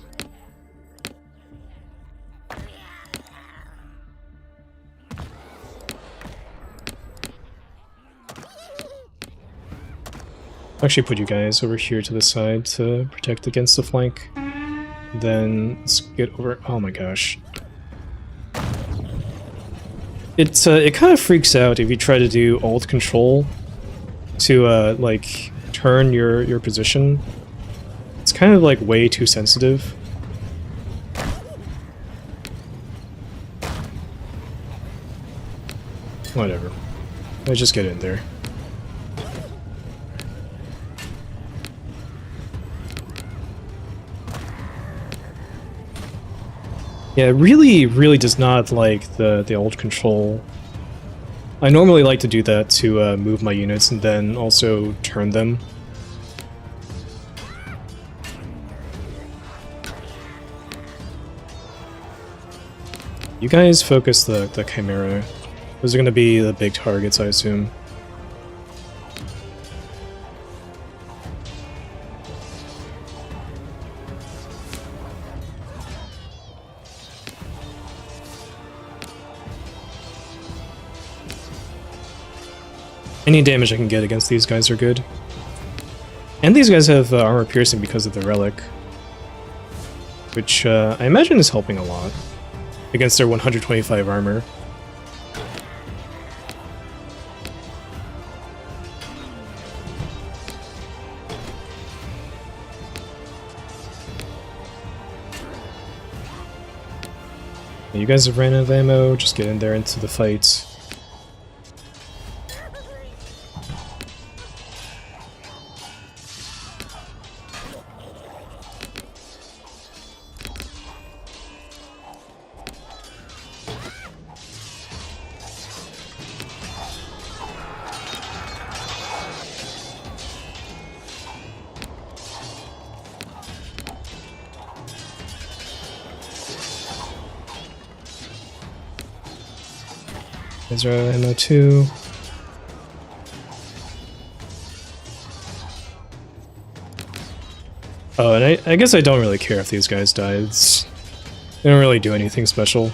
Actually put you guys over here to the side to protect against the flank. Then let's get over... Oh my gosh. It kind of freaks out if you try to do alt control to like turn your position. It's kind of like way too sensitive. Whatever. Let's just get in there. Yeah, it really does not like the alt control. I normally like to do that to move my units and then also turn them. You guys focus the Chimera. Those are going to be the big targets, I assume. Any damage I can get against these guys are good. And these guys have armor piercing because of the relic. Which I imagine is helping a lot against their 125 armor. You guys have ran out of ammo, just get in there into the fight. These are ammo too. Oh, and I guess I don't really care if these guys die. They don't really do anything special.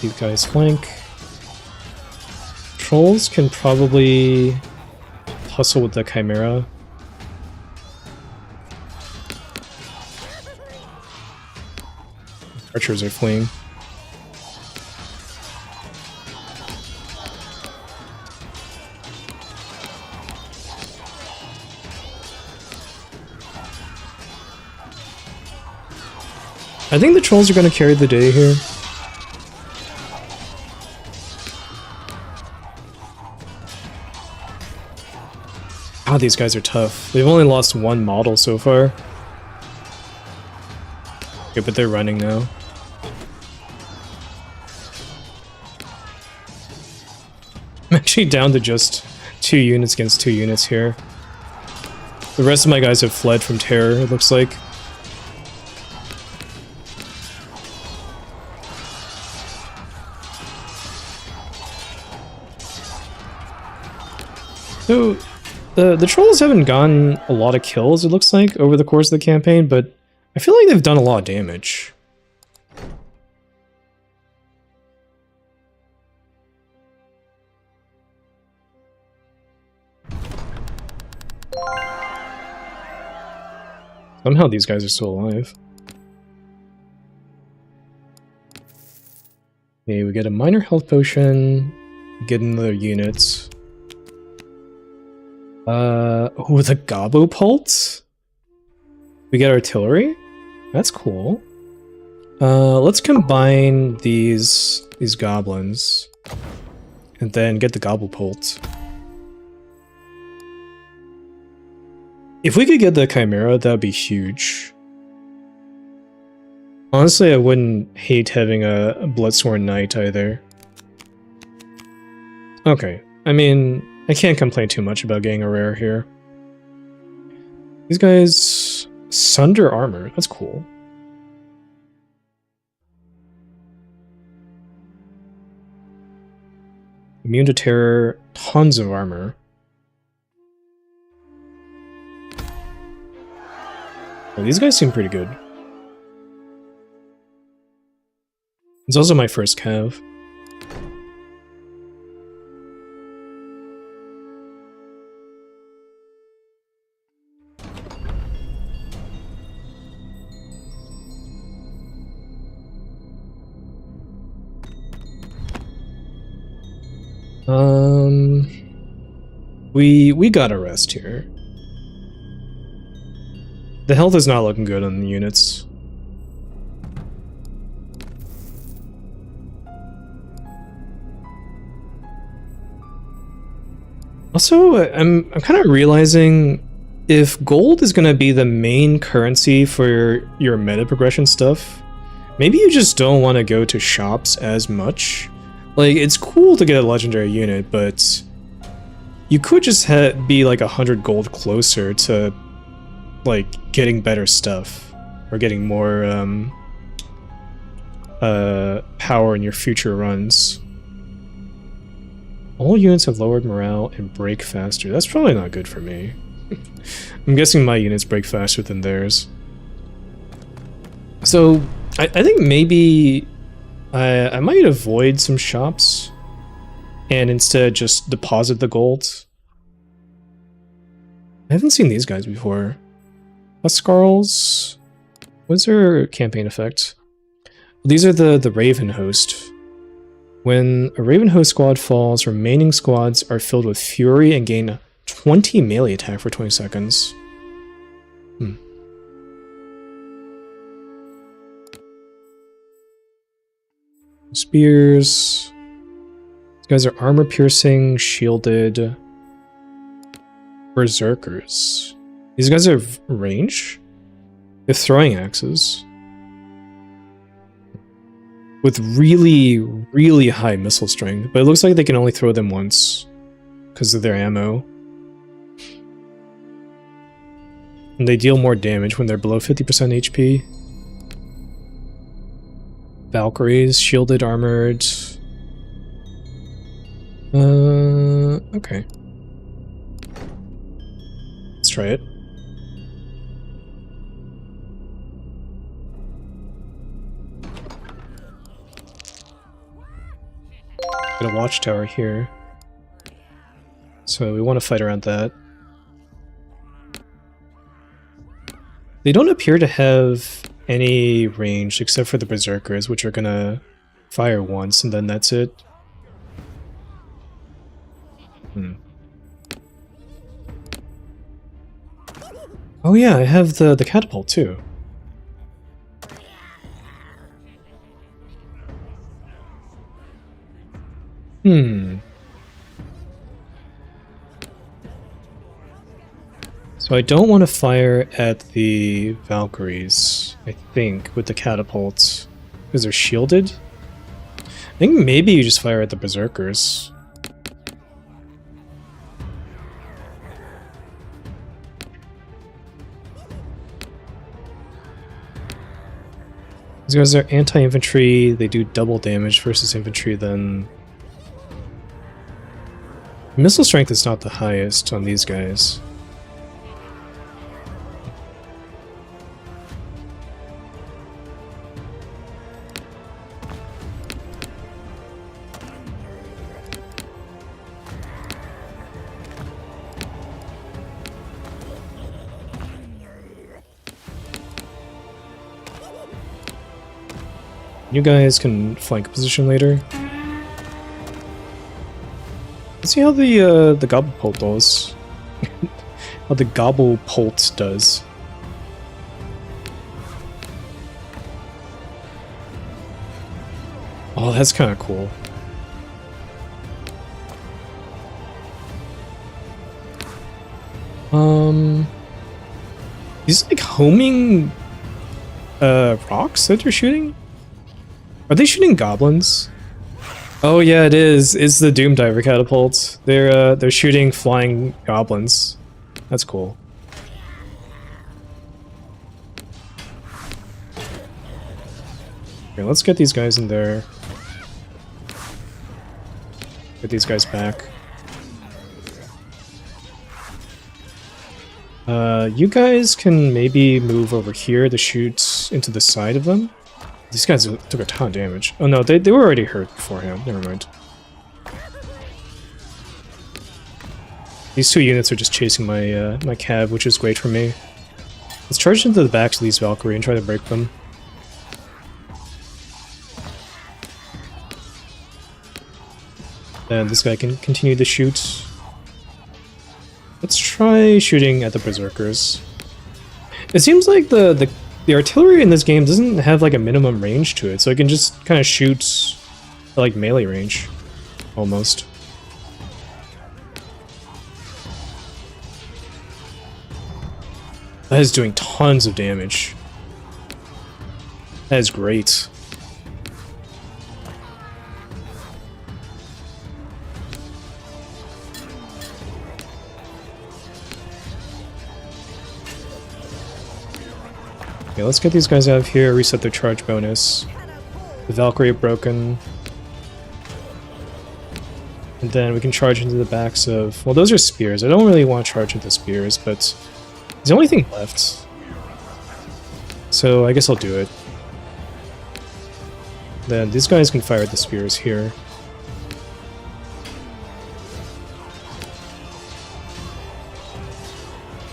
These guys flank. Trolls can probably hustle with the Chimera. Archers are fleeing. I think the trolls are going to carry the day here. God, these guys are tough. They've only lost one model so far. Okay, but they're running now. I'm actually down to just 2 units against 2 units here. The rest of my guys have fled from terror, it looks like. So, the trolls haven't gotten a lot of kills, it looks like, over the course of the campaign, but I feel like they've done a lot of damage. Somehow these guys are still alive. Okay, we get a minor health potion, get another unit. Oh, the Gobbo Pult? We get artillery? That's cool. Let's combine these goblins and then get the Gobblepult. If we could get the Chimera, that would be huge. Honestly, I wouldn't hate having a Bloodsworn Knight either. Okay, I mean, I can't complain too much about getting a rare here. These guys... Sunder Armor, that's cool. Immune to Terror, tons of armor. Well, these guys seem pretty good. It's also my first cav. We gotta rest here. The health is not looking good on the units. Also, I'm kind of realizing if gold is gonna be the main currency for your meta progression stuff, maybe you just don't want to go to shops as much. Like, it's cool to get a legendary unit, but you could just be like 100 gold closer to, like, getting better stuff. Or getting more, power in your future runs. All units have lowered morale and break faster. That's probably not good for me. I'm guessing my units break faster than theirs. So, I think maybe... I might avoid some shops and instead just deposit the gold. I haven't seen these guys before. Huskarls? What's their campaign effect? These are the Raven Host. When a Raven Host squad falls, remaining squads are filled with fury and gain 20 melee attack for 20 seconds. Spears. These guys are armor-piercing, shielded. Berserkers. These guys have range? They're throwing axes. With really, really high missile strength, but it looks like they can only throw them once because of their ammo. And they deal more damage when they're below 50% HP. Valkyries, shielded, armored. Okay. Let's try it. Got a watchtower here. So we want to fight around that. They don't appear to have any range except for the berserkers, which are gonna fire once and then that's it. Oh yeah, I have the catapult too. So I don't want to fire at the Valkyries, I think, with the catapults, because they're shielded. I think maybe you just fire at the berserkers. These guys are anti-infantry, they do double damage versus infantry, then... Missile strength is not the highest on these guys. You guys can flank position later. Let's see how the Gobblepult does. How the Gobblepult does. Oh, that's kind of cool. These like homing rocks that they're shooting? Are they shooting goblins? Oh yeah, it is. It's the Doom Diver catapults. They're shooting flying goblins. That's cool. Okay, let's get these guys in there. Get these guys back. You guys can maybe move over here to shoot into the side of them. These guys took a ton of damage. Oh no, they were already hurt beforehand. Never mind. These two units are just chasing my my cab, which is great for me. Let's charge into the backs of these Valkyrie and try to break them. And this guy can continue to shoot. Let's try shooting at the Berserkers. It seems like the artillery in this game doesn't have like a minimum range to it, so it can just kind of shoot at, like melee range, almost. That is doing tons of damage. That is great. Okay, let's get these guys out of here, reset their charge bonus. The Valkyrie broken. And then we can charge into the backs of... Well, those are spears. I don't really want to charge into spears, but it's the only thing left. So I guess I'll do it. Then these guys can fire the spears here.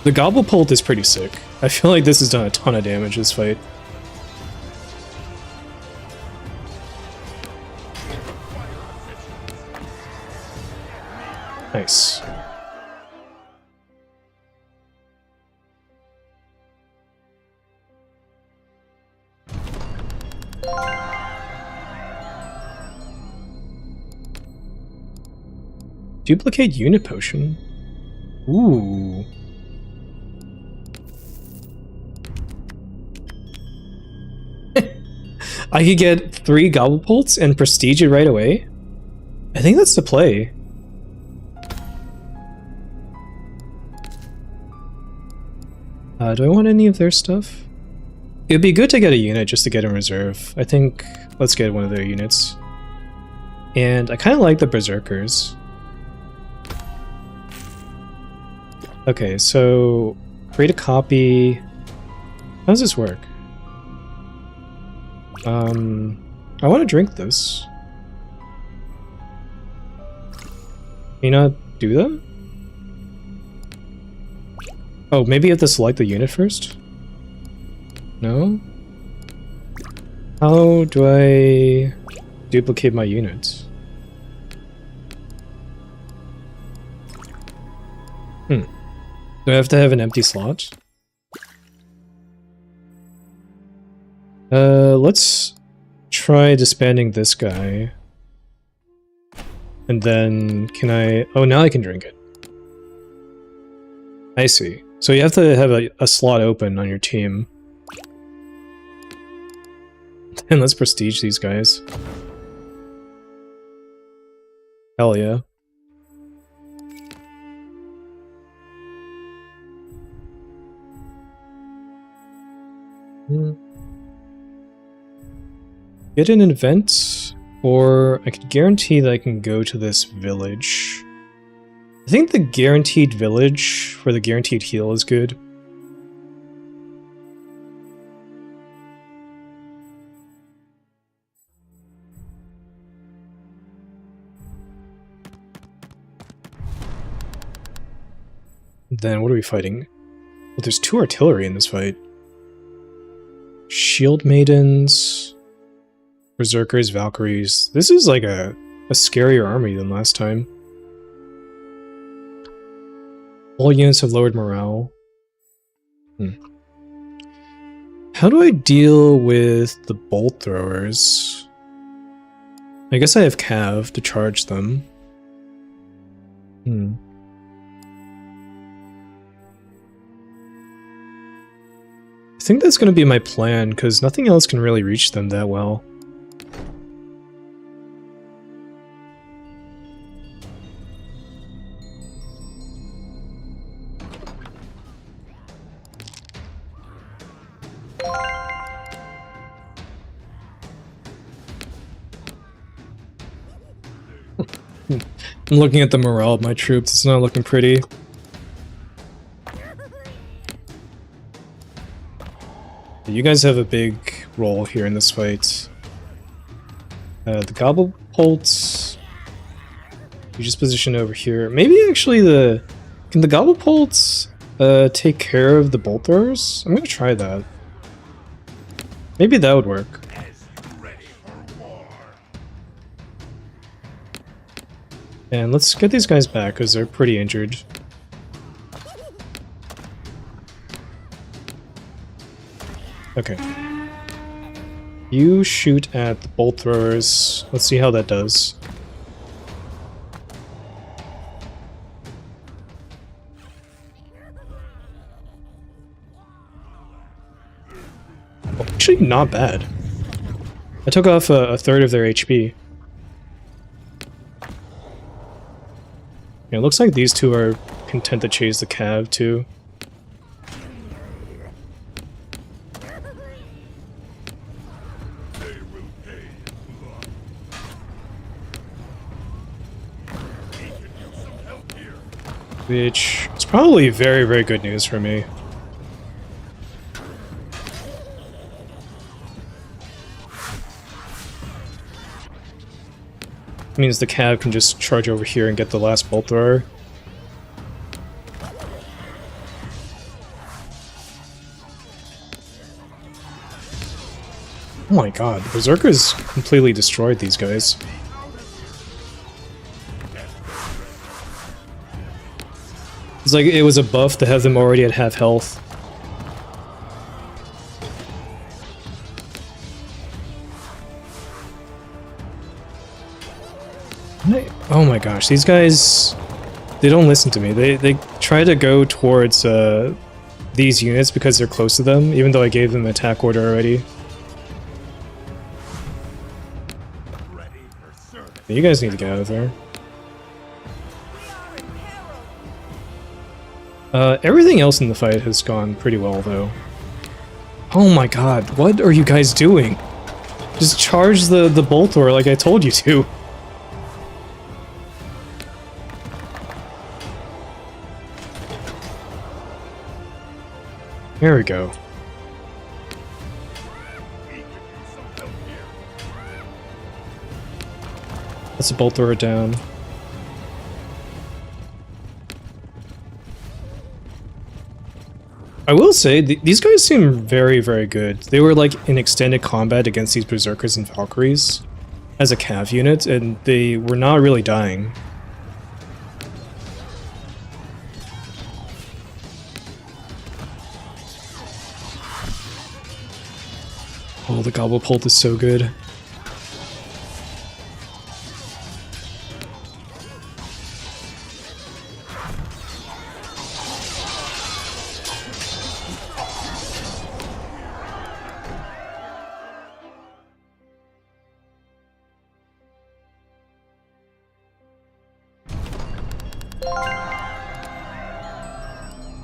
The Gobblepult is pretty sick. I feel like this has done a ton of damage this fight. Nice. Duplicate unit potion. Ooh. I could get 3 Gobblepults and prestige it right away? I think that's the play. Do I want any of their stuff? It would be good to get a unit just to get in reserve. I think let's get one of their units. And I kind of like the Berserkers. Okay, so create a copy. How does this work? I want to drink this. Can you not do that? Oh, maybe you have to select the unit first? No? How do I duplicate my units? Do I have to have an empty slot? Let's try disbanding this guy. And then can I... Oh, now I can drink it. I see. So you have to have a slot open on your team. And let's prestige these guys. Hell yeah. Get an event, or I could guarantee that I can go to this village. I think the guaranteed village for the guaranteed heal is good. Then what are we fighting? Well, there's 2 artillery in this fight. Shield Maidens, Berserkers, Valkyries. This is like a scarier army than last time. All units have lowered morale. How do I deal with the bolt throwers? I guess I have Cav to charge them. I think that's going to be my plan, because nothing else can really reach them that well. I'm looking at the morale of my troops, it's not looking pretty. You guys have a big role here in this fight. The Gobblepolts... You just position over here. Maybe actually can the Gobblepolts take care of the bolt throwers? I'm gonna try that. Maybe that would work. And let's get these guys back, because they're pretty injured. Okay. You shoot at the bolt throwers. Let's see how that does. Oh, actually, not bad. I took off a third of their HP. Yeah, it looks like these two are content to chase the Cav too. Which is probably very, very good news for me. Means the Cav can just charge over here and get the last bolt thrower. Oh my god, Berserkers completely destroyed these guys. It's like it was a buff to have them already at half health. Oh my gosh, these guys, they don't listen to me. They try to go towards these units because they're close to them, even though I gave them an attack order already. You guys need to get out of there. Everything else in the fight has gone pretty well, though. Oh my god, what are you guys doing? Just charge the bolt thrower like I told you to. There we go. Let's a bolt thrower down. I will say, these guys seem very, very good. They were like in extended combat against these Berserkers and Valkyries as a Cav unit, and they were not really dying. Oh, the Gobblepult is so good.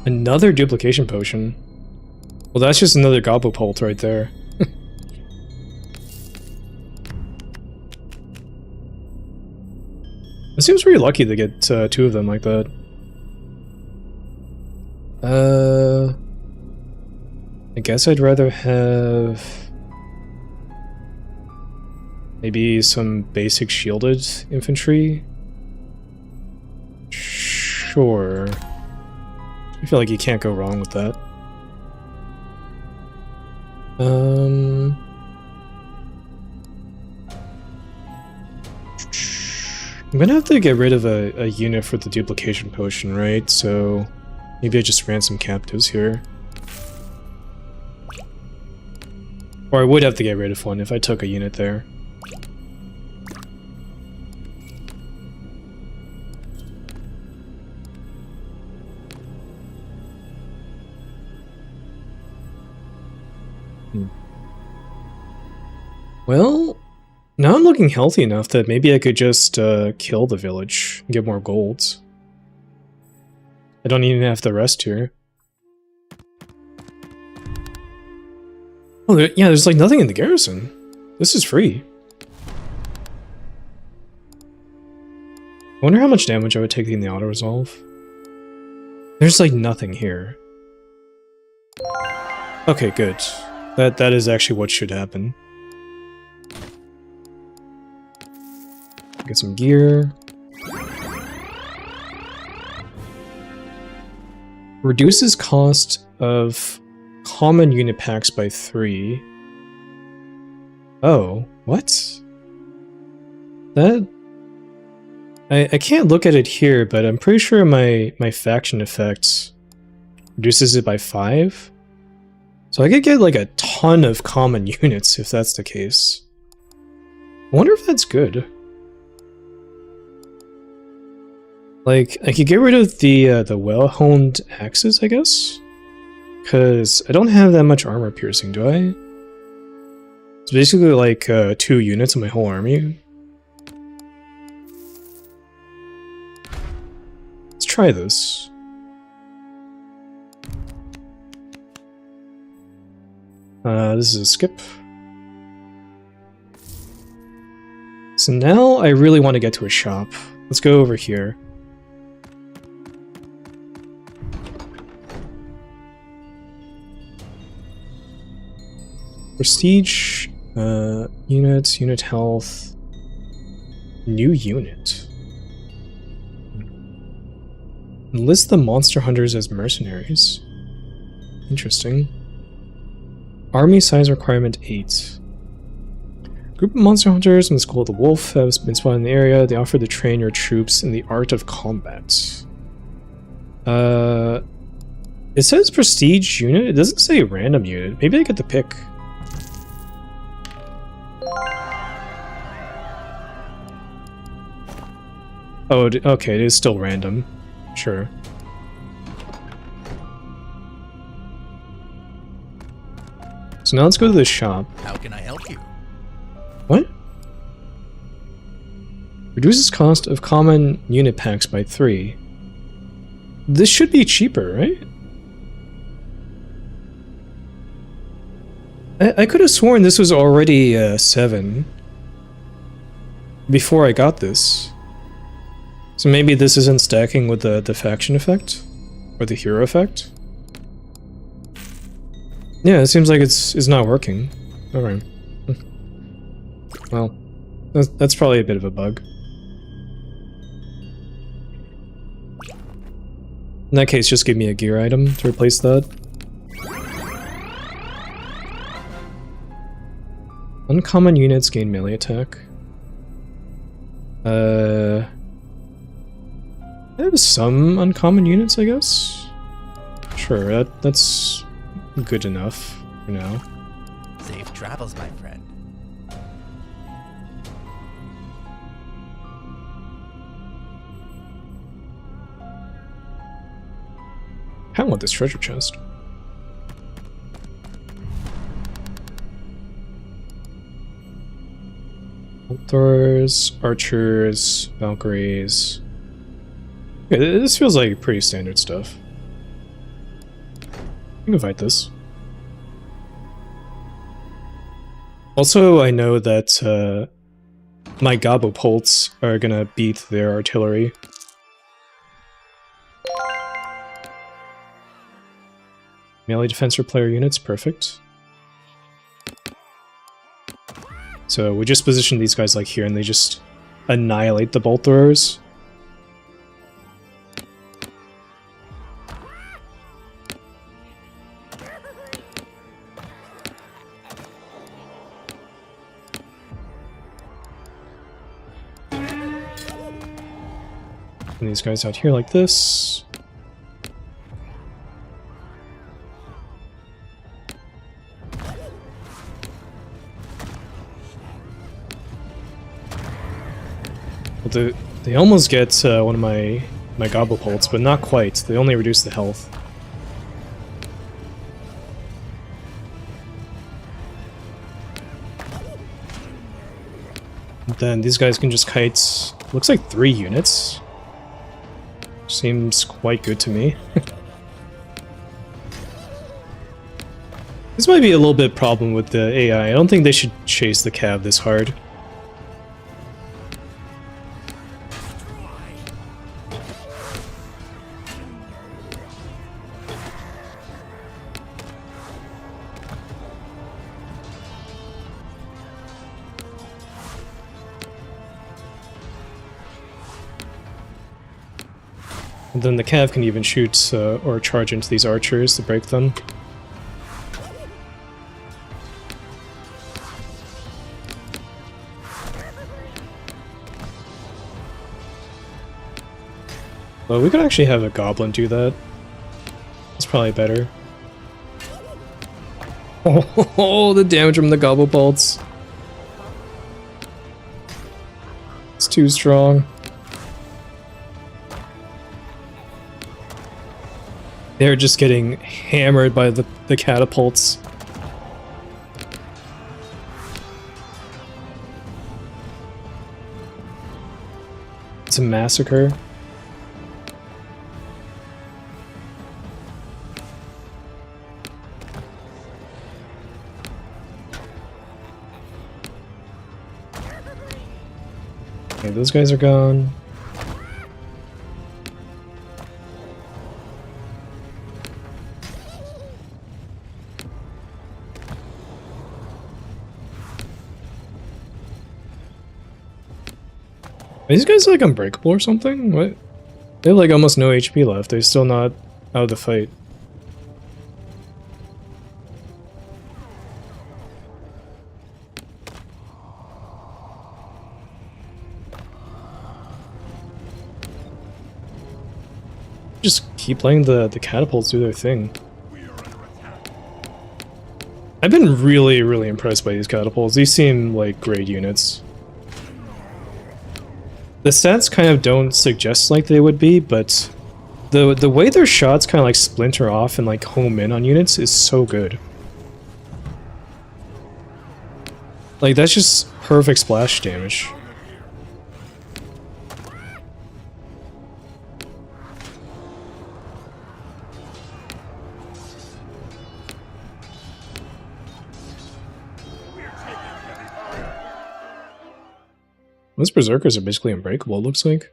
Another duplication potion. Well, that's just another Gobblepult right there. It seems pretty lucky to get two of them like that. I guess I'd rather have maybe some basic shielded infantry. Sure. I feel like you can't go wrong with that. I'm gonna have to get rid of a unit for the duplication potion, right? So maybe I just ran some captives here. Or I would have to get rid of one if I took a unit there. Well, now I'm looking healthy enough that maybe I could just kill the village and get more gold. I don't even have the rest here. Oh, yeah, there's like nothing in the garrison. This is free. I wonder how much damage I would take in the auto-resolve. There's like nothing here. Okay, good. That is actually what should happen. Get some gear. Reduces cost of common unit packs by 3. Oh, what? That... I can't look at it here, but I'm pretty sure my faction effect reduces it by 5. So I could get like a ton of common units if that's the case. I wonder if that's good. Like, I could get rid of the well-honed axes, I guess? Because I don't have that much armor piercing, do I? It's basically like 2 units of my whole army. Let's try this. This is a skip. So now I really want to get to a shop. Let's go over here. Prestige, units, unit health, new unit. Enlist the monster hunters as mercenaries. Interesting. Army size requirement 8. Group of monster hunters in the School of the Wolf have been spotted in the area. They offer to train your troops in the art of combat. It says prestige unit. It doesn't say random unit. Maybe I get to pick. Oh, okay, it is still random. Sure. So now let's go to the shop. How can I help you? What? Reduces cost of common unit packs by 3. This should be cheaper, right? I could have sworn this was already 7 before I got this. So maybe this isn't stacking with the faction effect? Or the hero effect? Yeah, it seems like it's not working. Alright. Well, that's probably a bit of a bug. In that case, just give me a gear item to replace that. Uncommon units gain melee attack. I have some uncommon units, I guess? Sure, that's good enough for now. Safe travels, my friend. I want this treasure chest. Bolters, archers, Valkyries. Okay, this feels like pretty standard stuff. I can fight this. Also, I know that my Gobopolts are gonna beat their artillery. Melee defense for player units, perfect. So we just position these guys like here and they just annihilate the bolt throwers. And these guys out here like this. Well, they almost get one of my Gobopolts, but not quite. They only reduce the health. Then these guys can just kite, looks like 3 units. Seems quite good to me. This might be a little bit problem with the AI. I don't think they should chase the cav this hard. And then the cav can even shoot or charge into these archers to break them. Well, we could actually have a goblin do that. It's probably better. Oh, the damage from the gobble bolts. It's too strong. They're just getting hammered by the catapults. It's a massacre. Okay, those guys are gone. Are these guys like unbreakable or something? What? They have like almost no HP left. They're still not out of the fight. Just keep letting the catapults do their thing. I've been really, really impressed by these catapults. These seem like great units. The stats kind of don't suggest like they would be, but the way their shots kind of like splinter off and like home in on units is so good. Like that's just perfect splash damage. Those berserkers are basically unbreakable, it looks like.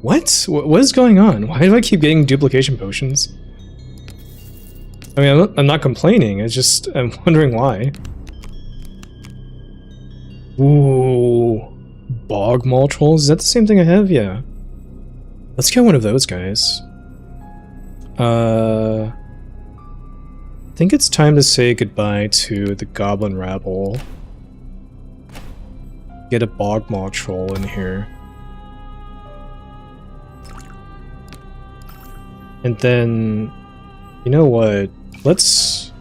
What? What is going on? Why do I keep getting duplication potions? I mean, I'm not complaining, it's just, I'm wondering why. Ooh. Bog Maul Trolls? Is that the same thing I have? Yeah. Let's get one of those guys. I think it's time to say goodbye to the Goblin Rabble. Get a Bog Maw Troll in here. And then, you know what? Let's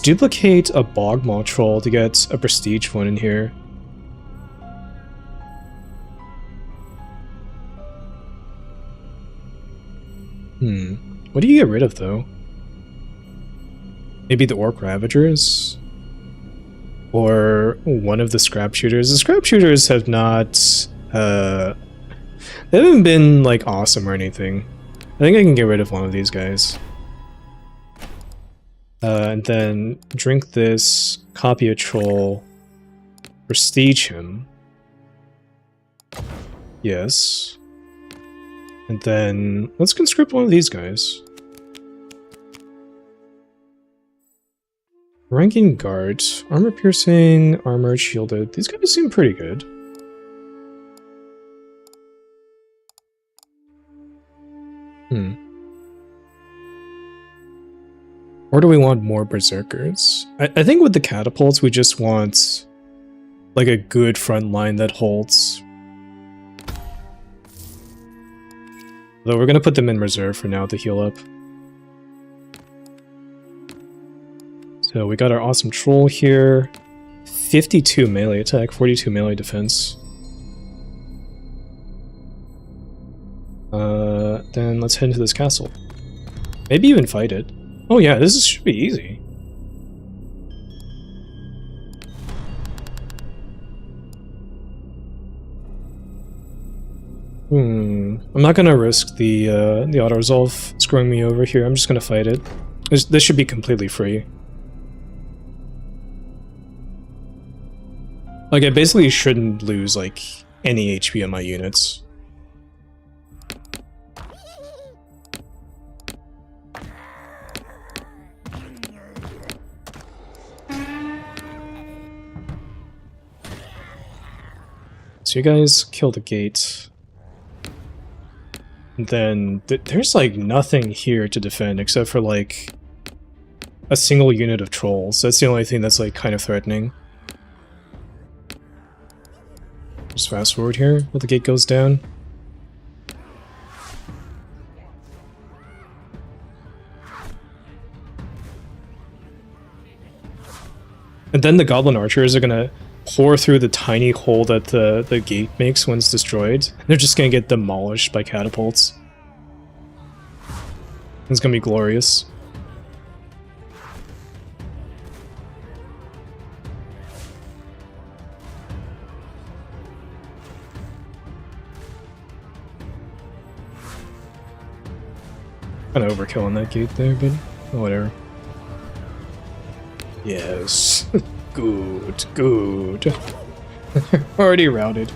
duplicate a Bog Maw Troll to get a prestige one in here. What do you get rid of though? Maybe the Orc Ravagers? Or one of the Scrap Shooters. The Scrap Shooters have not, they haven't been, like, awesome or anything. I think I can get rid of one of these guys. And then drink this, copy a troll, prestige him. Yes. And then let's conscript one of these guys. Ranking guard, armor piercing, armored, shielded. These guys seem pretty good. Or do we want more berserkers? I think with the catapults we just want like a good front line that holds. Though we're gonna put them in reserve for now to heal up. So we got our awesome troll here. 52 melee attack, 42 melee defense. Then let's head into this castle. Maybe even fight it. Oh yeah, should be easy. I'm not gonna risk the auto-resolve screwing me over here. I'm just gonna fight it. This should be completely free. Like, I basically shouldn't lose, like, any HP on my units. So you guys kill the gate. And then there's like nothing here to defend except for like a single unit of trolls. That's the only thing that's like kind of threatening. Just fast forward here while the gate goes down. And then the goblin archers are gonna pour through the tiny hole that the gate makes when it's destroyed. They're just gonna get demolished by catapults. It's gonna be glorious. Kinda overkill on that gate there, but whatever. Yes. Good, good. Already routed.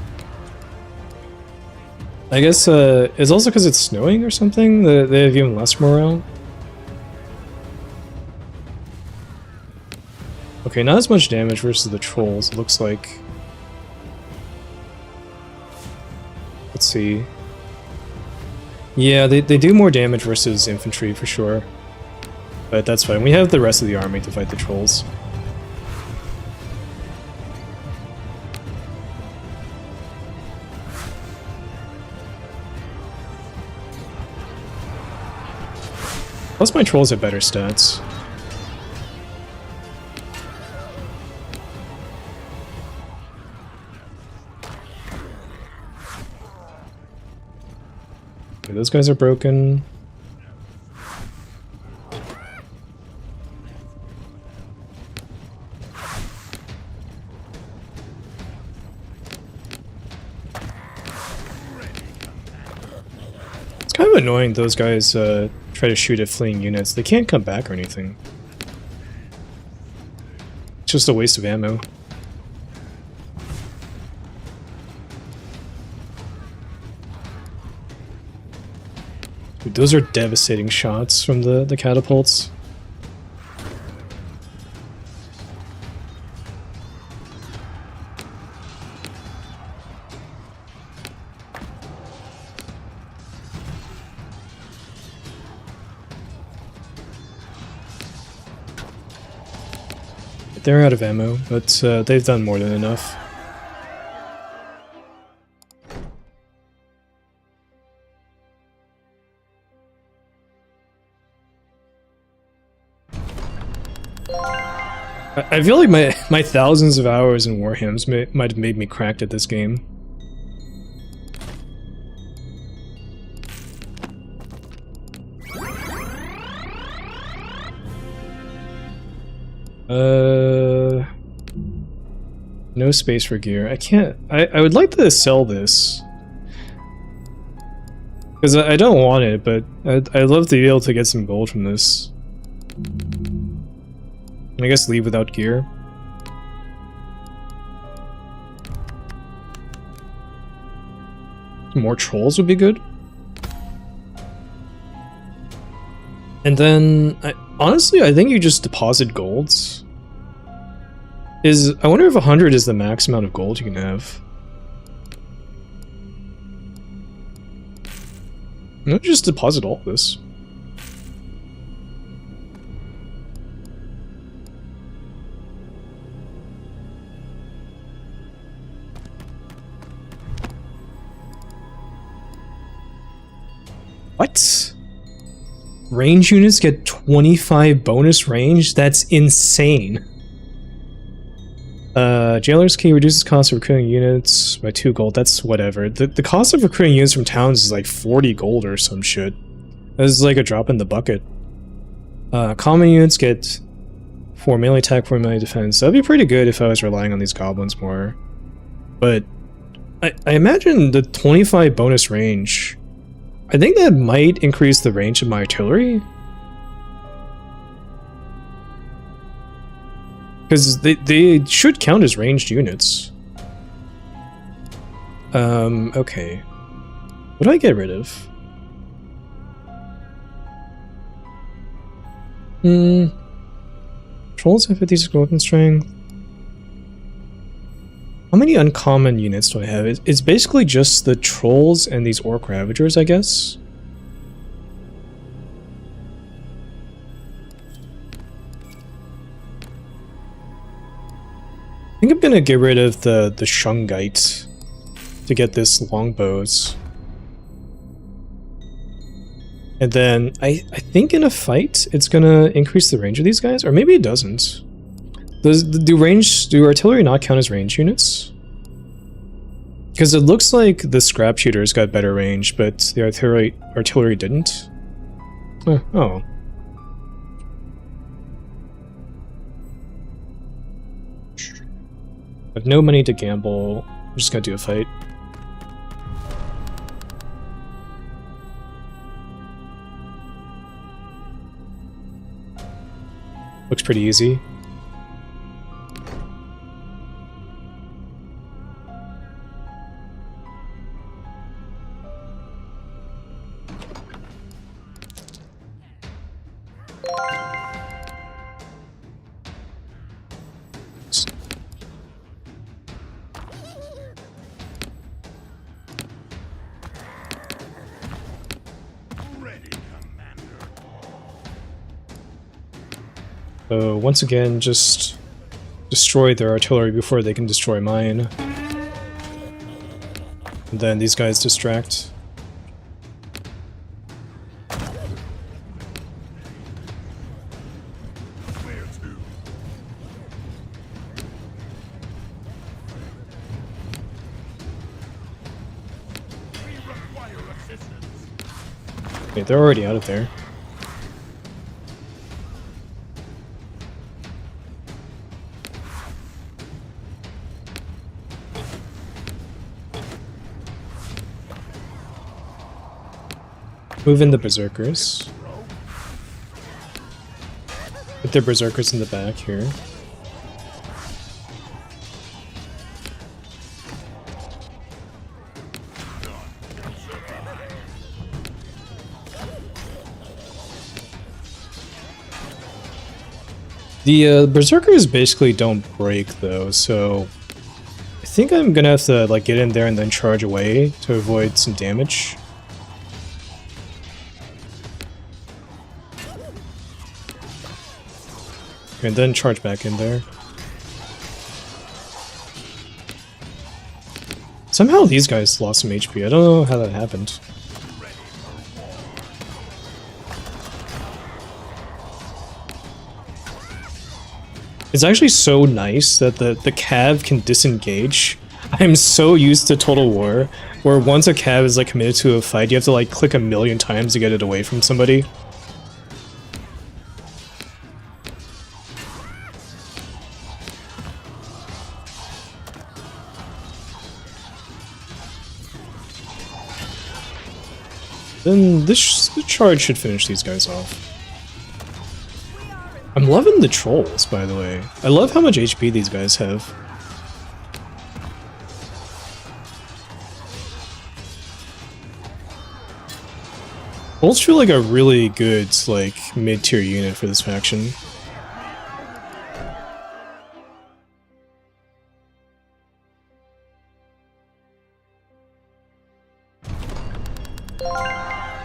I guess it's also because it's snowing or something that they have even less morale. Okay, not as much damage versus the trolls, it looks like. Let's see. Yeah, they do more damage versus infantry for sure. But that's fine. We have the rest of the army to fight the trolls. Plus my trolls have better stats. Okay, those guys are broken. It's kind of annoying those guys try to shoot at fleeing units. They can't come back or anything. It's just a waste of ammo. Dude, those are devastating shots from the catapults. They're out of ammo, but they've done more than enough. I feel like my thousands of hours in Warham's might have made me cracked at this game. No space for gear. I can't... I would like to sell this. Because I don't want it, but I'd love to be able to get some gold from this. I guess leave without gear. More trolls would be good. And then, honestly, I think you just deposit golds. I wonder if 100 is the max amount of gold you can have. No, just deposit all this. What? Range units get 25 bonus range? That's insane. Jailer's Key reduces cost of recruiting units by 2 gold. That's whatever. The cost of recruiting units from towns is like 40 gold or some shit. This is like a drop in the bucket. Common units get 4 melee attack, 4 melee defense. That'd be pretty good if I was relying on these goblins more. But I imagine the 25 bonus range, I think that might increase the range of my artillery. Because they should count as ranged units. Okay. What do I get rid of? Trolls have 56 weapon strength. How many uncommon units do I have? It's basically just the trolls and these orc ravagers, I guess. I think I'm gonna get rid of the Shungite to get this longbows. And then I think in a fight it's gonna increase the range of these guys, or maybe it doesn't. Do artillery not count as range units? Because it looks like the scrap shooters got better range, but the artillery didn't. Oh. I have no money to gamble. I'm just gonna do a fight. Looks pretty easy. So once again, just destroy their artillery before they can destroy mine. And then these guys distract. Okay, they're already out of there. Move in the berserkers. Put their berserkers in the back here. The berserkers basically don't break though, so I think I'm gonna have to like get in there and then charge away to avoid some damage. And then charge back in there. Somehow these guys lost some HP. I don't know how that happened. It's actually so nice that the cav can disengage. I'm so used to Total War, where once a cav is like committed to a fight, you have to like click a million times to get it away from somebody. Then the charge should finish these guys off. I'm loving the trolls, by the way. I love how much HP these guys have. Trolls feel like a really good, like, mid-tier unit for this faction.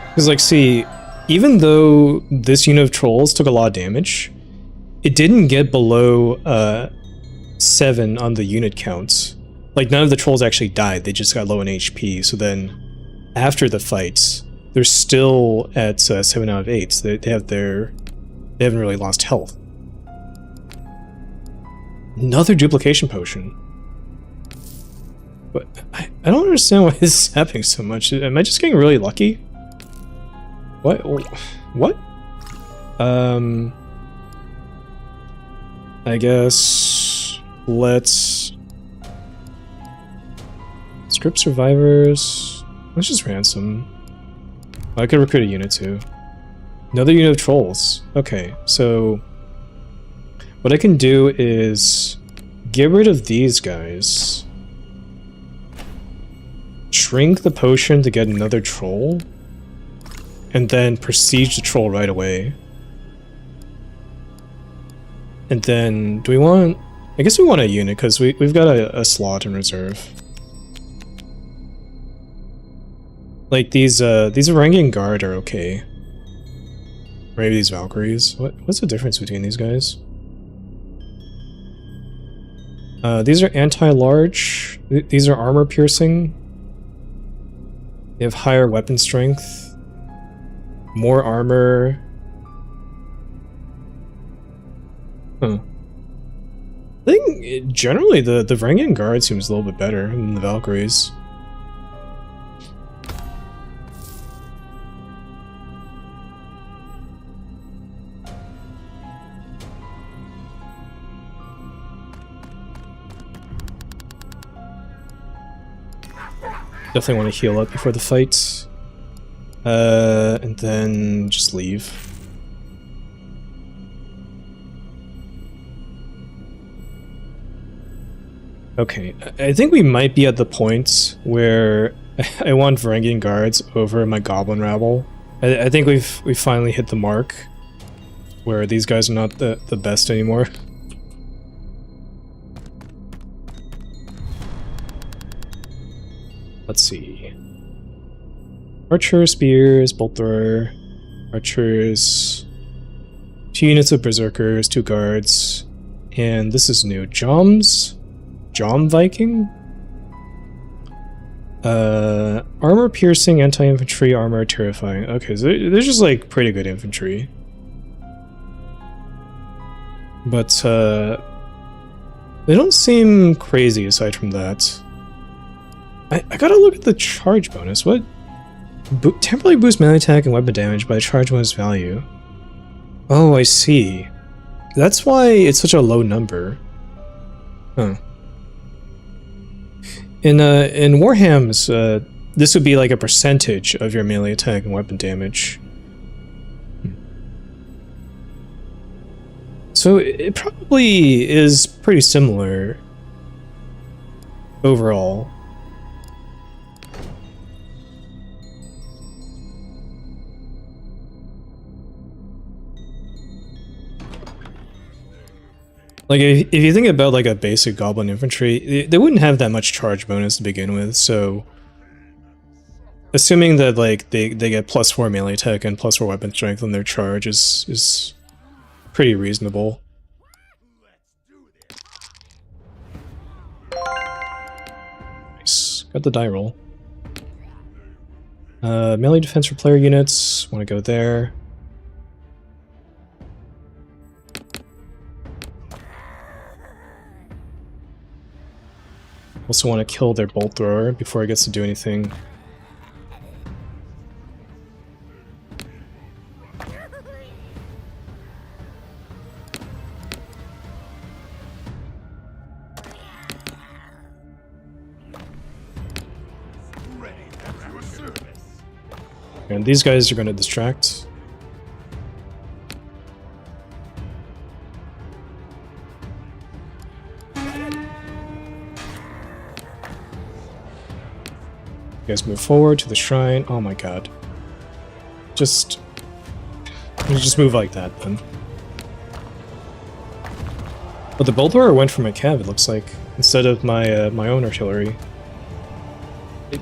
Because, like, see, even though this unit of trolls took a lot of damage, it didn't get below 7 on the unit counts. Like, none of the trolls actually died, they just got low in HP, so then after the fights, they're still at 7 out of 8, so they haven't really lost health. Another duplication potion. But I don't understand why this is happening so much. Am I just getting really lucky? What? What? I guess let's script survivors. Let's just ransom. I could recruit a unit too. Another unit of trolls. Okay, so what I can do is get rid of these guys. Shrink the potion to get another troll. And then prestige the troll right away. And then, do we want... I guess we want a unit, because we've got a slot in reserve. Like, these Varangian Guard are okay. Maybe these Valkyries. What's the difference between these guys? These are anti-large. These are armor-piercing. They have higher weapon strength. More armor. Huh. I think, generally, the Varangian Guard seems a little bit better than the Valkyries. Definitely want to heal up before the fight. And then just leave. Okay, I think we might be at the point where I want Varangian Guards over my Goblin Rabble. I think we've finally hit the mark where these guys are not the best anymore. Let's see. Archer, spears, bolt thrower, archers, 2 units of berserkers, 2 guards, and this is new. Jom Viking? Armor piercing, anti-infantry, armor terrifying. Okay, so they're just like pretty good infantry. But they don't seem crazy aside from that. I gotta look at the charge bonus. What? Temporarily boost melee attack and weapon damage by the charge bonus value. Oh, I see. That's why it's such a low number. Huh. In Warham's, this would be like a percentage of your melee attack and weapon damage. So it probably is pretty similar overall. Like, if you think about, like, a basic Goblin Infantry, they wouldn't have that much charge bonus to begin with, so... Assuming that, like, they get +4 melee attack and +4 weapon strength on their charge is pretty reasonable. Nice. Got the die roll. Melee defense for player units, want to go there. Also want to kill their bolt thrower before it gets to do anything. And these guys are going to distract. You guys move forward to the shrine. Oh my god. Just move like that then. But the bolt thrower went for my cav, it looks like, instead of my my own artillery.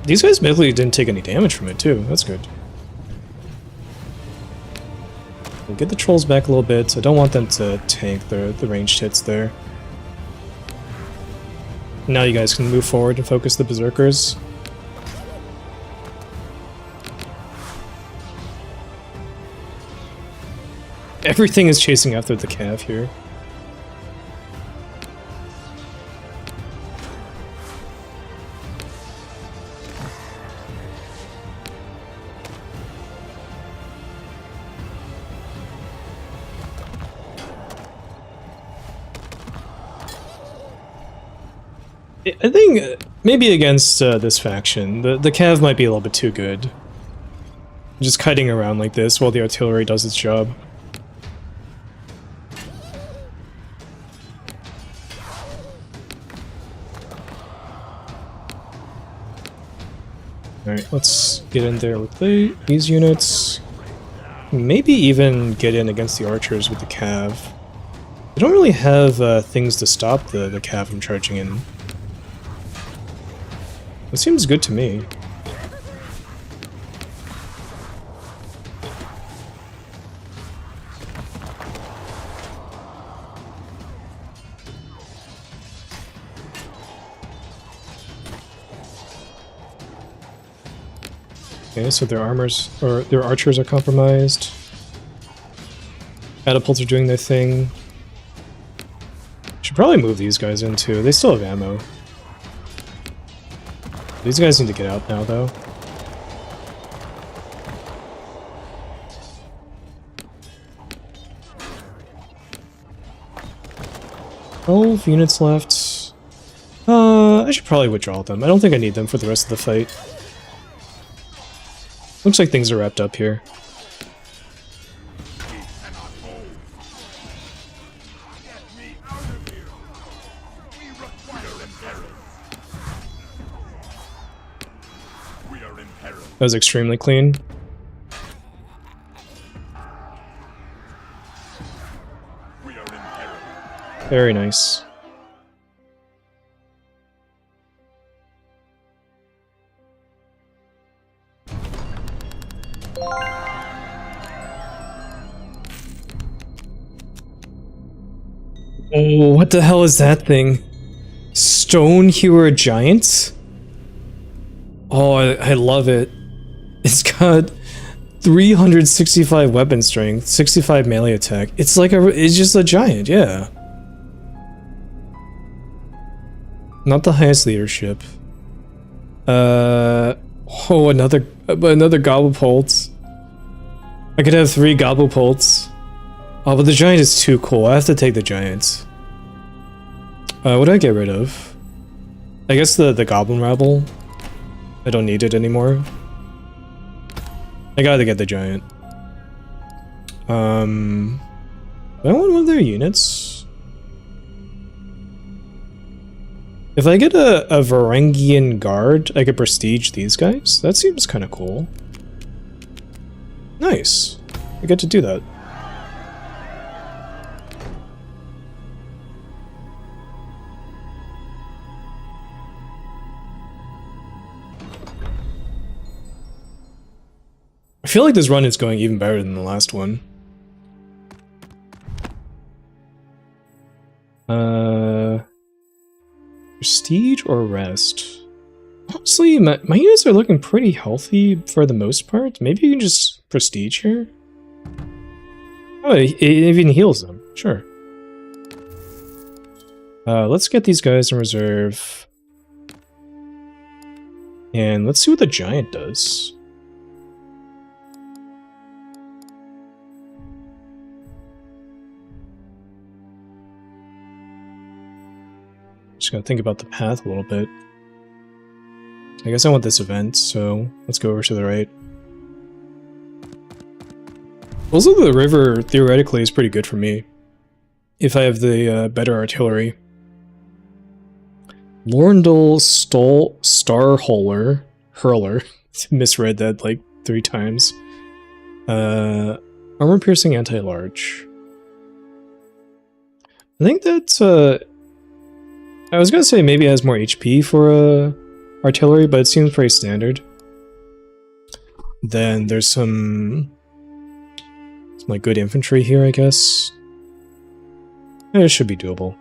These guys basically didn't take any damage from it too. That's good. We'll get the trolls back a little bit. I don't want them to tank the ranged hits there. Now you guys can move forward and focus the berserkers. Everything is chasing after the cav here. I think maybe against this faction, the cav might be a little bit too good. Just kiting around like this while the artillery does its job. Alright, let's get in there with these units. Maybe even get in against the archers with the cav. They don't really have things to stop the cav from charging in. It seems good to me. Okay, so their archers are compromised. Catapults are doing their thing. Should probably move these guys in too. They still have ammo. These guys need to get out now, though. "12 units left. I should probably withdraw them. I don't think I need them for the rest of the fight. Looks like things are wrapped up here. That was extremely clean. Very nice. Oh, what the hell is that thing? Stone Hewer Giants? Oh, I love it. It's got 365 weapon strength, 65 melee attack. It's like it's just a giant, yeah. Not the highest leadership. Oh, another Gobblepult. I could have 3 Gobblepults. Oh, but the giant is too cool. I have to take the giants. What do I get rid of? I guess the Goblin Rabble. I don't need it anymore. I gotta get the giant. Do I want one of their units? If I get a Varangian Guard, I could prestige these guys. That seems kind of cool. Nice. I get to do that. I feel like this run is going even better than the last one. Prestige or rest? Honestly, my units are looking pretty healthy for the most part. Maybe you can just prestige here? Oh, it even heals them. Sure. Let's get these guys in reserve. And let's see what the giant does. Just gotta think about the path a little bit. I guess I want this event, so let's go over to the right. Also, the river theoretically is pretty good for me if I have the better artillery. Lorndal Starhurler. Misread that like 3 times. Armor piercing anti-large. I think that's I was gonna say maybe it has more HP for artillery, but it seems pretty standard. Then there's some like good infantry here, I guess. It should be doable.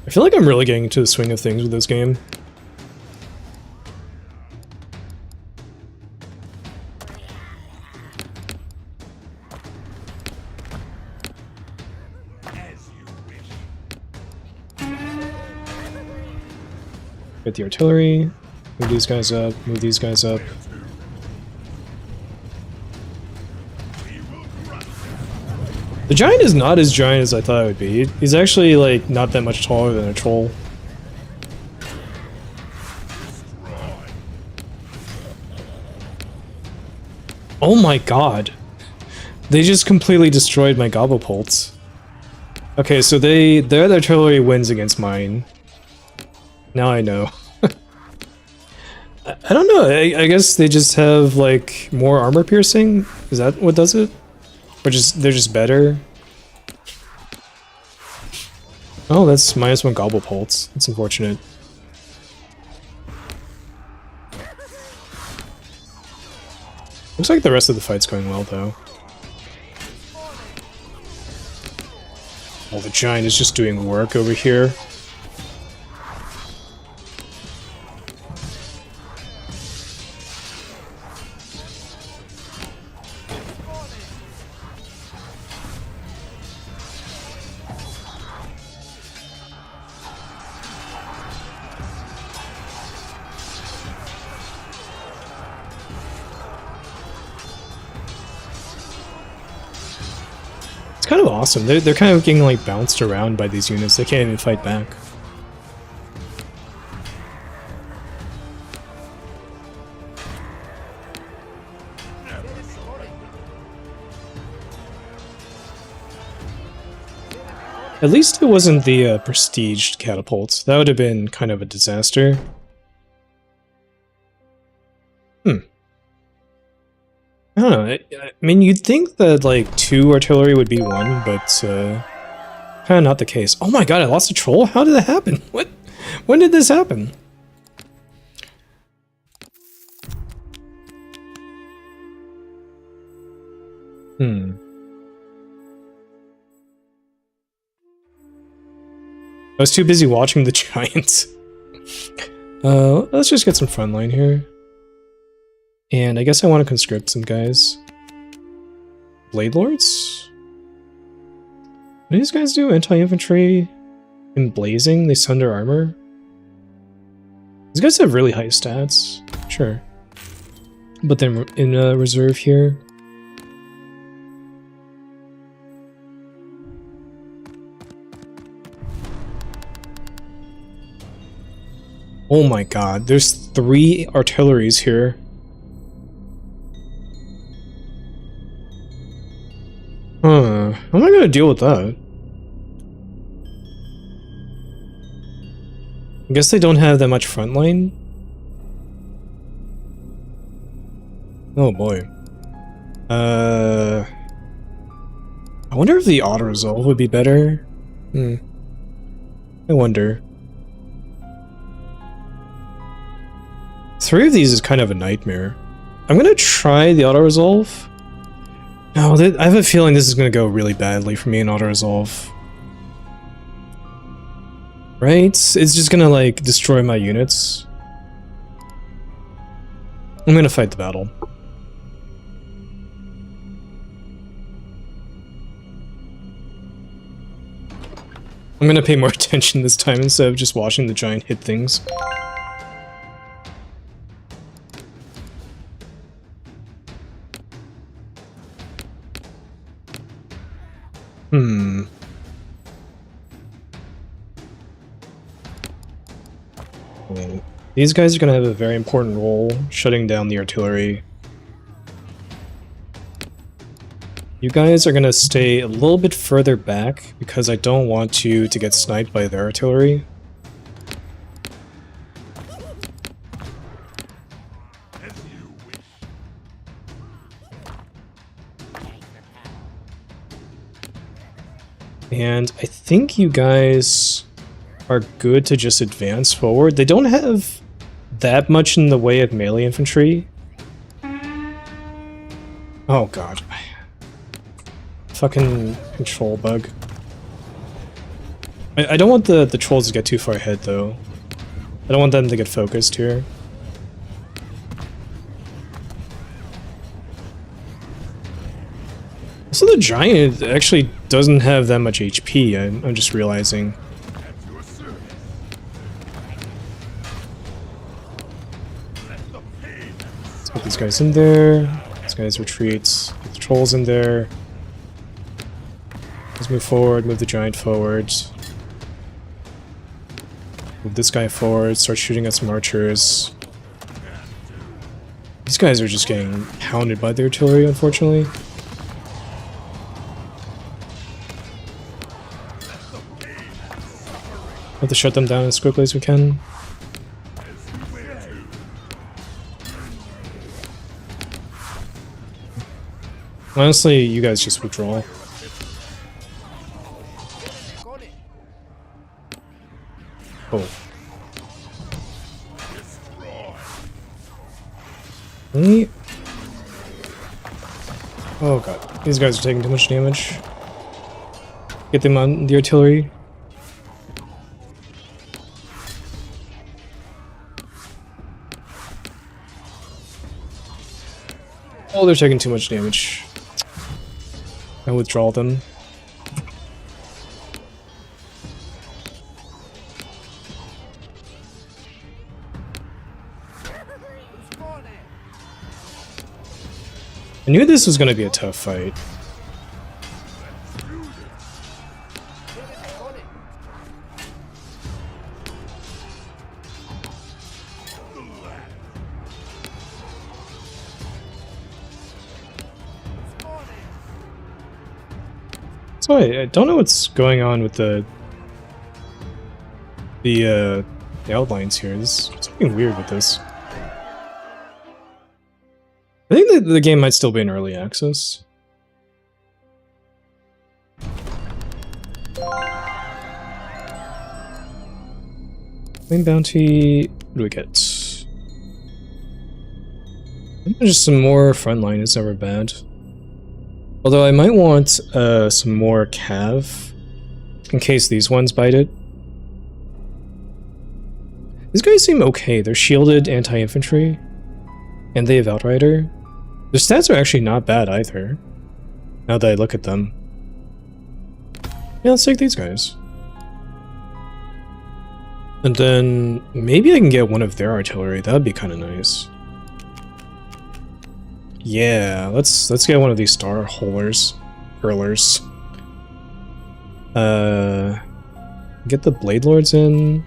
I feel like I'm really getting into the swing of things with this game. Get the artillery. Move these guys up. Move these guys up. The giant is not as giant as I thought it would be. He's actually, like, not that much taller than a troll. Oh my god. They just completely destroyed my Gobblepolts. Okay, so their artillery wins against mine. Now I know. I don't know, I guess they just have, like, more armor piercing? Is that what does it? Or they're just better? Oh, that's -1 Gobblepolts. That's unfortunate. Looks like the rest of the fight's going well, though. Oh, the giant is just doing work over here. It's kind of awesome. They're kind of getting like bounced around by these units. They can't even fight back. At least it wasn't the prestiged catapults. That would have been kind of a disaster. I don't know. I mean, you'd think that, like, 2 artillery would be 1, but, kind of not the case. Oh my god, I lost a troll? How did that happen? What? When did this happen? I was too busy watching the giants. Let's just get some frontline here. And I guess I want to conscript some guys. Blade Lords? What do these guys do? Anti-infantry? And blazing? They sunder armor? These guys have really high stats. Sure. But then in reserve here. Oh my god, there's 3 artilleries here. How am I gonna deal with that? I guess they don't have that much frontline. Oh boy. I wonder if the auto-resolve would be better. I wonder. 3 of these is kind of a nightmare. I'm gonna try the auto-resolve. No, I have a feeling this is gonna go really badly for me in auto-resolve. Right? It's just gonna, like, destroy my units. I'm gonna fight the battle. I'm gonna pay more attention this time instead of just watching the giant hit things. These guys are going to have a very important role shutting down the artillery. You guys are going to stay a little bit further back because I don't want you to get sniped by their artillery. And I think you guys are good to just advance forward. They don't have that much in the way of melee infantry. Oh god. Fucking control bug. I don't want the trolls to get too far ahead though. I don't want them to get focused here. Also, the giant actually doesn't have that much HP, I'm just realizing. These guys in there. These guys retreat. Get the trolls in there. Let's move forward, move the giant forward. Move this guy forward, start shooting at some archers. These guys are just getting pounded by the artillery, unfortunately. Have to shut them down as quickly as we can. Honestly, you guys just withdraw. Oh. Really? Oh god, these guys are taking too much damage. Get them on the artillery. Oh, they're taking too much damage. I withdraw them. I knew this was going to be a tough fight. So I don't know what's going on with the outlines here. There's something weird with this. I think that the game might still be in early access. Main bounty, what do we get? Just some more frontline is never bad. Although I might want some more cav, in case these ones bite it. These guys seem okay. They're shielded anti-infantry, and they have Outrider. Their stats are actually not bad either, now that I look at them. Yeah, let's take these guys. And then maybe I can get one of their artillery. That would be kind of nice. Yeah, let's get one of these star hurlers. Get the Blade Lords in.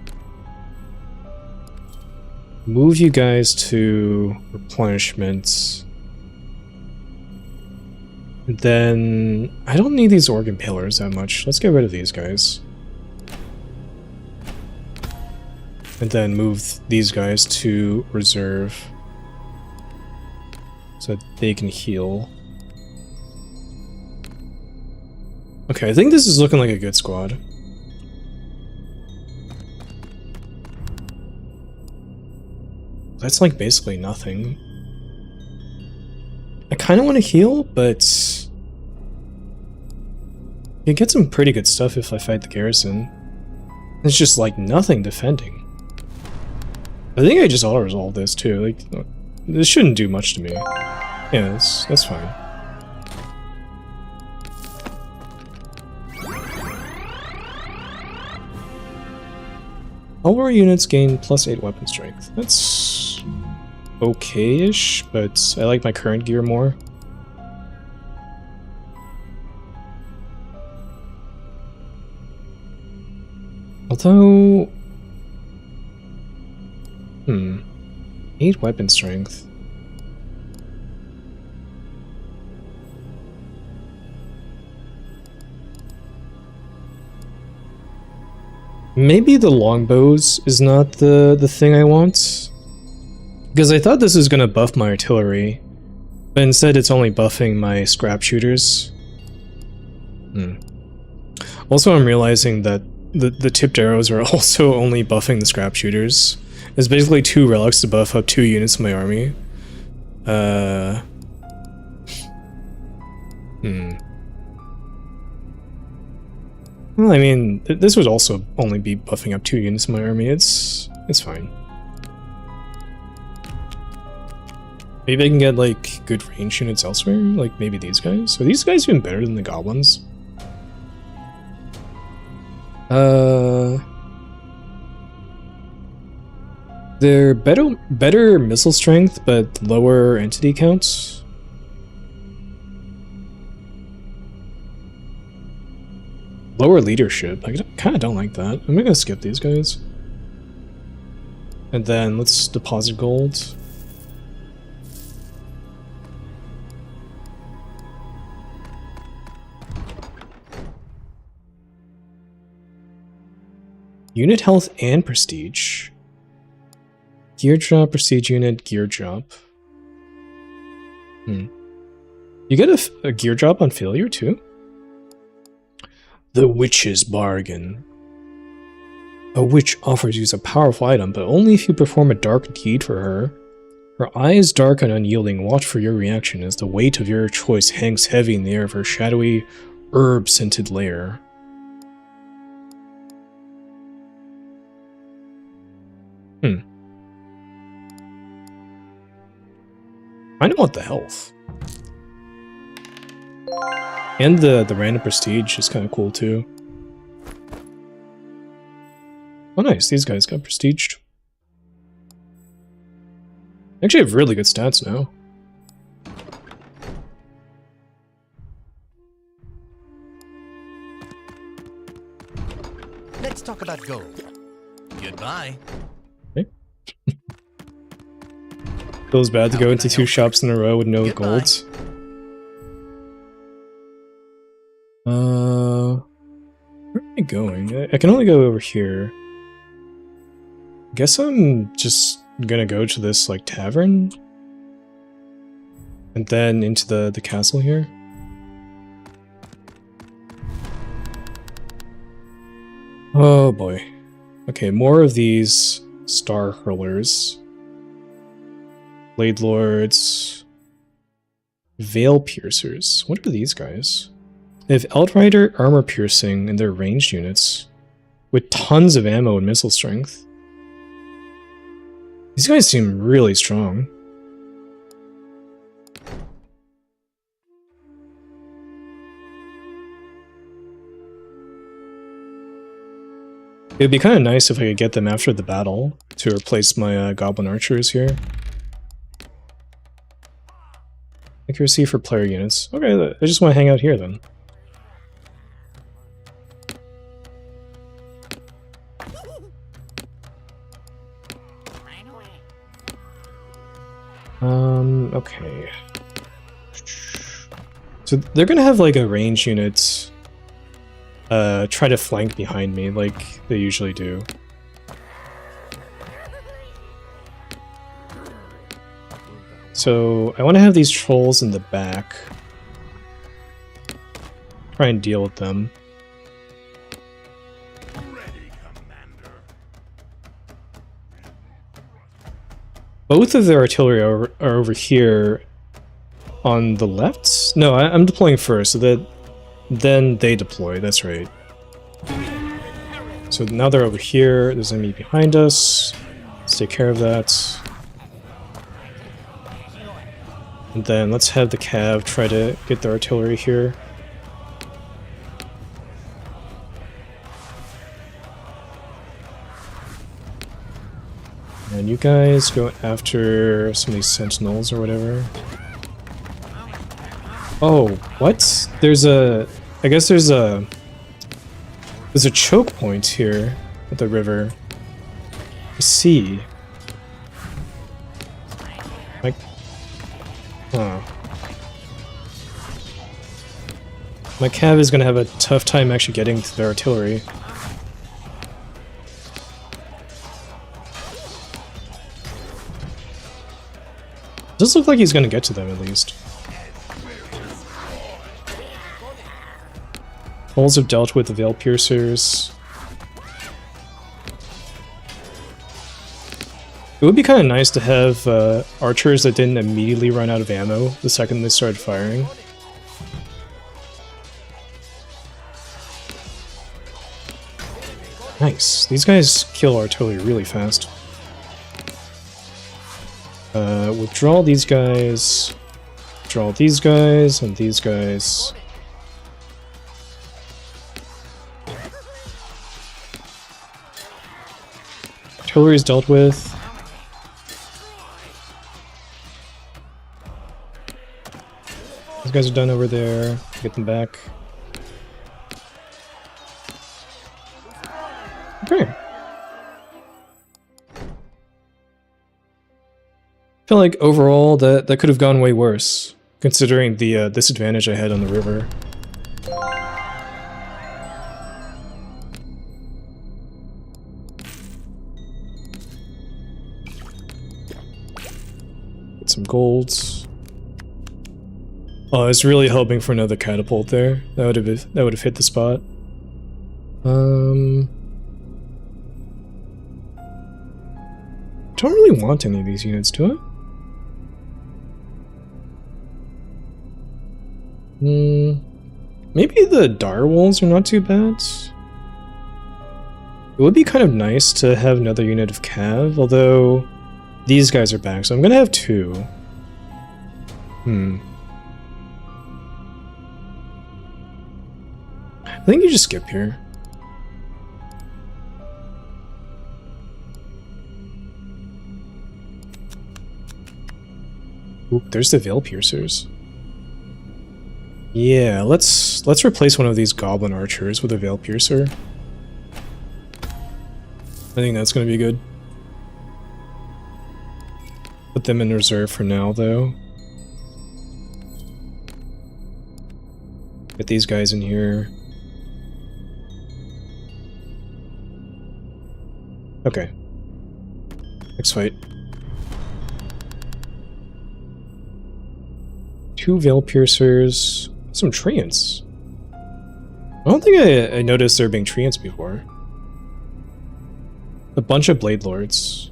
Move you guys to replenishment. Then I don't need these Organ Pillars that much. Let's get rid of these guys. And then move these guys to reserve. So that they can heal. Okay, I think this is looking like a good squad. That's like basically nothing. I kind of want to heal, but you get some pretty good stuff if I fight the garrison. It's just like nothing defending. I think I just auto-resolve this too. Like, this shouldn't do much to me. Yeah, that's fine. All war units gain +8 weapon strength. That's okay-ish, but I like my current gear more. Although... 8 weapon strength. Maybe the longbows is not the thing I want. Because I thought this was going to buff my artillery, but instead it's only buffing my scrap shooters. Also, I'm realizing that the tipped arrows are also only buffing the scrap shooters. It's basically 2 relics to buff up 2 units of my army. Well, I mean, this would also only be buffing up 2 units of my army. It's fine. Maybe I can get, like, good range units elsewhere? Like, maybe these guys? Are these guys even better than the goblins? They're better missile strength, but lower entity counts. Lower leadership. I kind of don't like that. I'm gonna skip these guys. And then let's deposit gold. Unit health and prestige. Gear drop, prestige unit, gear drop. You get a gear drop on failure too? The Witch's Bargain. A witch offers you a powerful item, but only if you perform a dark deed for her. Her eyes dark and unyielding, watch for your reaction as the weight of your choice hangs heavy in the air of her shadowy, herb-scented lair. I don't want the health. And the random prestige is kind of cool too. Oh nice, these guys got prestiged. Actually have really good stats now. Let's talk about gold. Goodbye. Okay. Feels bad to go into 2 shops in a row with no Goodbye. golds. Where am I going? I can only go over here. Guess I'm just gonna go to this, like, tavern? And then into the castle here? Oh boy. Okay, more of these star hurlers. Blade Lords. Veil Piercers. What are these guys? They have Outrider armor piercing in their ranged units, with tons of ammo and missile strength. These guys seem really strong. It would be kind of nice if I could get them after the battle to replace my Goblin Archers here. Accuracy for player units. Okay, I just want to hang out here then. Okay. So they're gonna have like a range unit try to flank behind me like they usually do. So I want to have these trolls in the back. Try and deal with them. Ready, Commander. Both of their artillery are over here on the left? No, I'm deploying first, so that then they deploy, that's right. So now they're over here, there's an enemy behind us. Let's take care of that. And then let's have the cav try to get the artillery here. And you guys go after some of these sentinels or whatever. Oh, what? There's a... I guess there's a choke point here at the river. I see. Like... Oh. My cav is gonna have a tough time actually getting to their artillery. Does look like he's gonna get to them at least. Trolls have dealt with the Veil Piercers. It would be kind of nice to have archers that didn't immediately run out of ammo the second they started firing. Nice. These guys kill artillery really fast. Withdraw these guys. Draw these guys and these guys. Artillery is dealt with. These guys are done over there. Get them back. Okay. I feel like overall that could have gone way worse, considering the disadvantage I had on the river. Get some golds. Oh, I was really hoping for another catapult there. That would have hit the spot. Don't really want any of these units, do I? Maybe the direwolves are not too bad. It would be kind of nice to have another unit of cav, although these guys are back, so I'm gonna have 2. I think you just skip here. Ooh, there's the Veil Piercers. Yeah, let's replace one of these Goblin Archers with a Veil Piercer. I think that's gonna be good. Put them in reserve for now, though. Get these guys in here. Okay. Next fight. 2 Veil Piercers. Some Treants. I don't think I noticed there being Treants before. A bunch of Blade Lords.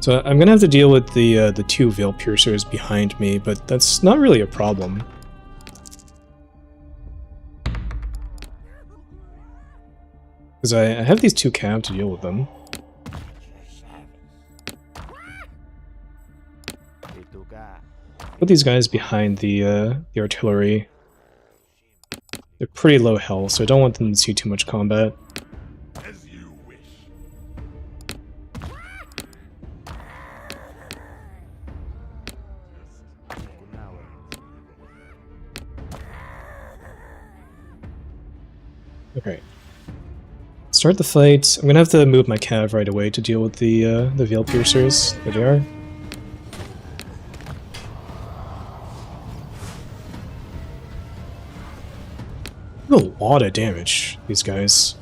So I'm gonna have to deal with the 2 Veil Piercers behind me, but that's not really a problem. Because I have these 2 cav to deal with them. Put these guys behind the artillery. They're pretty low health, so I don't want them to see too much combat. As you wish. Okay. Start the fight. I'm gonna have to move my cav right away to deal with the Veil Piercers. There they are. A lot of damage, these guys.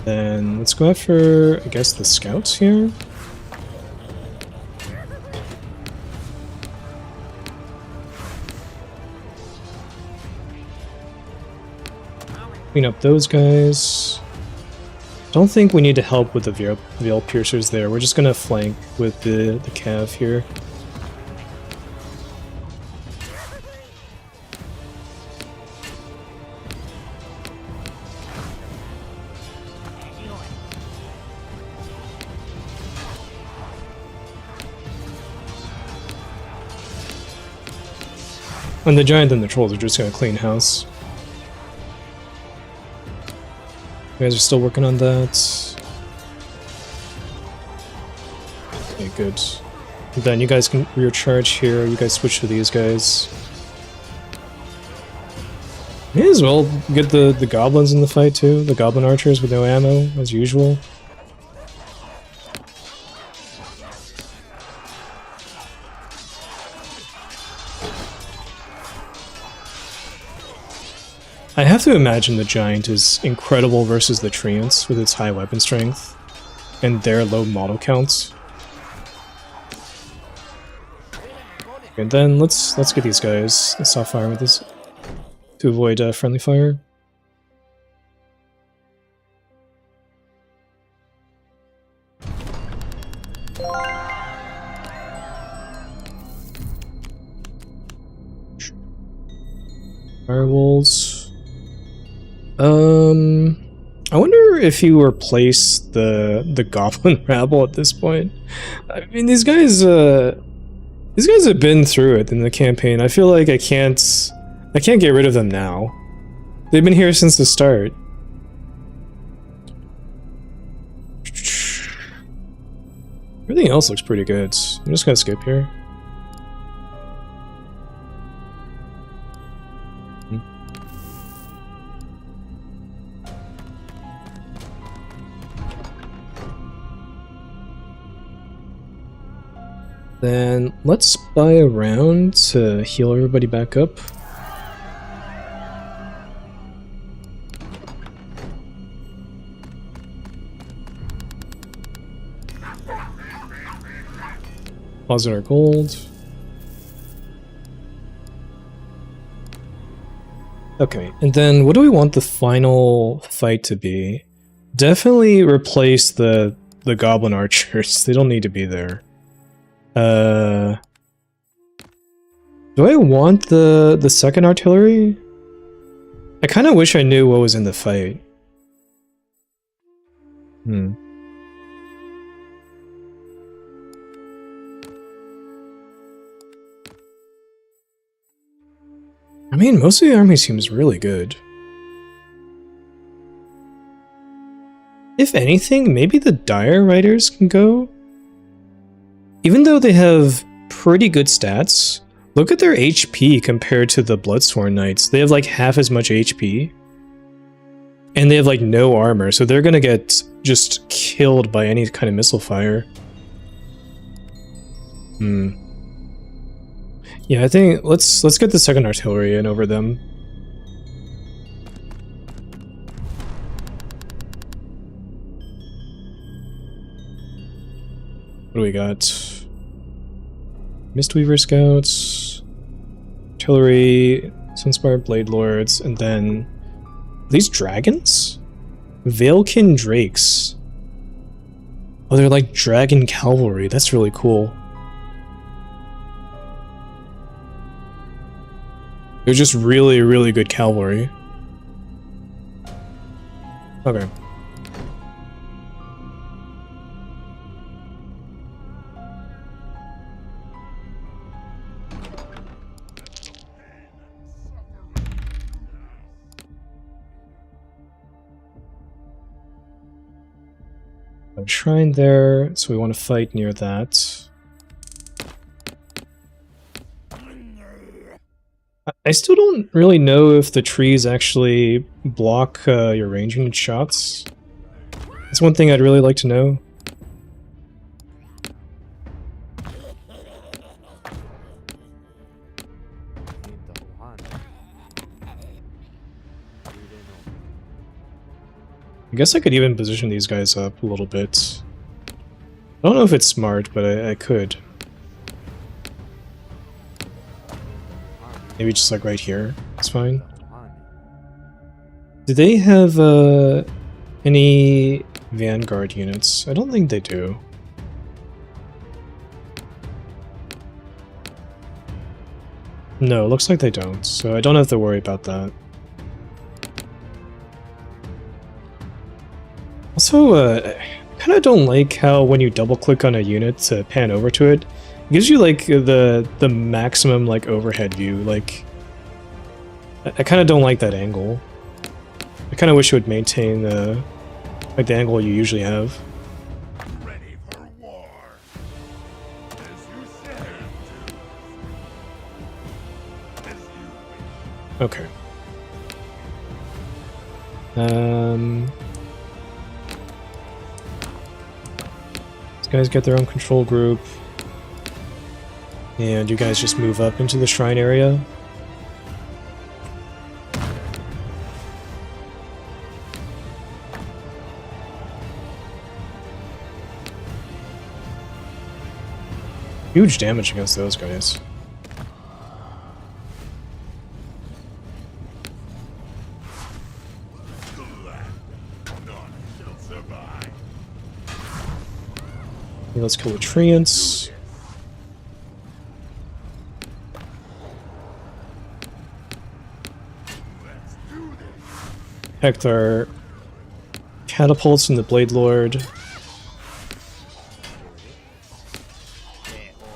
Then let's go after, I guess, the scouts here. Clean up those guys. Don't think we need to help with the Veil Piercers there. We're just gonna flank with the cav here. And the giant and the trolls are just gonna clean house. You guys are still working on that. Okay, good. And then you guys can recharge here. You guys switch to these guys. May as well get the goblins in the fight too. The goblin archers with no ammo, as usual. I have to imagine the giant is incredible versus the treants with its high weapon strength and their low model counts. And then let's get these guys soft fire with this to avoid friendly fire. Firewalls. I wonder if you replace the goblin rabble at this point. I mean, these guys have been through it in the campaign. I feel like I can't get rid of them now. They've been here since the start. Everything else looks pretty good. I'm just gonna skip here. Then let's buy a round to heal everybody back up. Deposit our gold. Okay, and then what do we want the final fight to be? Definitely replace the goblin archers. They don't need to be there. Do I want the second artillery? I kind of wish I knew what was in the fight. I mean, most of the army seems really good. If anything, maybe the Dire Riders can go? Even though they have pretty good stats, look at their HP compared to the Bloodsworn Knights. They have like half as much HP. And they have like no armor, so they're gonna get just killed by any kind of missile fire. Yeah, I think let's get the second artillery in over them. What do we got? Mistweaver Scouts, Artillery, Sunspire Blade Lords, and then these dragons? Veilkin Drakes. Oh, they're like dragon cavalry. That's really cool. They're just really, really good cavalry. Okay. A shrine there, so we want to fight near that. I still don't really know if the trees actually block your ranging shots. That's one thing I'd really like to know. I guess I could even position these guys up a little bit. I don't know if it's smart, but I could. Maybe just like right here. It's fine. Do they have any Vanguard units? I don't think they do. No, looks like they don't, so I don't have to worry about that. Also, I kind of don't like how when you double click on a unit to pan over to it, it gives you like the maximum like overhead view. Like, I kind of don't like that angle. I kind of wish it would maintain like the angle you usually have. Ready for war. As you said. As you wish. Okay. These guys get their own control group. And you guys just move up into the shrine area. Huge damage against those guys. None shall survive. Okay, let's kill the treants. Let's do this. Protect our catapults from the Blade Lord.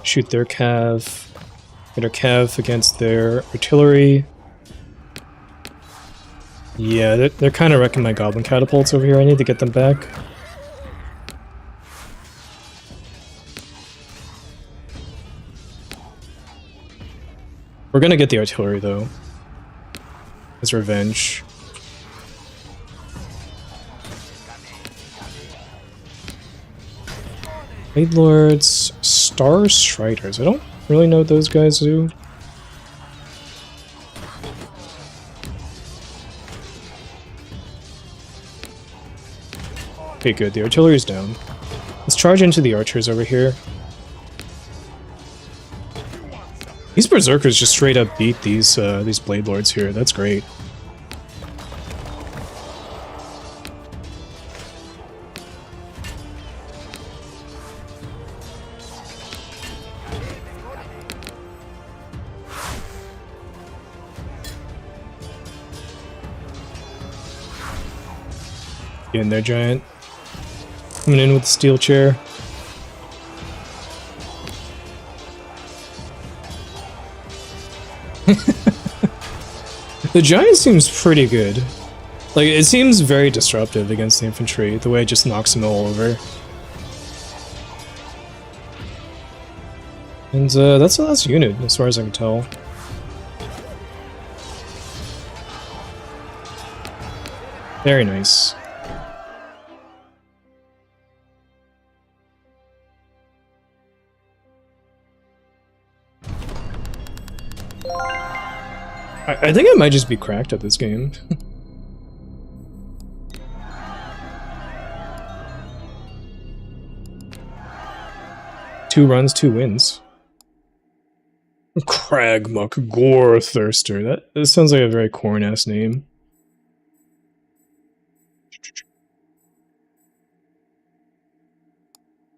Shoot their cav. Get our cav against their artillery. Yeah, they're kind of wrecking my goblin catapults over here. I need to get them back. We're gonna get the artillery though. As revenge. Blade Lords, Star Striders. I don't really know what those guys do. Okay, good. The artillery's down. Let's charge into the archers over here. These berserkers just straight up beat these blade lords here. That's great. Get in there, giant. Coming in with the steel chair. The giant seems pretty good. Like, it seems very disruptive against the infantry, the way it just knocks them all over. And that's the last unit, as far as I can tell. Very nice. I think I might just be cracked at this game. 2 runs, 2 wins. Cragmuck Gore Thirster. That sounds like a very corn-ass name.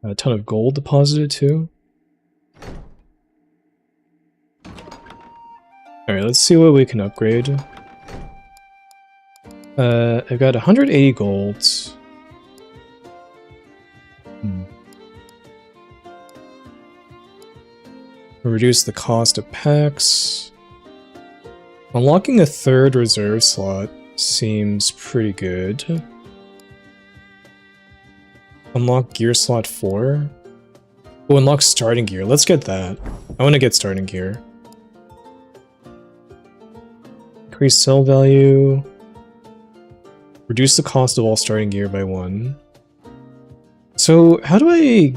A ton of gold deposited too. Alright, let's see what we can upgrade. I've got 180 gold. Reduce the cost of packs. Unlocking a 3rd reserve slot seems pretty good. Unlock gear slot 4. Oh, unlock starting gear. Let's get that. I want to get starting gear. Increase sell value. Reduce the cost of all starting gear by 1. So, how do I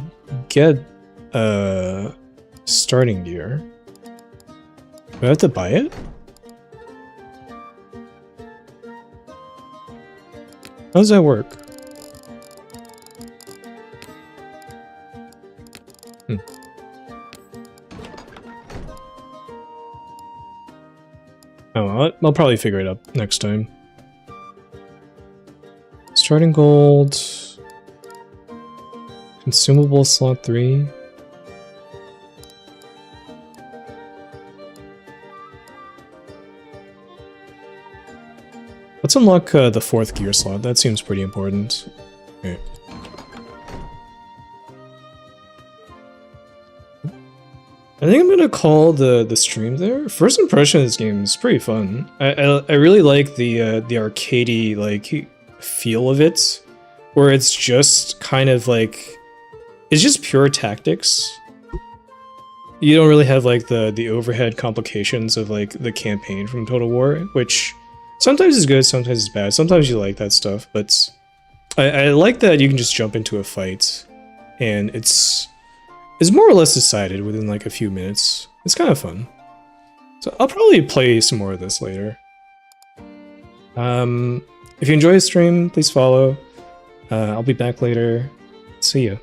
get starting gear? Do I have to buy it? How does that work? Oh, I'll probably figure it out next time. Starting gold. Consumable slot 3. Let's unlock the 4th gear slot. That seems pretty important. Okay. I think I'm gonna call the stream there. First impression of this game is pretty fun. I really like the arcadey like feel of it, where it's just kind of like it's just pure tactics. You don't really have like the overhead complications of like the campaign from Total War, which sometimes is good, sometimes is bad. Sometimes you like that stuff, but I like that you can just jump into a fight and it's more or less decided within like a few minutes. It's kind of fun. So I'll probably play some more of this later. If you enjoy the stream, please follow. I'll be back later. See ya.